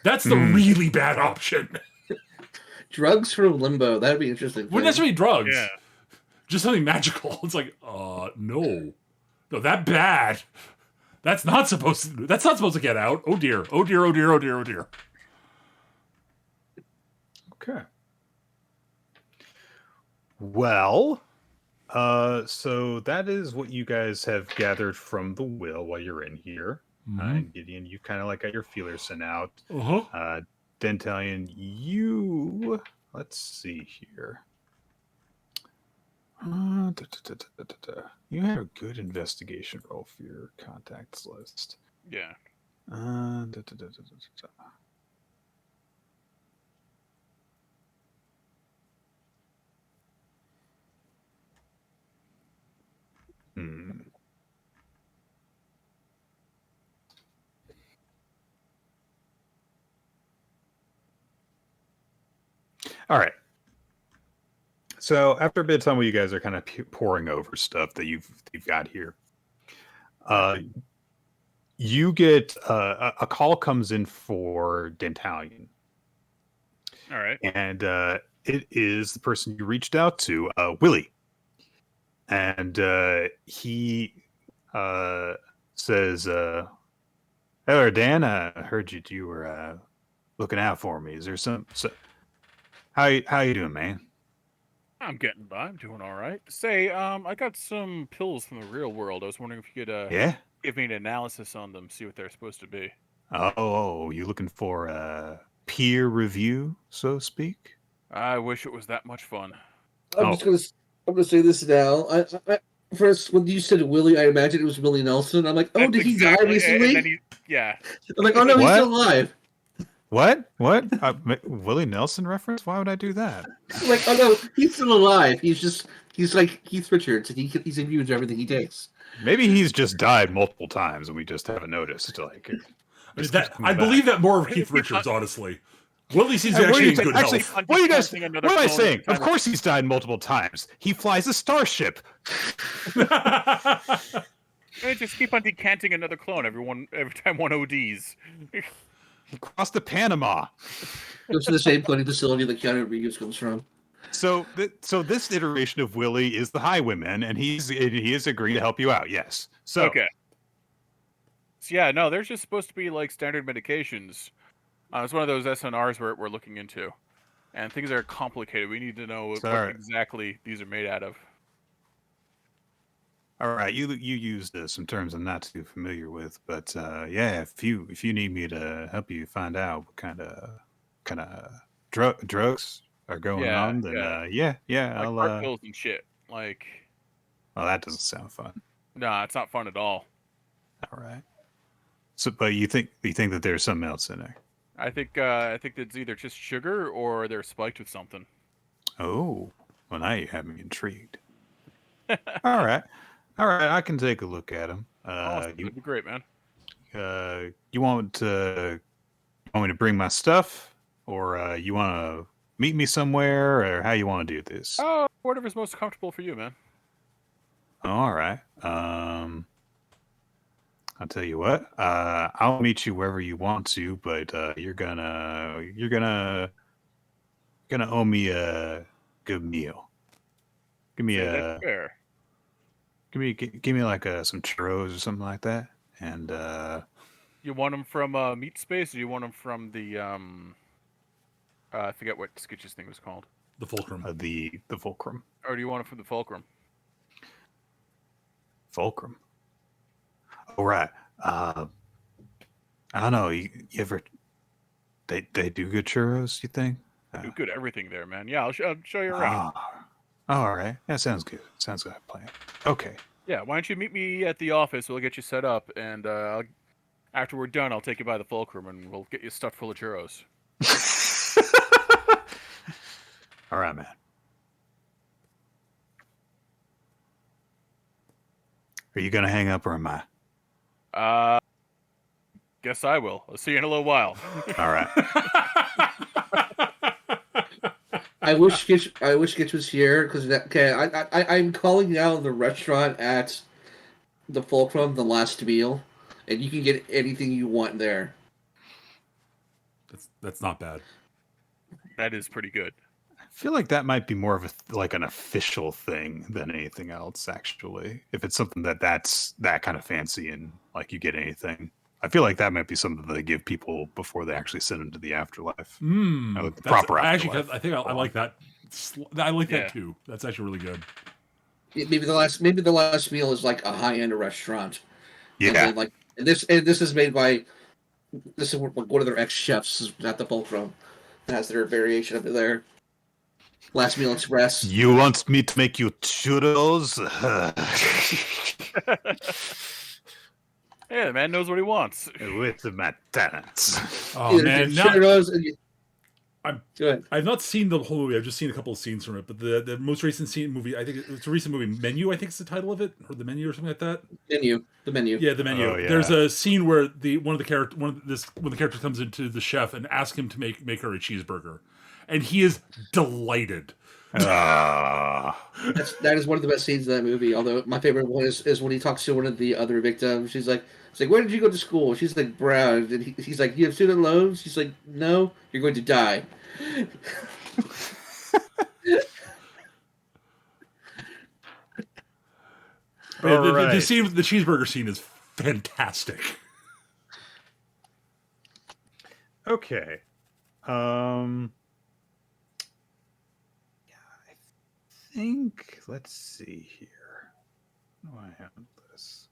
Speaker 1: That's the really bad option. Drugs from Limbo, that'd be interesting. Wouldn't necessarily be drugs. Yeah. Just something magical. It's like, no, that bad. That's not supposed to get out. Oh dear.
Speaker 2: Okay. Well, so that is what you guys have gathered from the will while you're in here. And Gideon, you've kind of like got your feelers sent out. Dentalion, let's see here. You had a good investigation roll for your contacts list.
Speaker 3: Yeah.
Speaker 2: Hmm. All right. So after a bit of time where you guys are kind of pouring over stuff that you've got here, you get a call comes in for Dentalion.
Speaker 3: All right.
Speaker 2: And it is the person you reached out to, Willie. And he says, "Hello, Dan. I heard you were looking out for me. Is there how you doing, man?"
Speaker 3: I'm getting by. I'm doing all right. Say, I got some pills from the real world. I was wondering if you could
Speaker 2: Yeah.
Speaker 3: give me an analysis on them, see what they're supposed to be.
Speaker 2: Oh, you looking for peer review, so to speak?
Speaker 3: I wish it was that much fun.
Speaker 4: I'm gonna say this now. First, when you said Willie, I imagined it was Willie Nelson. I'm like, oh,
Speaker 3: That's
Speaker 4: did he die recently?
Speaker 3: And then yeah.
Speaker 4: I'm like, oh no, he's
Speaker 2: What?
Speaker 4: still alive.
Speaker 2: What? Willie Nelson reference? Why would I do that?
Speaker 4: I'm like, oh no, he's still alive. He's like Keith Richards, and he's immune to everything he takes.
Speaker 2: Maybe he's just died multiple times and we just haven't noticed. Like,
Speaker 1: I believe that more of Keith Richards, honestly. Willie seems to actually in good health.
Speaker 2: What are you guys? What am I saying? Of course, he's died multiple times. He flies a starship.
Speaker 3: Just keep on decanting another clone every time one ODs.
Speaker 2: He crossed the Panama.
Speaker 4: Goes to the same cloning facility that Keanu Reeves comes from.
Speaker 2: So this iteration of Willie is the highwayman, and he has agreed to help you out. Yes. So
Speaker 3: okay. So yeah, no, they're just supposed to be like standard medications. It's one of those SNRs we're looking into, and things are complicated. We need to know what exactly these are made out of.
Speaker 2: All right, you used some terms I'm not too familiar with, but yeah, if you need me to help you find out what kind of drugs are going on, then yeah,
Speaker 3: like
Speaker 2: I'll
Speaker 3: heart pills and shit. Like,
Speaker 2: well, that doesn't sound fun.
Speaker 3: Nah, it's not fun at all.
Speaker 2: All right. So, but you think that there's something else in there?
Speaker 3: I think it's either just sugar or they're spiked with something.
Speaker 2: Oh, well, now you have me intrigued. All right, I can take a look at them.
Speaker 3: Awesome. That'd be great, man.
Speaker 2: You want me to bring my stuff, or you want to meet me somewhere, or how you want to do this?
Speaker 3: Oh, whatever's most comfortable for you, man.
Speaker 2: All right. I'll tell you what. I'll meet you wherever you want to, but you're gonna owe me a good meal. Give me
Speaker 3: fair.
Speaker 2: Give me like some churros or something like that. And
Speaker 3: you want them from Meat Space, or you want them from the I forget what Skitch's thing was called.
Speaker 1: The Fulcrum.
Speaker 2: The Fulcrum.
Speaker 3: Or do you want it from the Fulcrum?
Speaker 2: Fulcrum. All right. I don't know. You ever? They do good churros. You think?
Speaker 3: Do good everything there, man. Yeah, I'll show you around.
Speaker 2: All right. That sounds good. Sounds like a plan. Okay.
Speaker 3: Yeah. Why don't you meet me at the office? We'll get you set up, and after we're done, I'll take you by the Fulcrum, and we'll get you stuffed full of churros.
Speaker 2: All right, man. Are you gonna hang up, or am I?
Speaker 3: Guess I will. I'll see you in a little while.
Speaker 2: All right.
Speaker 4: I wish Gitch was here because I'm calling now the restaurant at the Fulcrum, the last meal, and you can get anything you want there.
Speaker 1: That's not bad.
Speaker 3: That is pretty good.
Speaker 2: I feel like that might be more of an official thing than anything else, actually. If it's something that's that kind of fancy and like you get anything, I feel like that might be something that they give people before they actually send them to the afterlife.
Speaker 1: The
Speaker 2: proper afterlife.
Speaker 1: Actually, I think I like that. I like that too. That's actually really good.
Speaker 4: Maybe the last meal is like a high-end restaurant.
Speaker 2: Yeah.
Speaker 4: And this is made by one of their ex-chefs at the Fulcrum. That has their variation of it there. Last Meal Express.
Speaker 2: You want me to make you churros?
Speaker 3: Yeah, the man knows what he wants.
Speaker 2: With my talents.
Speaker 1: Oh man,
Speaker 4: sure knows. Go ahead.
Speaker 1: I've not seen the whole movie. I've just seen a couple of scenes from it. But the most recent movie, I think it's a recent movie, Menu. I think is the title of it, or The Menu, or something like that.
Speaker 4: The menu.
Speaker 1: Yeah, The Menu.
Speaker 2: Oh, yeah.
Speaker 1: There's a scene where when the character comes into the chef and asks him to make her a cheeseburger, and he is delighted.
Speaker 4: That is one of the best scenes in that movie. Although my favorite one is when he talks to one of the other victims. She's like, "Where did you go to school?" She's like, "Brown." And he's like, "You have student loans?" She's like, "No, you're going to die."
Speaker 1: The scene, the cheeseburger scene, is fantastic.
Speaker 2: Okay. I think, let's see here. Oh, I have this.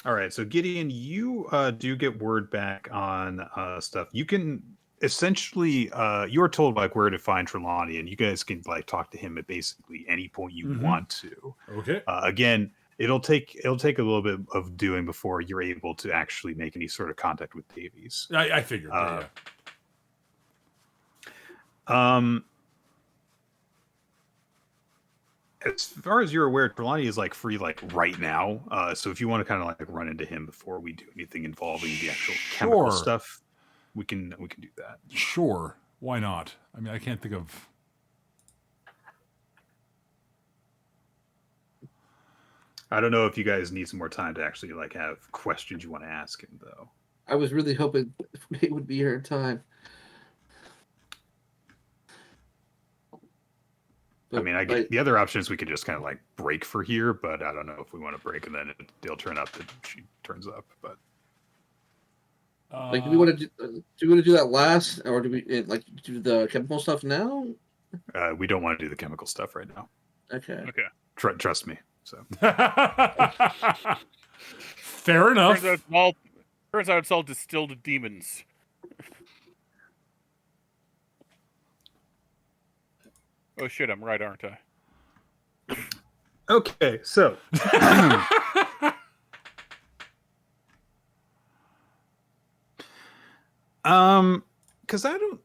Speaker 2: All right, so Gideon, you do get word back on stuff. You can essentially, you are told like where to find Trelawney, and you guys can like talk to him at basically any point you want to.
Speaker 1: Okay.
Speaker 2: Again, it'll take a little bit of doing before you're able to actually make any sort of contact with Davies.
Speaker 1: I figured. Yeah.
Speaker 2: As far as you're aware, Trelawney is like free like right now. So if you want to kind of like run into him before we do anything involving the actual chemical stuff, we can do that.
Speaker 1: Sure. Why not? I mean, I can't think of.
Speaker 2: I don't know if you guys need some more time to actually like have questions you want to ask him, though.
Speaker 4: I was really hoping it would be here in time.
Speaker 2: But, I mean, I get the other option is we could just kind of like break for here, but I don't know if we want to break and then it'll turn up that she turns up. But
Speaker 4: do we want to do that last, or do we do the chemical stuff now?
Speaker 2: We don't want to do the chemical stuff right now.
Speaker 4: Okay.
Speaker 2: Trust me. So
Speaker 1: fair enough.
Speaker 3: Turns out it's all distilled demons. Oh shit, I'm right, aren't I?
Speaker 2: Okay, so because I don't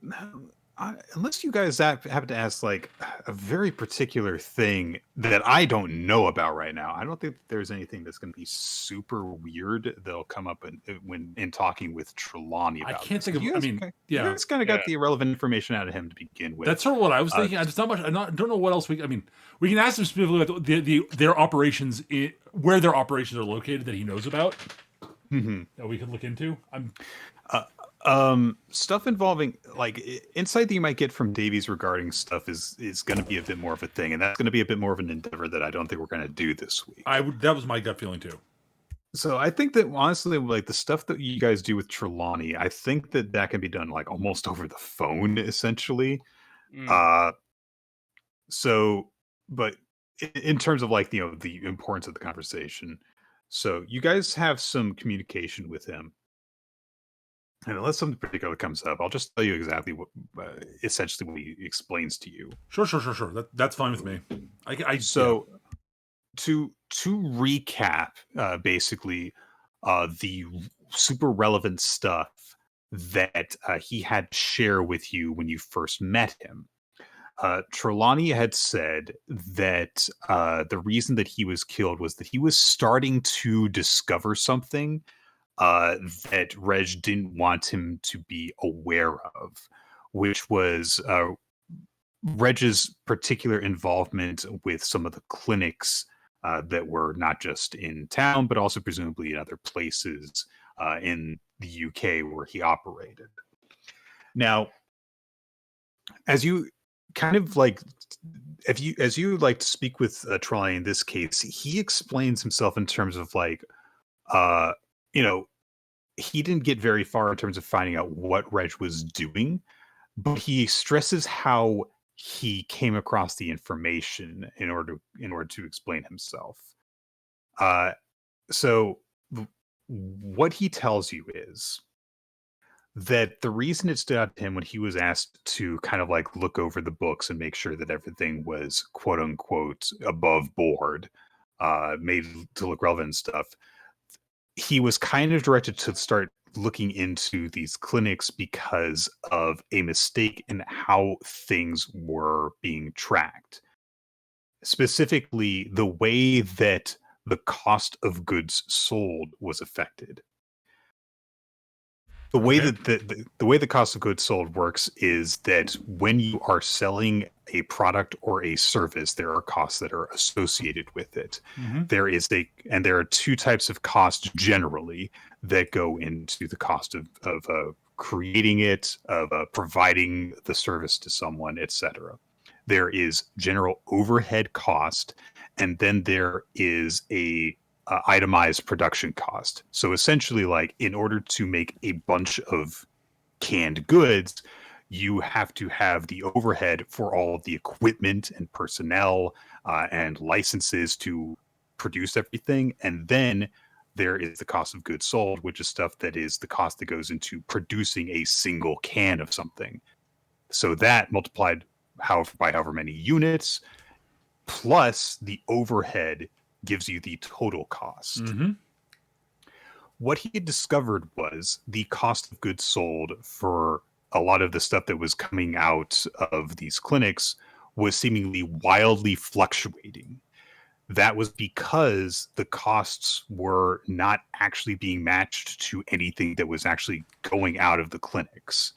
Speaker 2: unless you guys have to ask like a very particular thing that I don't know about right now. I don't think there's anything that's going to be super weird that'll come up when in talking with Trelawney about.
Speaker 1: I can't think of. I mean,
Speaker 2: you guys kind of got the irrelevant information out of him to begin with.
Speaker 1: That's sort of what I was thinking. I just not much. I don't know what else we. I mean, we can ask him specifically about their operations, where their operations are located that he knows about. That we could look into.
Speaker 2: Stuff involving like insight that you might get from Davies regarding stuff is going to be a bit more of a thing, and that's going to be a bit more of an endeavor that I don't think we're going to do this week.
Speaker 1: That was my gut feeling too.
Speaker 2: So I think that honestly, like the stuff that you guys do with Trelawney, I think that can be done like almost over the phone, essentially. So, but in terms of like the importance of the conversation, so you guys have some communication with him. And unless something particular comes up, I'll just tell you exactly what, essentially, what he explains to you.
Speaker 1: Sure. That's fine with me.
Speaker 2: To recap, basically, the super relevant stuff that he had to share with you when you first met him. Trelawney had said that the reason that he was killed was that he was starting to discover something that Reg didn't want him to be aware of, which was Reg's particular involvement with some of the clinics that were not just in town, but also presumably in other places in the UK where he operated. Now, as you kind of like, as you like to speak with Trelawney in this case, he explains himself in terms of like, he didn't get very far in terms of finding out what Reg was doing, but he stresses how he came across the information in order to explain himself. So what he tells you is that the reason it stood out to him when he was asked to kind of like look over the books and make sure that everything was quote unquote above board made to look relevant and stuff. He was kind of directed to start looking into these clinics because of a mistake in how things were being tracked. Specifically, the way that the cost of goods sold was affected. The way
Speaker 1: Okay.
Speaker 2: that the way the cost of goods sold works is that when you are selling a product or a service, there are costs that are associated with it.
Speaker 1: Mm-hmm.
Speaker 2: There are two types of costs generally that go into the cost of creating it, of providing the service to someone, etc. There is general overhead cost, and then there is a itemized production cost. So essentially, like, in order to make a bunch of canned goods, you have to have the overhead for all of the equipment and personnel and licenses to produce everything. And then there is the cost of goods sold, which is stuff that is the cost that goes into producing a single can of something. So that multiplied by however many units, plus the overhead, gives you the total cost.
Speaker 1: Mm-hmm.
Speaker 2: What he had discovered was the cost of goods sold for a lot of the stuff that was coming out of these clinics was seemingly wildly fluctuating. That was because the costs were not actually being matched to anything that was actually going out of the clinics.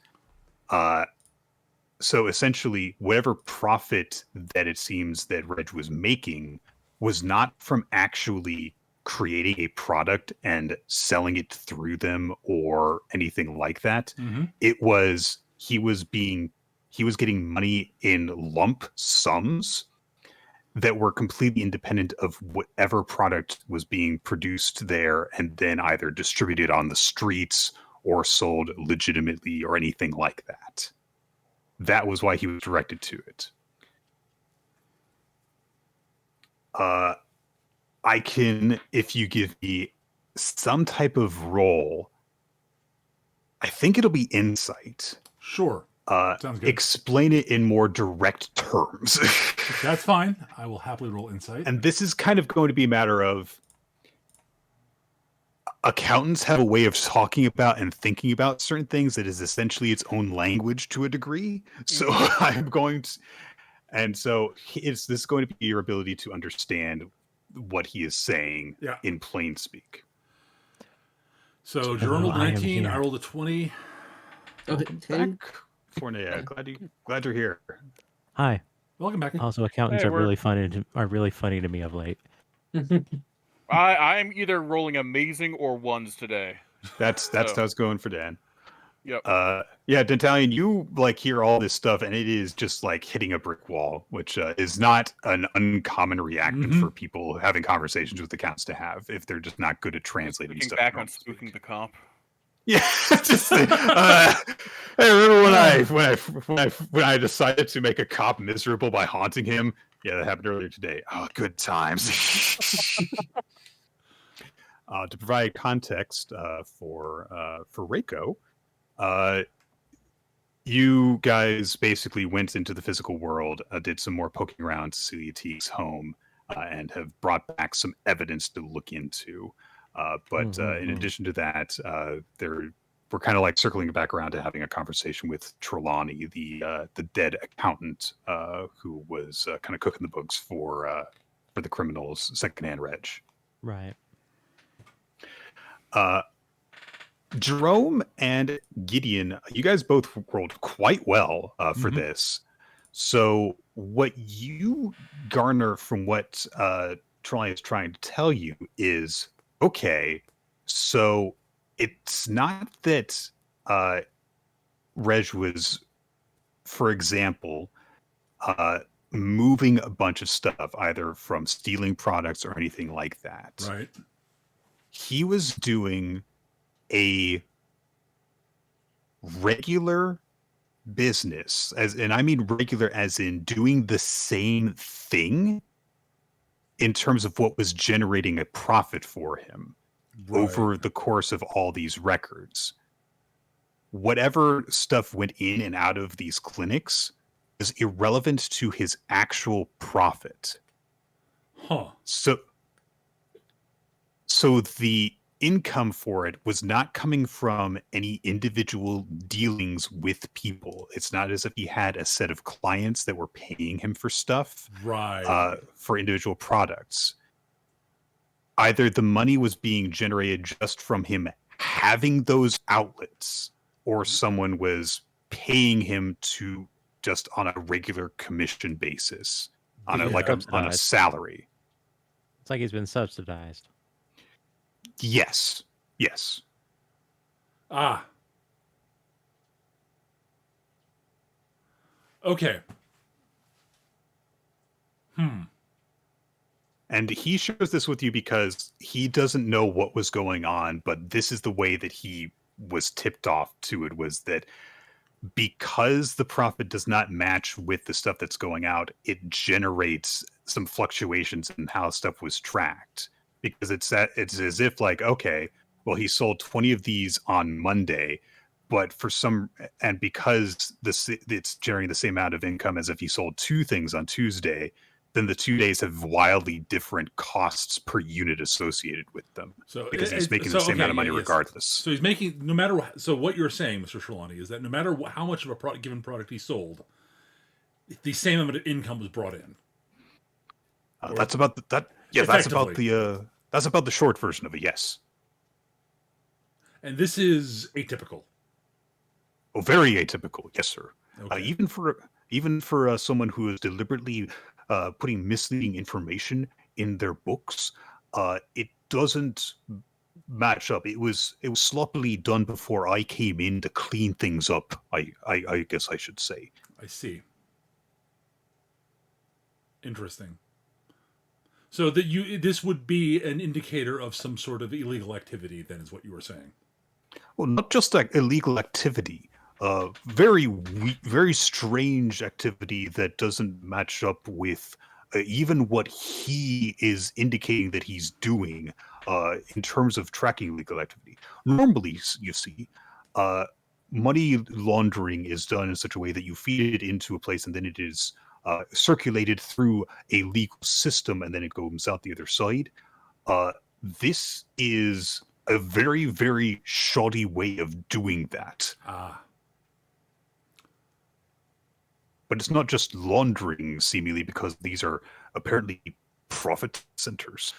Speaker 2: So essentially, whatever profit that it seems that Reg was making was not from actually creating a product and selling it through them or anything like that.
Speaker 1: Mm-hmm.
Speaker 2: It was he was getting money in lump sums that were completely independent of whatever product was being produced there and then either distributed on the streets or sold legitimately or anything like that. That was why he was directed to it. I can, if you give me some type of role, I think it'll be insight.
Speaker 1: Sure. Sounds good.
Speaker 2: Explain it in more direct terms.
Speaker 1: That's fine. I will happily roll insight.
Speaker 2: And this is kind of going to be a matter of accountants have a way of talking about and thinking about certain things that is essentially its own language to a degree. So I'm going to, and so this is going to be your ability to understand what he is saying in plain speak.
Speaker 1: So Jerome rolled a 19. I rolled a 20.
Speaker 2: Okay. Fornea, glad you're here.
Speaker 5: Hi.
Speaker 1: Welcome back.
Speaker 5: Also, accountants are really funny to me of late.
Speaker 3: I'm either rolling amazing or ones today.
Speaker 2: That's how it's going for Dan.
Speaker 3: Yep.
Speaker 2: Yeah, Dentalian, you like hear all this stuff, and it is just like hitting a brick wall, which is not an uncommon reaction for people having conversations with accountants to have if they're just not good at translating stuff.
Speaker 3: Back on spooking the comp.
Speaker 2: Yeah, just I remember when I decided to make a cop miserable by haunting him. Yeah, that happened earlier today. Oh, good times. To provide context for Reiko, you guys basically went into the physical world, did some more poking around Cecilia Teague's home, and have brought back some evidence to look into. But in addition to that, we're kind of like circling back around to having a conversation with Trelawney, the dead accountant who was kind of cooking the books for the criminals' secondhand reg.
Speaker 5: Right.
Speaker 2: Jerome and Gideon, you guys both rolled quite well for this. So what you garner from what Trelawney is trying to tell you is, okay, so it's not that Reg was, for example, moving a bunch of stuff, either from stealing products or anything like that.
Speaker 1: Right.
Speaker 2: He was doing a regular business, and I mean regular as in doing the same thing in terms of what was generating a profit for him over the course of all these records. Whatever stuff went in and out of these clinics is irrelevant to his actual profit.
Speaker 1: Huh.
Speaker 2: So So the income for it was not coming from any individual dealings with people. It's not as if he had a set of clients that were paying him for stuff,
Speaker 1: Right.
Speaker 2: for individual products. Either the money was being generated just from him having those outlets, or someone was paying him to just on a regular commission basis, on a on a salary.
Speaker 5: It's like he's been subsidized.
Speaker 2: Yes. Yes.
Speaker 1: Ah. Okay.
Speaker 2: And he shares this with you because he doesn't know what was going on, but this is the way that he was tipped off to it, was that because the profit does not match with the stuff that's going out, it generates some fluctuations in how stuff was tracked. Because it's as if like, okay, well, he sold 20 of these on Monday, but because it's generating the same amount of income as if he sold 2 things on Tuesday, then the 2 days have wildly different costs per unit associated with them.
Speaker 1: So
Speaker 2: because he's making the same amount of money regardless.
Speaker 1: So he's making, no matter what. So what you're saying, Mr. Trelawney, is that no matter how much of a given product he sold, the same amount of income was brought in.
Speaker 2: That's about that. Yeah, that's about the short version of it. Yes.
Speaker 1: And this is atypical.
Speaker 2: Oh, very atypical. Yes, sir.
Speaker 1: Okay.
Speaker 2: Even for someone who is deliberately putting misleading information in their books, it doesn't match up. It was sloppily done before I came in to clean things up. I guess I should say.
Speaker 1: I see. Interesting. So that this would be an indicator of some sort of illegal activity, then, is what you were saying.
Speaker 2: Well, not just like illegal activity. Very strange activity that doesn't match up with even what he is indicating that he's doing in terms of tracking illegal activity. Normally, you see, money laundering is done in such a way that you feed it into a place and then it is circulated through a legal system and then it goes out the other side. This is a very, very shoddy way of doing that. But it's not just laundering, seemingly, because these are apparently profit centers.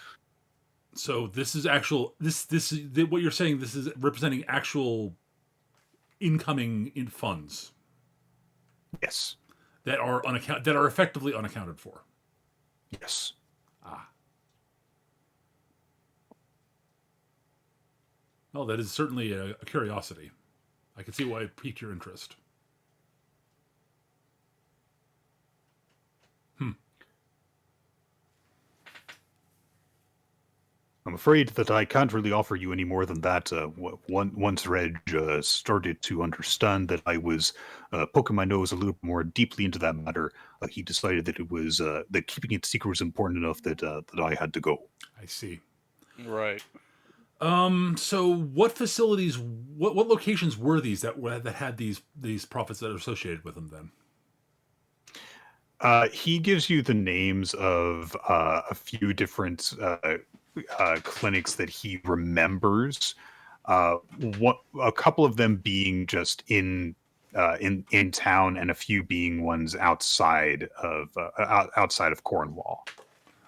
Speaker 1: So this is actual. This is what you're saying. This is representing actual incoming in funds.
Speaker 2: Yes.
Speaker 1: That are effectively unaccounted for.
Speaker 2: Yes.
Speaker 1: Well, that is certainly a curiosity. I can see why it piqued your interest.
Speaker 2: I'm afraid that I can't really offer you any more than that. Once Reg started to understand that I was poking my nose a little more deeply into that matter, he decided that it was that keeping it secret was important enough that I had to go.
Speaker 1: I see.
Speaker 3: Right.
Speaker 1: So what facilities, what locations were these that had these profits that are associated with them then?
Speaker 2: He gives you the names of a few different clinics that he remembers. A couple of them being just in town, and a few being ones outside of Cornwall.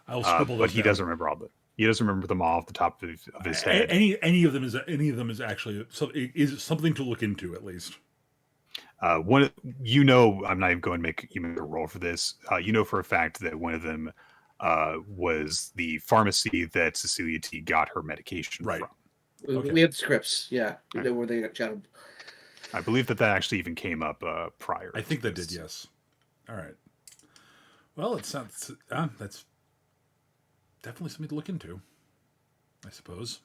Speaker 1: I'll scribble
Speaker 2: but
Speaker 1: those
Speaker 2: he
Speaker 1: down.
Speaker 2: doesn't remember all the. He doesn't remember them all off the top of his head.
Speaker 1: Any of them is actually something to look into, at least.
Speaker 2: I'm not even going to make you make a roll for this. You know for a fact that one of them was the pharmacy that Cecilia T got her medication from.
Speaker 1: Okay.
Speaker 4: We have scripts, yeah,
Speaker 2: Okay.
Speaker 4: where they got chatted.
Speaker 2: I believe that actually even came up prior.
Speaker 1: I think that did, yes. All right. Well, it sounds that's definitely something to look into, I suppose.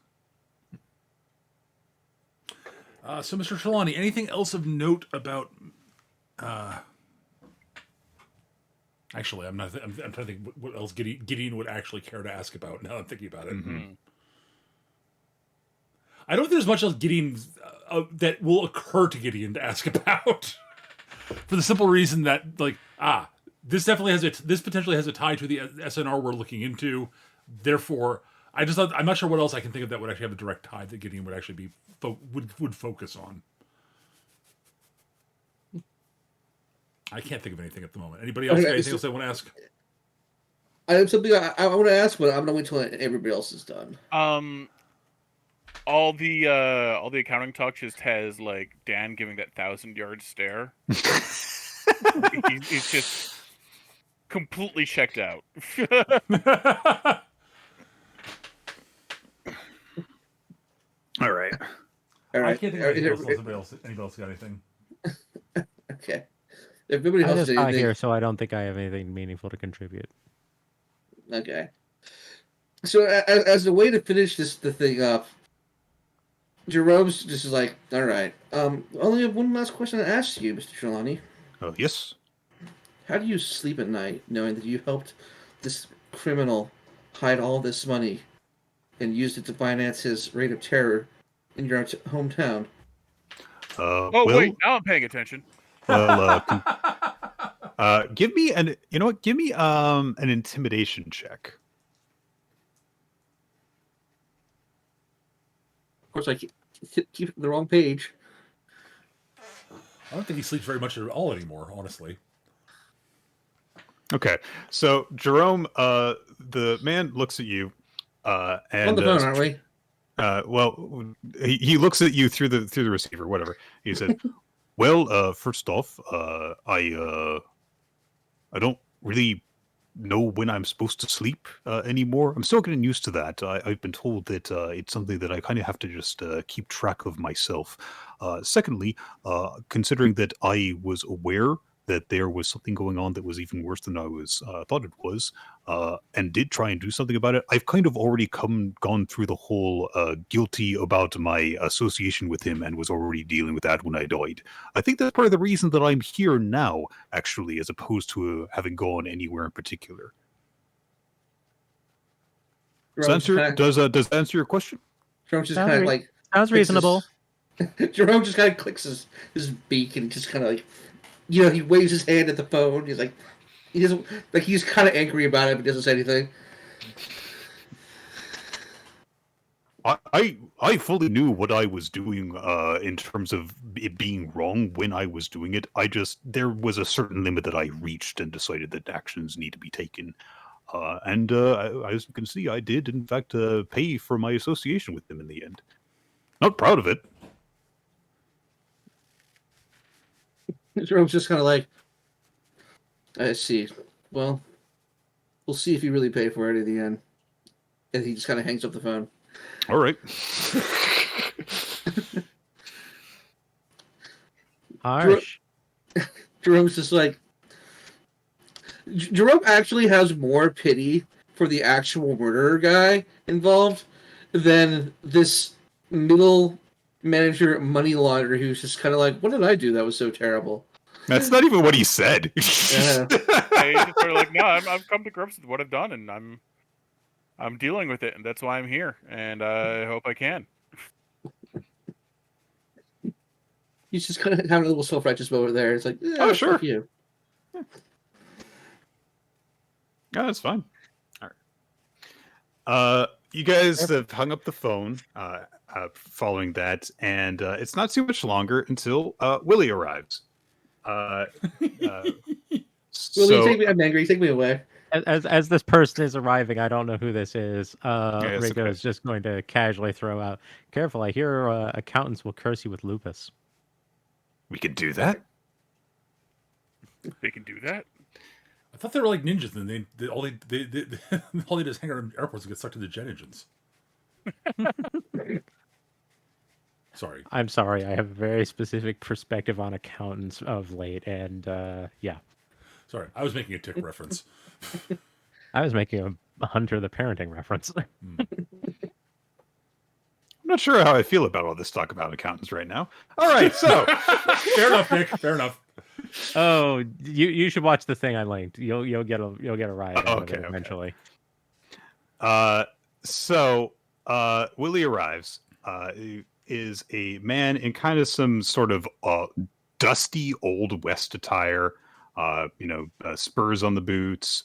Speaker 1: So, Mr. Trelawney, anything else of note about? Actually, I'm trying to think what else Gideon would actually care to ask about. Now that I'm thinking about it.
Speaker 2: Mm-hmm.
Speaker 1: I don't think there's much else Gideon that will occur to Gideon to ask about, for the simple reason that this potentially has a tie to the SNR we're looking into. Therefore, I'm not sure what else I can think of that would actually have a direct tie that Gideon would actually be would focus on. I can't think of anything at the moment. Anybody else?
Speaker 4: Okay,
Speaker 1: Anything else they want to ask?
Speaker 4: I have something I want to ask, but I'm gonna wait till everybody else is done.
Speaker 3: All the accounting talk just has like Dan giving that 1,000-yard stare. he's just completely checked out.
Speaker 2: All right.
Speaker 4: All right.
Speaker 1: I can't think of anything else. Anybody else got anything?
Speaker 4: Okay. If everybody
Speaker 5: I'm
Speaker 4: else
Speaker 5: just
Speaker 4: has
Speaker 5: not
Speaker 4: anything,
Speaker 5: here, so I don't think I have anything meaningful to contribute.
Speaker 4: okay. So as a way to finish the thing up, Jerome's just like, all right. Only have one last question to ask you, Mr. Trelawney.
Speaker 2: Oh, yes.
Speaker 4: How do you sleep at night knowing that you helped this criminal hide all this money and used it to finance his reign of terror in your hometown?
Speaker 3: Oh, wait, now I'm paying attention.
Speaker 2: Well, give me an intimidation check.
Speaker 4: Of course, I keep the wrong page.
Speaker 1: I don't think he sleeps very much at all anymore, honestly.
Speaker 2: Okay, so Jerome, the man looks at you, and
Speaker 4: On the phone, aren't we?
Speaker 2: well, he looks at you through the receiver, whatever. He said, "Well, first off, I don't really know when I'm supposed to sleep anymore. I'm still getting used to that. I've been told that it's something that I kind of have to just keep track of myself. Secondly, considering that I was aware that there was something going on that was even worse than I was thought it was, and did try and do something about it, I've kind of already gone through the whole guilty about my association with him and was already dealing with that when I died. I think that's part of the reason that I'm here now, actually, as opposed to having gone anywhere in particular." Does that answer your question?
Speaker 4: Jerome's just kind of like
Speaker 5: Sounds reasonable.
Speaker 4: Jerome just kind of clicks his beak and just kind of like, he waves his hand at the phone. He's like, he doesn't like he's kind of angry about it, but doesn't say anything.
Speaker 2: I fully knew what I was doing in terms of it being wrong when I was doing it. There was a certain limit that I reached and decided that actions need to be taken. And as you can see, I did, in fact, pay for my association with them in the end. Not proud of it.
Speaker 4: Jerome's just kind of like, I see. Well, we'll see if you really pay for it at the end. And he just kind of hangs up the phone.
Speaker 2: All right.
Speaker 5: Harsh.
Speaker 4: Jerome's just like, Jerome actually has more pity for the actual murderer guy involved than this middle manager money launderer who's just kind of like, what did I do that was so terrible?
Speaker 2: That's not even what he said.
Speaker 3: He's just sort of like, no, I've come to grips with what I've done, and I'm dealing with it, and that's why I'm here, and I hope I can.
Speaker 4: He's just kind of having a little self-righteous moment there. It's like,
Speaker 2: oh, sure.
Speaker 4: Fuck you.
Speaker 2: Yeah, that's fine. All right. You guys have hung up the phone following that, and it's not too much longer until Willie arrives.
Speaker 4: Willie, take me. I'm angry. Take me away.
Speaker 5: As this person is arriving, I don't know who this is.
Speaker 2: it's
Speaker 5: Rico
Speaker 2: okay.
Speaker 5: is just going to casually throw out, "Careful, I hear accountants will curse you with lupus."
Speaker 2: We could do that.
Speaker 3: They can do that.
Speaker 1: I thought they were like ninjas, and all they all they do is hang around airports and get stuck to the jet engines. Sorry.
Speaker 5: I'm sorry. I have a very specific perspective on accountants of late, and yeah.
Speaker 1: Sorry, I was making a tick reference.
Speaker 5: I was making a Hunter the Parenting reference.
Speaker 2: I'm not sure how I feel about all this talk about accountants right now. All right, so
Speaker 1: Fair enough, Nick. Fair enough.
Speaker 5: Oh, you should watch the thing I linked. You'll get a ride out of
Speaker 2: Okay,
Speaker 5: it eventually.
Speaker 2: So Willie arrives. Is a man in kind of some sort of dusty old West attire. Spurs on the boots.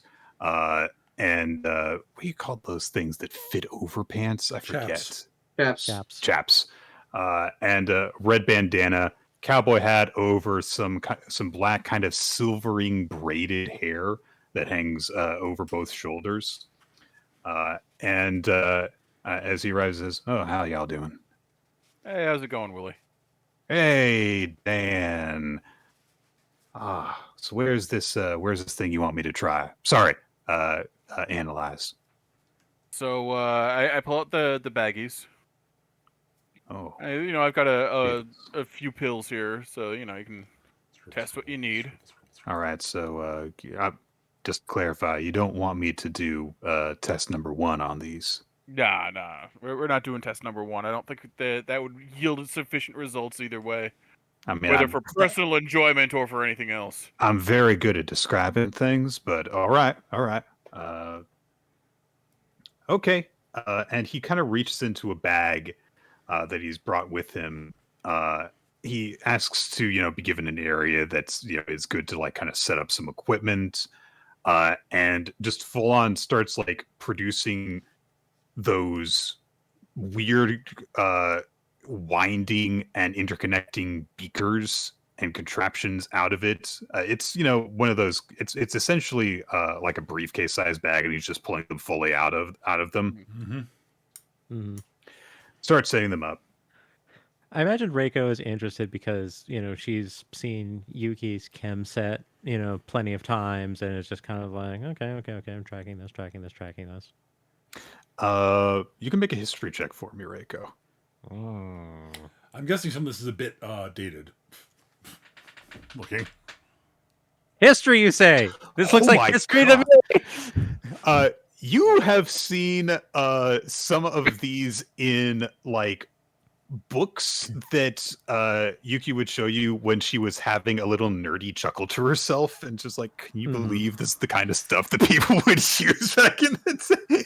Speaker 2: and what do you call those things that fit over pants? I forget.
Speaker 1: Chaps.
Speaker 4: Chaps.
Speaker 2: Chaps. And a red bandana, cowboy hat over some black kind of silvering braided hair that hangs over both shoulders. And as he arrives, says, "Oh, how y'all doing?"
Speaker 3: Hey, how's it going, Willie?
Speaker 2: "Hey, Dan. So where's this thing you want me to try? Sorry, analyze."
Speaker 3: So I pull out the baggies.
Speaker 2: Oh,
Speaker 3: I've got a few pills here, so you can test what you need.
Speaker 2: all right. So just clarify, you don't want me to do test number 1 on these.
Speaker 3: Nah, we're not doing test number 1. I don't think that would yield sufficient results either way,
Speaker 2: I mean,
Speaker 3: whether for personal enjoyment or for anything else.
Speaker 2: I'm very good at describing things, but all right. Okay. And he kind of reaches into a bag that he's brought with him. He asks to, be given an area that's, is good to like kind of set up some equipment, and just full on starts like producing those weird winding and interconnecting beakers and contraptions out of it. It's one of those. It's essentially like a briefcase sized bag, and he's just pulling them fully out of them.
Speaker 1: Mm-hmm.
Speaker 2: Start setting them up.
Speaker 5: I imagine Reiko is interested because she's seen Yuki's chem set plenty of times, and it's just kind of like okay, I'm tracking this.
Speaker 2: You can make a history check for me, Reiko.
Speaker 1: I'm guessing some of this is a bit dated. Looking.
Speaker 5: History, you say? This looks
Speaker 2: Oh
Speaker 5: like
Speaker 2: my
Speaker 5: history
Speaker 2: God.
Speaker 5: to me.
Speaker 2: You have seen some of these in like books that Yuki would show you when she was having a little nerdy chuckle to herself, and just like, can you believe this is the kind of stuff that people would use back in the day?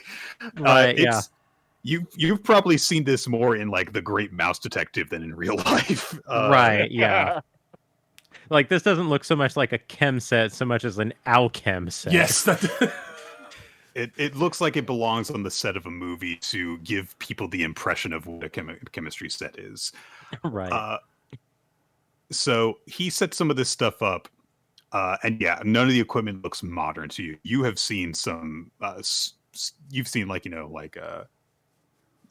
Speaker 5: Right, yeah.
Speaker 2: You've probably seen this more in like The Great Mouse Detective than in real life.
Speaker 5: Right, yeah. Like, this doesn't look so much like a chem set so much as an alchem set.
Speaker 1: Yes.
Speaker 2: It looks like it belongs on the set of a movie to give people the impression of what a chemistry set is.
Speaker 5: Right.
Speaker 2: So he set some of this stuff up, and yeah, none of the equipment looks modern to you. You have seen some, you've seen like,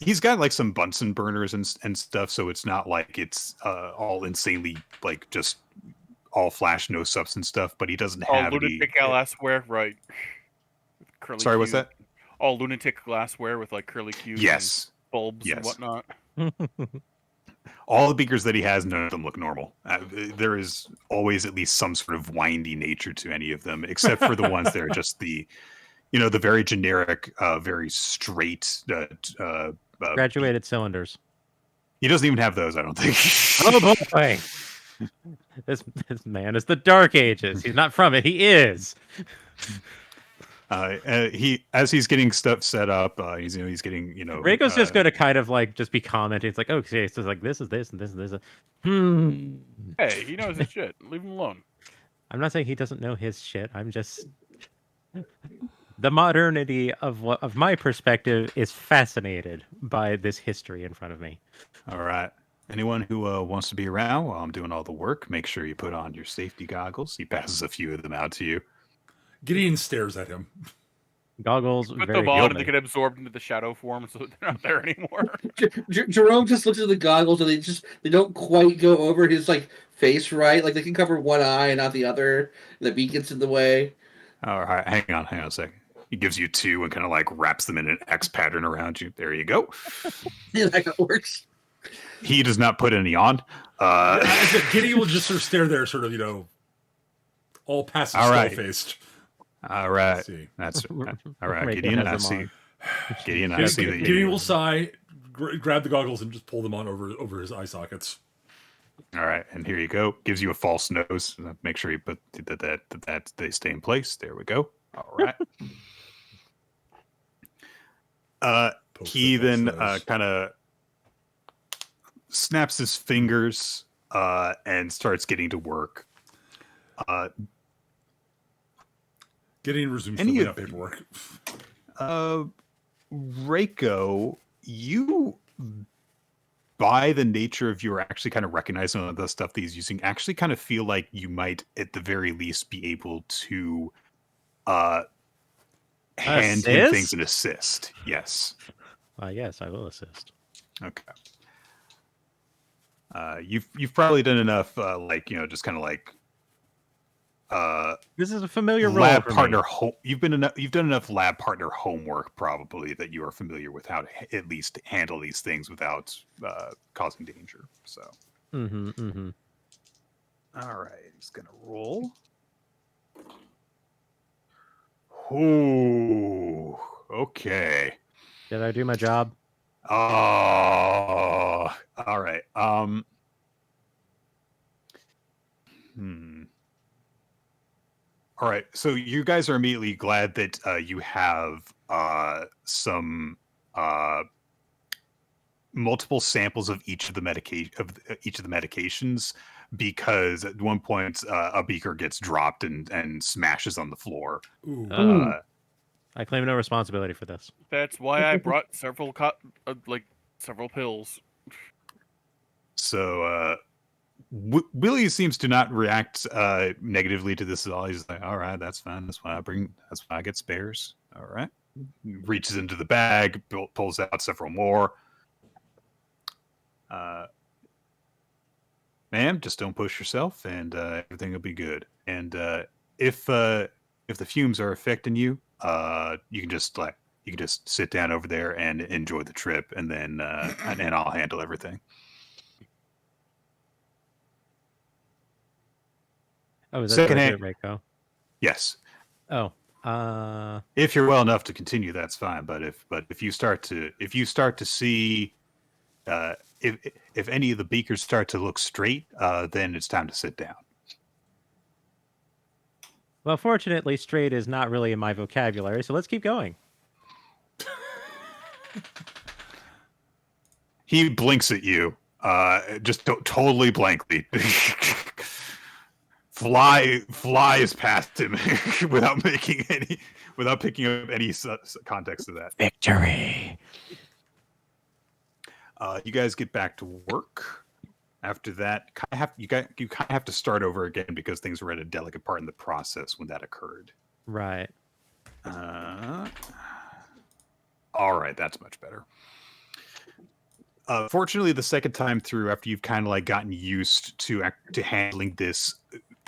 Speaker 2: he's got like some Bunsen burners and stuff, so it's not like it's all insanely like just all flash, no substance stuff, but he doesn't have
Speaker 3: lunatic glassware, right? Curly
Speaker 2: Sorry, what's that?
Speaker 3: All lunatic glassware with like curly cues,
Speaker 2: yes,
Speaker 3: and bulbs and whatnot.
Speaker 2: All the beakers that he has, none of them look normal. There is always at least some sort of windy nature to any of them, except for the ones that are just the very generic, very straight.
Speaker 5: Graduated cylinders.
Speaker 2: He doesn't even have those, I don't think.
Speaker 5: Oh boy! This man is the Dark Ages. He's not from it. He is.
Speaker 2: As he's getting stuff set up, he's getting
Speaker 5: Reiko's just going to kind of like just be commenting. It's like, okay, so it's like this is this and this and this.
Speaker 3: Hey, he knows his shit. Leave him alone.
Speaker 5: I'm not saying he doesn't know his shit. I'm just the modernity of my perspective is fascinated by this history in front of me.
Speaker 2: All right. Anyone who wants to be around while I'm doing all the work, make sure you put on your safety goggles. He passes a few of them out to you.
Speaker 1: Gideon stares at him.
Speaker 5: Goggles,
Speaker 3: put
Speaker 5: very
Speaker 3: them on,
Speaker 5: guilty.
Speaker 3: and they get absorbed into the shadow form, so they're not there anymore.
Speaker 4: Jerome just looks at the goggles, and they don't quite go over his like face right. Like they can cover one eye and not the other. The beacon's in the way.
Speaker 2: All right, hang on a second. He gives you 2 and kind of like wraps them in an X pattern around you. There you go.
Speaker 4: Yeah, that works.
Speaker 2: He does not put any on.
Speaker 1: Gideon will just sort of stare there, sort of, all passive, skull-faced.
Speaker 2: All right,
Speaker 1: See.
Speaker 2: that's all right.
Speaker 5: Reiko
Speaker 2: Gideon, I
Speaker 5: has
Speaker 2: see.
Speaker 5: them
Speaker 2: Gideon, I see that
Speaker 1: Gideon will sigh, grab the goggles, and just pull them on over his eye sockets.
Speaker 2: All right, and here you go. Gives you a false nose. Make sure you put that they stay in place. There we go. All right. He then kind of snaps his fingers and starts getting to work.
Speaker 1: Gideon resumes
Speaker 2: Any
Speaker 1: filling
Speaker 2: of-
Speaker 1: out paperwork.
Speaker 2: Reiko, you, by the nature of you are actually kind of recognizing the stuff that he's using, actually kind of feel like you might, at the very least, be able to hand him things
Speaker 5: Assist?
Speaker 2: and assist. Yes.
Speaker 5: Yes, I will assist.
Speaker 2: Okay. You've probably done enough, just kind of like
Speaker 5: This is a familiar role
Speaker 2: lab
Speaker 5: for
Speaker 2: partner.
Speaker 5: me.
Speaker 2: You've done enough lab partner homework probably that you are familiar with how to at least handle these things without causing danger. So,
Speaker 5: Mm-hmm.
Speaker 2: all right, he's gonna roll. Ooh, okay.
Speaker 5: Did I do my job?
Speaker 2: Oh, all right. All right. So you guys are immediately glad that you have some multiple samples of each of the medications, because at one point a beaker gets dropped and smashes on the floor.
Speaker 1: Ooh.
Speaker 5: I claim no responsibility for this.
Speaker 3: That's why I brought several pills.
Speaker 2: So Willie seems to not react negatively to this at all. He's like, all right, that's fine. That's why I get spares. All right. Reaches into the bag, pulls out several more. Ma'am, just don't push yourself, and everything will be good. And if the fumes are affecting you, you can just sit down over there and enjoy the trip, and then and I'll handle everything.
Speaker 5: Oh, is that
Speaker 2: Secondhand-
Speaker 5: Reiko?
Speaker 2: Yes.
Speaker 5: Oh,
Speaker 2: If you're well enough to continue, that's fine. But if you start to see if any of the beakers start to look straight, then it's time to sit down.
Speaker 5: well, fortunately, straight is not really in my vocabulary, so let's keep going.
Speaker 2: He blinks at you, just totally blankly. Flies past him without picking up any context of that.
Speaker 5: Victory.
Speaker 2: You guys get back to work. After that, you kind of have to start over again because things were at a delicate part in the process when that occurred.
Speaker 5: Right.
Speaker 2: All right, that's much better. Fortunately, the second time through, after you've kind of like gotten used to handling this,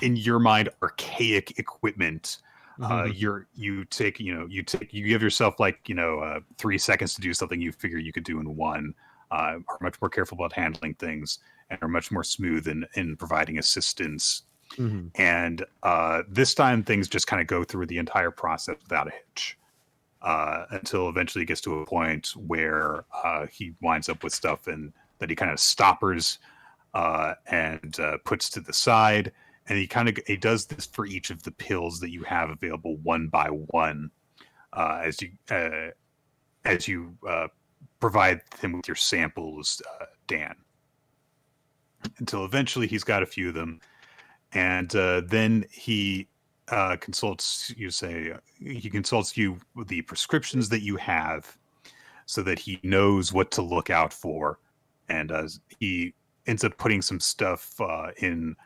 Speaker 2: in your mind, archaic equipment, you give yourself 3 seconds to do something you figure you could do in one. Are much more careful about handling things and are much more smooth in providing assistance.
Speaker 5: Mm-hmm.
Speaker 2: And this time, things just kind of go through the entire process without a hitch. Until eventually it gets to a point where he winds up with stuff and that he kind of stoppers and puts to the side. And he does this for each of the pills that you have available one by one, as you provide him with your samples, Dan. Until eventually he's got a few of them, and then he consults you with the prescriptions that you have, so that he knows what to look out for, and he ends up putting some stuff in.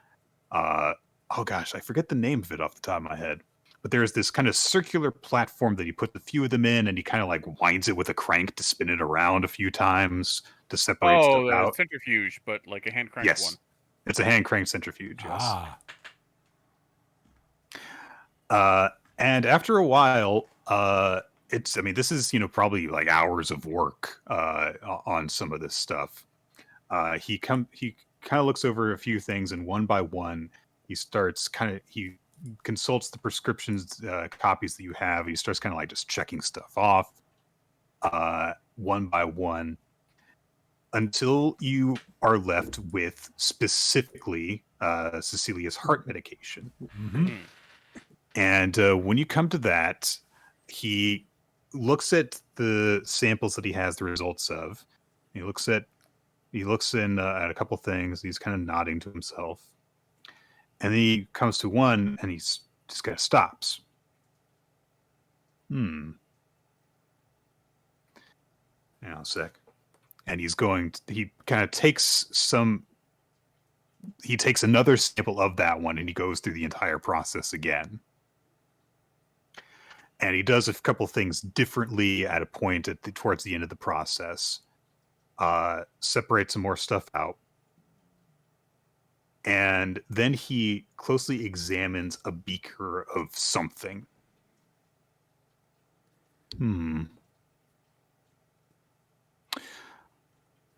Speaker 2: Oh gosh, I forget the name of it off the top of my head. But there's this kind of circular platform that he puts a few of them in, and he kind of like winds it with a crank to spin it around a few times to separate stuff out.
Speaker 3: Centrifuge, but like a hand cranked
Speaker 2: Yes,
Speaker 3: one.
Speaker 2: it's a hand crank centrifuge. Yes. And after a while, this is probably like hours of work on some of this stuff. He kind of looks over a few things, and one by one, he consults the prescriptions copies that you have. He starts kind of like just checking stuff off one by one until you are left with specifically Cecilia's heart medication.
Speaker 1: Mm-hmm.
Speaker 2: And when you come to that, he looks at the samples that he has the results of. He looks at a couple things. He's kind of nodding to himself. And then he comes to one, and he's just kind of stops. Hang on a sec. And he kind of takes another sample of that one and he goes through the entire process again. And he does a couple things differently at a point towards the end of the process. Separates some more stuff out. And then he closely examines a beaker of something.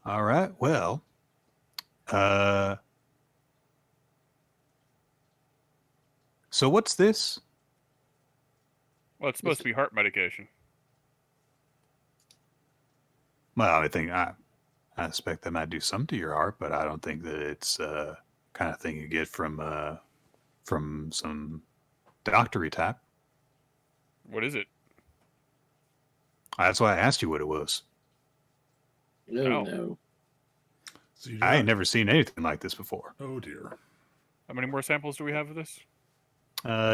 Speaker 2: All right, well. So what's this?
Speaker 3: Well, it's supposed to be heart medication.
Speaker 2: Well, I think I expect that might do something to your heart, but I don't think that it's kind of thing you get from some doctory type.
Speaker 3: What is it?
Speaker 2: That's why I asked you what it was.
Speaker 4: No.
Speaker 1: So you
Speaker 2: I ain't never seen anything like this before.
Speaker 1: Oh dear.
Speaker 3: How many more samples do we have of this?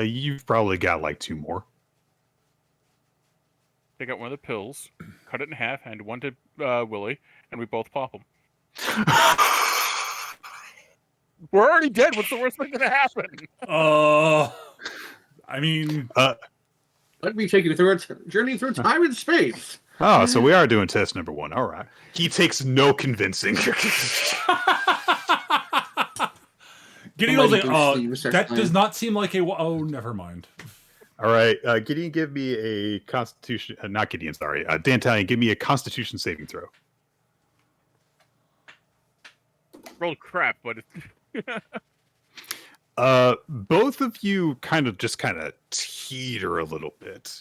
Speaker 2: You've probably got like 2 more.
Speaker 3: Take out one of the pills, cut it in half, hand one to Willie, and we both pop them. We're already dead. What's the worst thing gonna happen?
Speaker 1: I mean,
Speaker 4: Let me take you through a journey through time and space.
Speaker 2: Oh, so we are doing test number 1. All right. He takes no convincing.
Speaker 1: Gideon was like,
Speaker 4: Somebody starts
Speaker 1: that
Speaker 4: playing.
Speaker 1: does not seem like a. Oh, never mind.
Speaker 2: All right. Gideon, give me a constitution. Not Gideon, sorry. Dantalion, give me a constitution saving throw.
Speaker 3: Rolled crap, but
Speaker 2: Both of you kind of teeter a little bit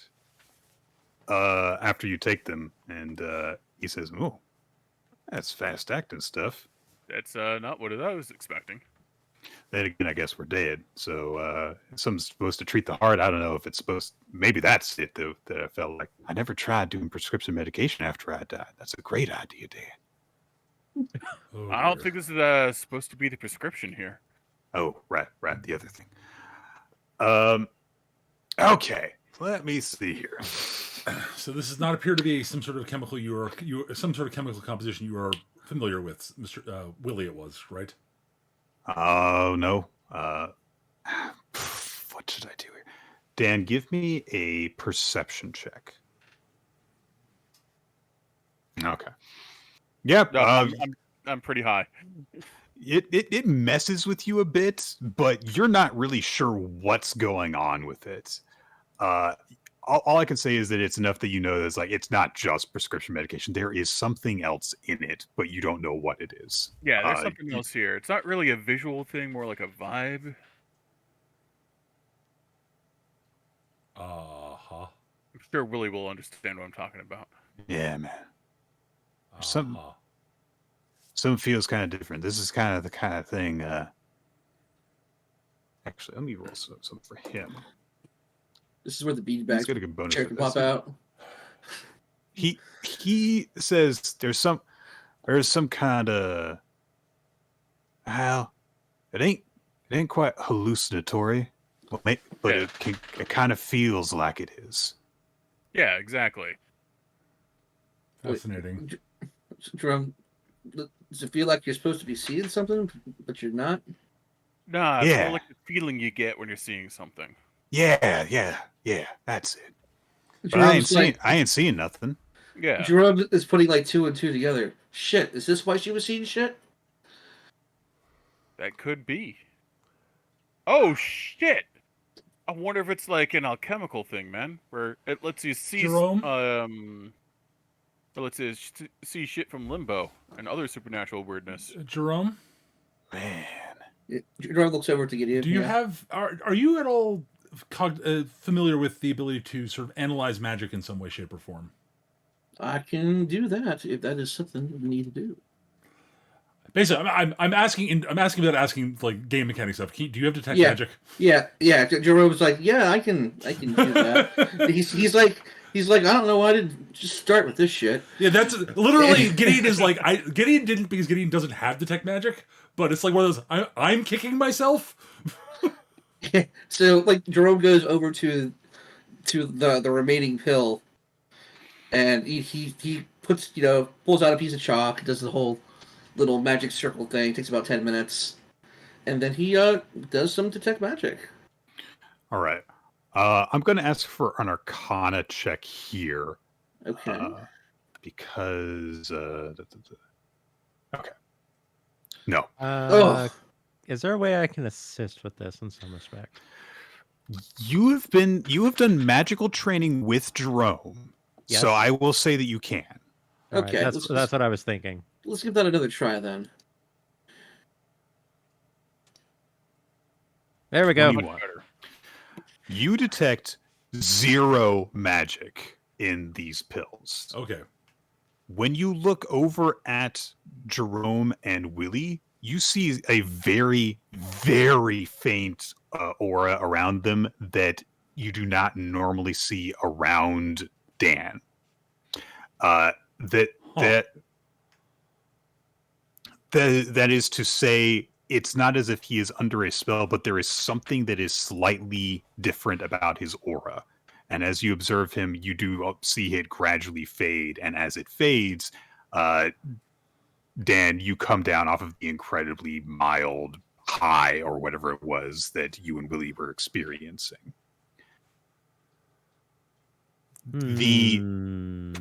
Speaker 2: after you take them, and he says, "Oh, that's fast acting stuff."
Speaker 3: that's not what I was expecting.
Speaker 2: Then again, I guess we're dead. So something's supposed to treat the heart. I don't know if it's supposed. Maybe that's it though. That I felt like I never tried doing prescription medication after I died. That's a great idea, Dan.
Speaker 1: Oh,
Speaker 3: I don't
Speaker 1: dear.
Speaker 3: think this is supposed to be the prescription here.
Speaker 2: Oh, right, the other thing. Okay, let me see here.
Speaker 1: So this does not appear to be some sort of chemical some sort of chemical composition you are familiar with, Mr. Willie. It was right.
Speaker 2: Oh no. What should I do here? Dan, give me a perception check. Okay. Yep.
Speaker 3: No, I'm pretty high.
Speaker 2: It messes with you a bit, but you're not really sure what's going on with it. All I can say is that it's enough that you know that it's not just prescription medication. There is something else in it, but you don't know what it is.
Speaker 3: Yeah, there's something else here. It's not really a visual thing, more like a vibe.
Speaker 1: Uh-huh.
Speaker 3: I'm sure Willie will understand what I'm talking about.
Speaker 2: Yeah, man. Some feels kind of different. This is kind of the kind of thing. Actually, let me roll some for him.
Speaker 4: This is where the
Speaker 2: He's
Speaker 4: beanbag
Speaker 2: got a good bonus
Speaker 4: chair
Speaker 2: for
Speaker 4: can
Speaker 2: this.
Speaker 4: pop out.
Speaker 2: He says there's some kind of it ain't quite hallucinatory, but
Speaker 3: Yeah.
Speaker 2: it kind of feels like it is.
Speaker 3: Yeah, exactly.
Speaker 1: Fascinating.
Speaker 4: Jerome, does it feel like you're supposed to be seeing something, but you're not?
Speaker 3: Nah, it's
Speaker 2: Yeah.
Speaker 3: more like the feeling you get when you're seeing something.
Speaker 2: Yeah, that's it. But
Speaker 4: Jerome's
Speaker 2: I ain't seeing nothing.
Speaker 3: Yeah.
Speaker 4: Jerome is putting 2 and 2 together. Shit, is this why she was seeing shit?
Speaker 3: That could be. Oh, shit! I wonder if it's like an alchemical thing, man, where it lets you see,
Speaker 1: Jerome?
Speaker 3: it lets you see shit from Limbo and other supernatural weirdness.
Speaker 1: Jerome,
Speaker 2: Man.
Speaker 4: Jerome looks over to Gideon.
Speaker 1: do you have are you at all familiar with the ability to sort of analyze magic in some way, shape, or form?
Speaker 4: I can do that if that is something we need to do.
Speaker 1: Basically, I'm asking without asking like game mechanic stuff. Do you have detect
Speaker 4: Yeah.
Speaker 1: magic?
Speaker 4: Yeah. Jerome's like, yeah, I can do that. he's like, I don't know why I didn't just start with this shit.
Speaker 1: Yeah, that's literally Gideon is like Gideon didn't because Gideon doesn't have detect magic, but it's like one of those I'm kicking myself.
Speaker 4: So Jerome goes over to to the remaining pill, and he puts pulls out a piece of chalk, does the whole little magic circle thing. Takes about 10 minutes, and then he does some detect magic.
Speaker 2: All right. I'm going to ask for an Arcana check here.
Speaker 4: Okay.
Speaker 2: Because okay. No.
Speaker 5: Is there a way I can assist with this in some respect?
Speaker 2: You have done magical training with Jerome.
Speaker 5: Yes.
Speaker 2: So I will say that you can.
Speaker 5: All right,
Speaker 4: Okay,
Speaker 5: that's what I was thinking.
Speaker 4: Let's give that another try then.
Speaker 5: There we go.
Speaker 2: You detect 0 magic in these pills.
Speaker 1: Okay.
Speaker 2: When you look over at Jerome and Willie, you see a very, very faint aura around them that you do not normally see around Dan. That is to say, it's not as if he is under a spell, but there is something that is slightly different about his aura. And as you observe him, you do see it gradually fade. And as it fades, Dan, you come down off of the incredibly mild high or whatever it was that you and Willie were experiencing. The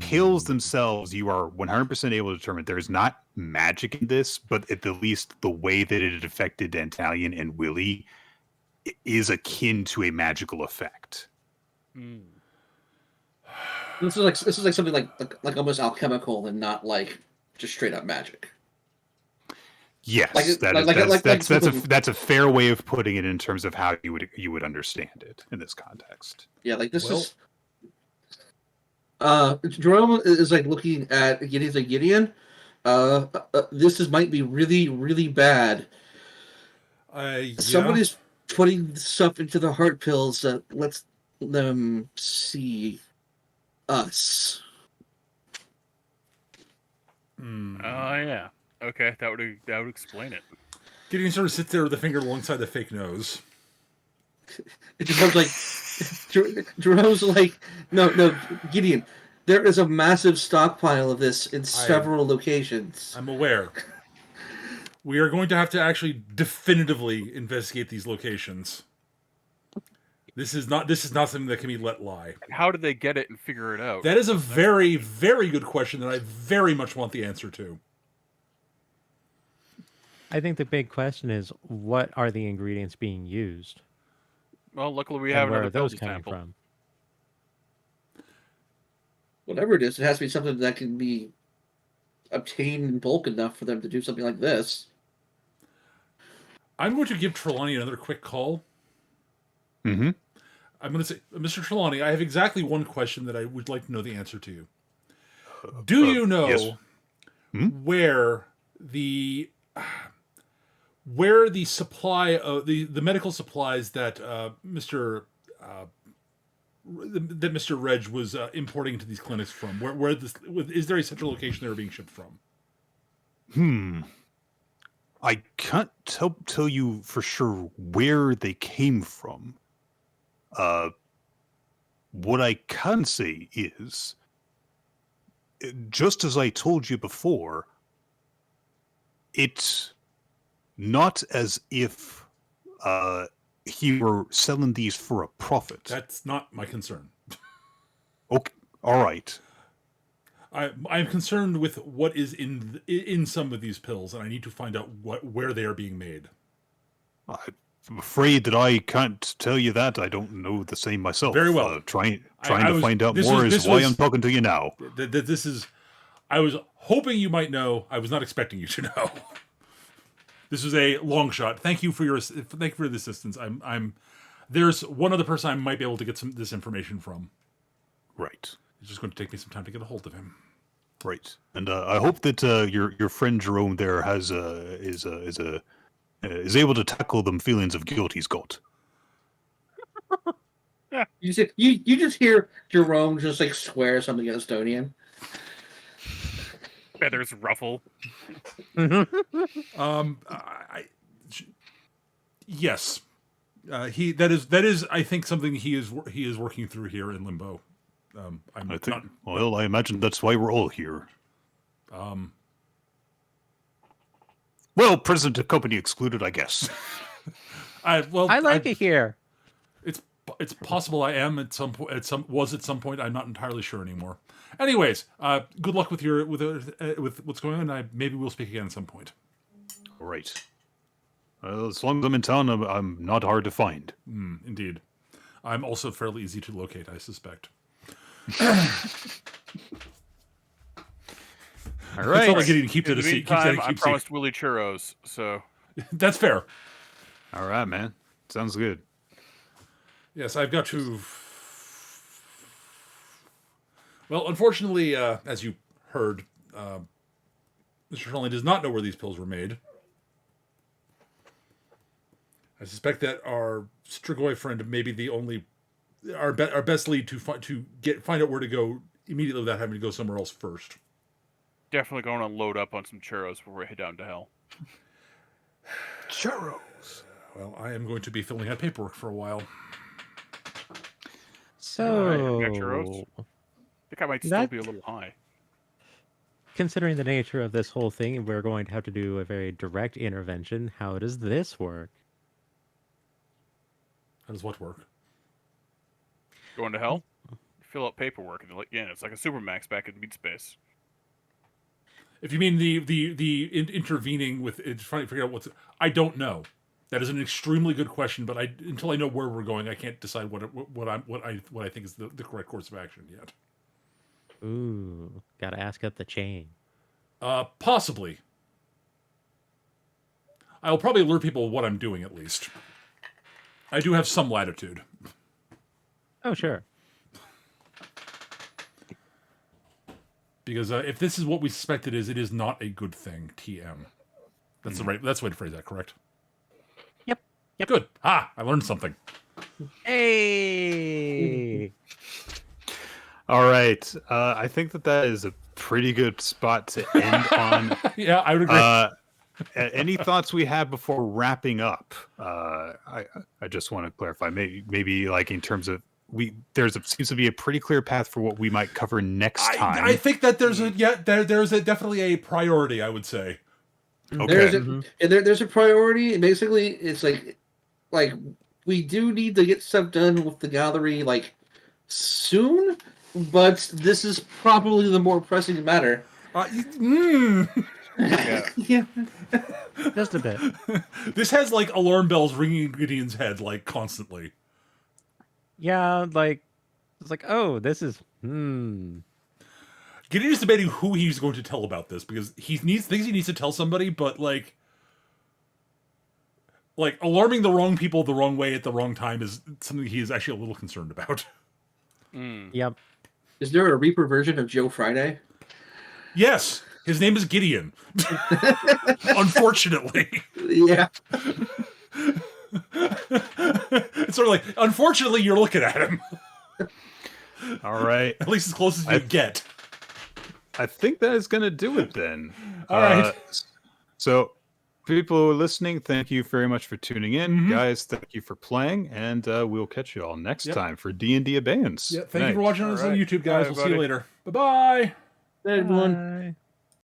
Speaker 2: pills themselves, you are 100% able to determine there is not magic in this, but at the least the way that it affected Dantalion and Willie is akin to a magical effect.
Speaker 4: This is like something like almost alchemical and not like just straight up magic.
Speaker 2: Yes, that's a fair way of putting it in terms of how you would understand it in this context.
Speaker 4: Yeah, like this is. Jerome is like looking at Gideon. He's like, Gideon, this might be really, really bad.
Speaker 1: Yeah.
Speaker 4: Somebody's putting stuff into the heart pills that lets them see us.
Speaker 3: Oh yeah. Okay, that would explain it.
Speaker 1: Gideon sort of sits there with a finger alongside the fake nose.
Speaker 4: Jerome's like, Jerome's like, no, Gideon. There is a massive stockpile of this in several locations.
Speaker 1: I'm aware. We are going to have to actually definitively investigate these locations. This is not something that can be let lie.
Speaker 3: How did they get it and figure it out?
Speaker 1: That is a very, very good question that I very much want the answer to.
Speaker 5: I think the big question is, what are the ingredients being used?
Speaker 3: Well, luckily we
Speaker 5: And
Speaker 3: have
Speaker 5: where
Speaker 3: another
Speaker 5: are those
Speaker 3: building
Speaker 5: coming
Speaker 3: sample.
Speaker 5: from?
Speaker 4: Whatever it is, it has to be something that can be obtained in bulk enough for them to do something like this.
Speaker 1: I'm going to give Trelawney another quick call.
Speaker 2: Mm-hmm.
Speaker 1: I'm going to say, Mr. Trelawney, I have exactly one question that I would like to know the answer to. Do you know
Speaker 2: yes.
Speaker 1: where the supply of the medical supplies that Mr. Reg was importing to these clinics from? Where is there a central location they were being shipped from?
Speaker 2: I can't tell you for sure where they came from. What I can say is, just as I told you before, it's not as if he were selling these for a profit.
Speaker 1: That's not my concern.
Speaker 2: Okay, all right.
Speaker 1: I'm concerned with what is in some of these pills, and I need to find out where they are being made.
Speaker 2: I'm afraid that I can't tell you that. I don't know the same myself.
Speaker 1: Very well.
Speaker 2: Trying to find out more is why I'm talking to you now.
Speaker 1: This is. I was hoping you might know. I was not expecting you to know. This was a long shot. Thank you for the assistance. There's one other person I might be able to get this information from.
Speaker 2: Right.
Speaker 1: It's just going to take me some time to get a hold of him.
Speaker 2: Right. And I hope that your friend Jerome there is able to tackle them feelings of guilt he's got.
Speaker 4: You just hear Jerome just like swear something Estonian.
Speaker 3: Feathers ruffle.
Speaker 1: Yes. That is I think something he is working through here in Limbo.
Speaker 2: I imagine that's why we're all here. Well, present and company excluded, I guess.
Speaker 5: I like it here.
Speaker 1: It's possible I am at some point. At some point. I'm not entirely sure anymore. Anyways, good luck with what's going on. Maybe we'll speak again at some point.
Speaker 2: All right. Well, as long as I'm in town, I'm not hard to find.
Speaker 1: Indeed, I'm also fairly easy to locate, I suspect.
Speaker 2: All right.
Speaker 1: It's not like getting to keep to the seat.
Speaker 3: I promised Willie churros, so
Speaker 1: that's fair.
Speaker 2: All right, man. Sounds good.
Speaker 1: Yes, I've got to. Well, unfortunately, as you heard, Mr. Trelawney does not know where these pills were made. I suspect that our Strigoi friend may be the only, our best lead to find out where to go immediately without having to go somewhere else first.
Speaker 3: definitely going to load up on some churros before we head down to hell.
Speaker 2: Churros.
Speaker 1: Well, I am going to be filling out paperwork for a while.
Speaker 5: So,
Speaker 3: churros? I think I might still be a little high.
Speaker 5: Considering the nature of this whole thing, we're going to have to do a very direct intervention. How does this work?
Speaker 1: How does what work?
Speaker 3: Going to hell? Fill out paperwork, and it's like a Supermax back in Meat Space.
Speaker 1: If you mean the intervening with trying to figure out I don't know. That is an extremely good question, but until I know where we're going, I can't decide what I think is the correct course of action yet.
Speaker 5: Ooh, gotta ask up the chain.
Speaker 1: Possibly. I'll probably alert people what I'm doing at least. I do have some latitude.
Speaker 5: Oh, sure.
Speaker 1: Because if this is what we suspect it is not a good thing. TM. That's the way to phrase that. Correct.
Speaker 5: Yep.
Speaker 1: Good. I learned something.
Speaker 5: Hey.
Speaker 2: All right. I think that is a pretty good spot to end on.
Speaker 1: Yeah, I would agree.
Speaker 2: Any thoughts we have before wrapping up? I just want to clarify. Maybe like in terms of seems to be a pretty clear path for what we might cover next time.
Speaker 1: I think that there's definitely a priority. I would say.
Speaker 2: Okay.
Speaker 4: There's a priority. Basically, it's like we do need to get stuff done with the gallery soon, but this is probably the more pressing matter.
Speaker 3: Yeah.
Speaker 5: Just a bit.
Speaker 1: This has alarm bells ringing in Gideon's head constantly.
Speaker 5: Yeah, it's like, oh, this is
Speaker 1: Gideon is debating who he's going to tell about this because he thinks he needs to tell somebody, but alarming the wrong people the wrong way at the wrong time is something he is actually a little concerned about.
Speaker 5: Yep.
Speaker 4: Is there a Reaper version of Joe Friday?
Speaker 1: Yes, his name is Gideon. Unfortunately.
Speaker 4: Yeah.
Speaker 1: It's sort of unfortunately, you're looking at him.
Speaker 2: All right.
Speaker 1: At least as close as you get.
Speaker 2: I think that is going to do it then.
Speaker 1: All right.
Speaker 2: So, people who are listening, thank you very much for tuning in.
Speaker 1: Mm-hmm.
Speaker 2: Guys, thank you for playing, and we'll catch you all next time for D&D Abeyance.
Speaker 1: Yeah, thank you for watching us on
Speaker 3: Right.
Speaker 1: YouTube, guys.
Speaker 3: Bye,
Speaker 1: We'll see you
Speaker 3: everybody.
Speaker 1: later. Bye-bye.
Speaker 4: Hey, everyone.
Speaker 5: Bye.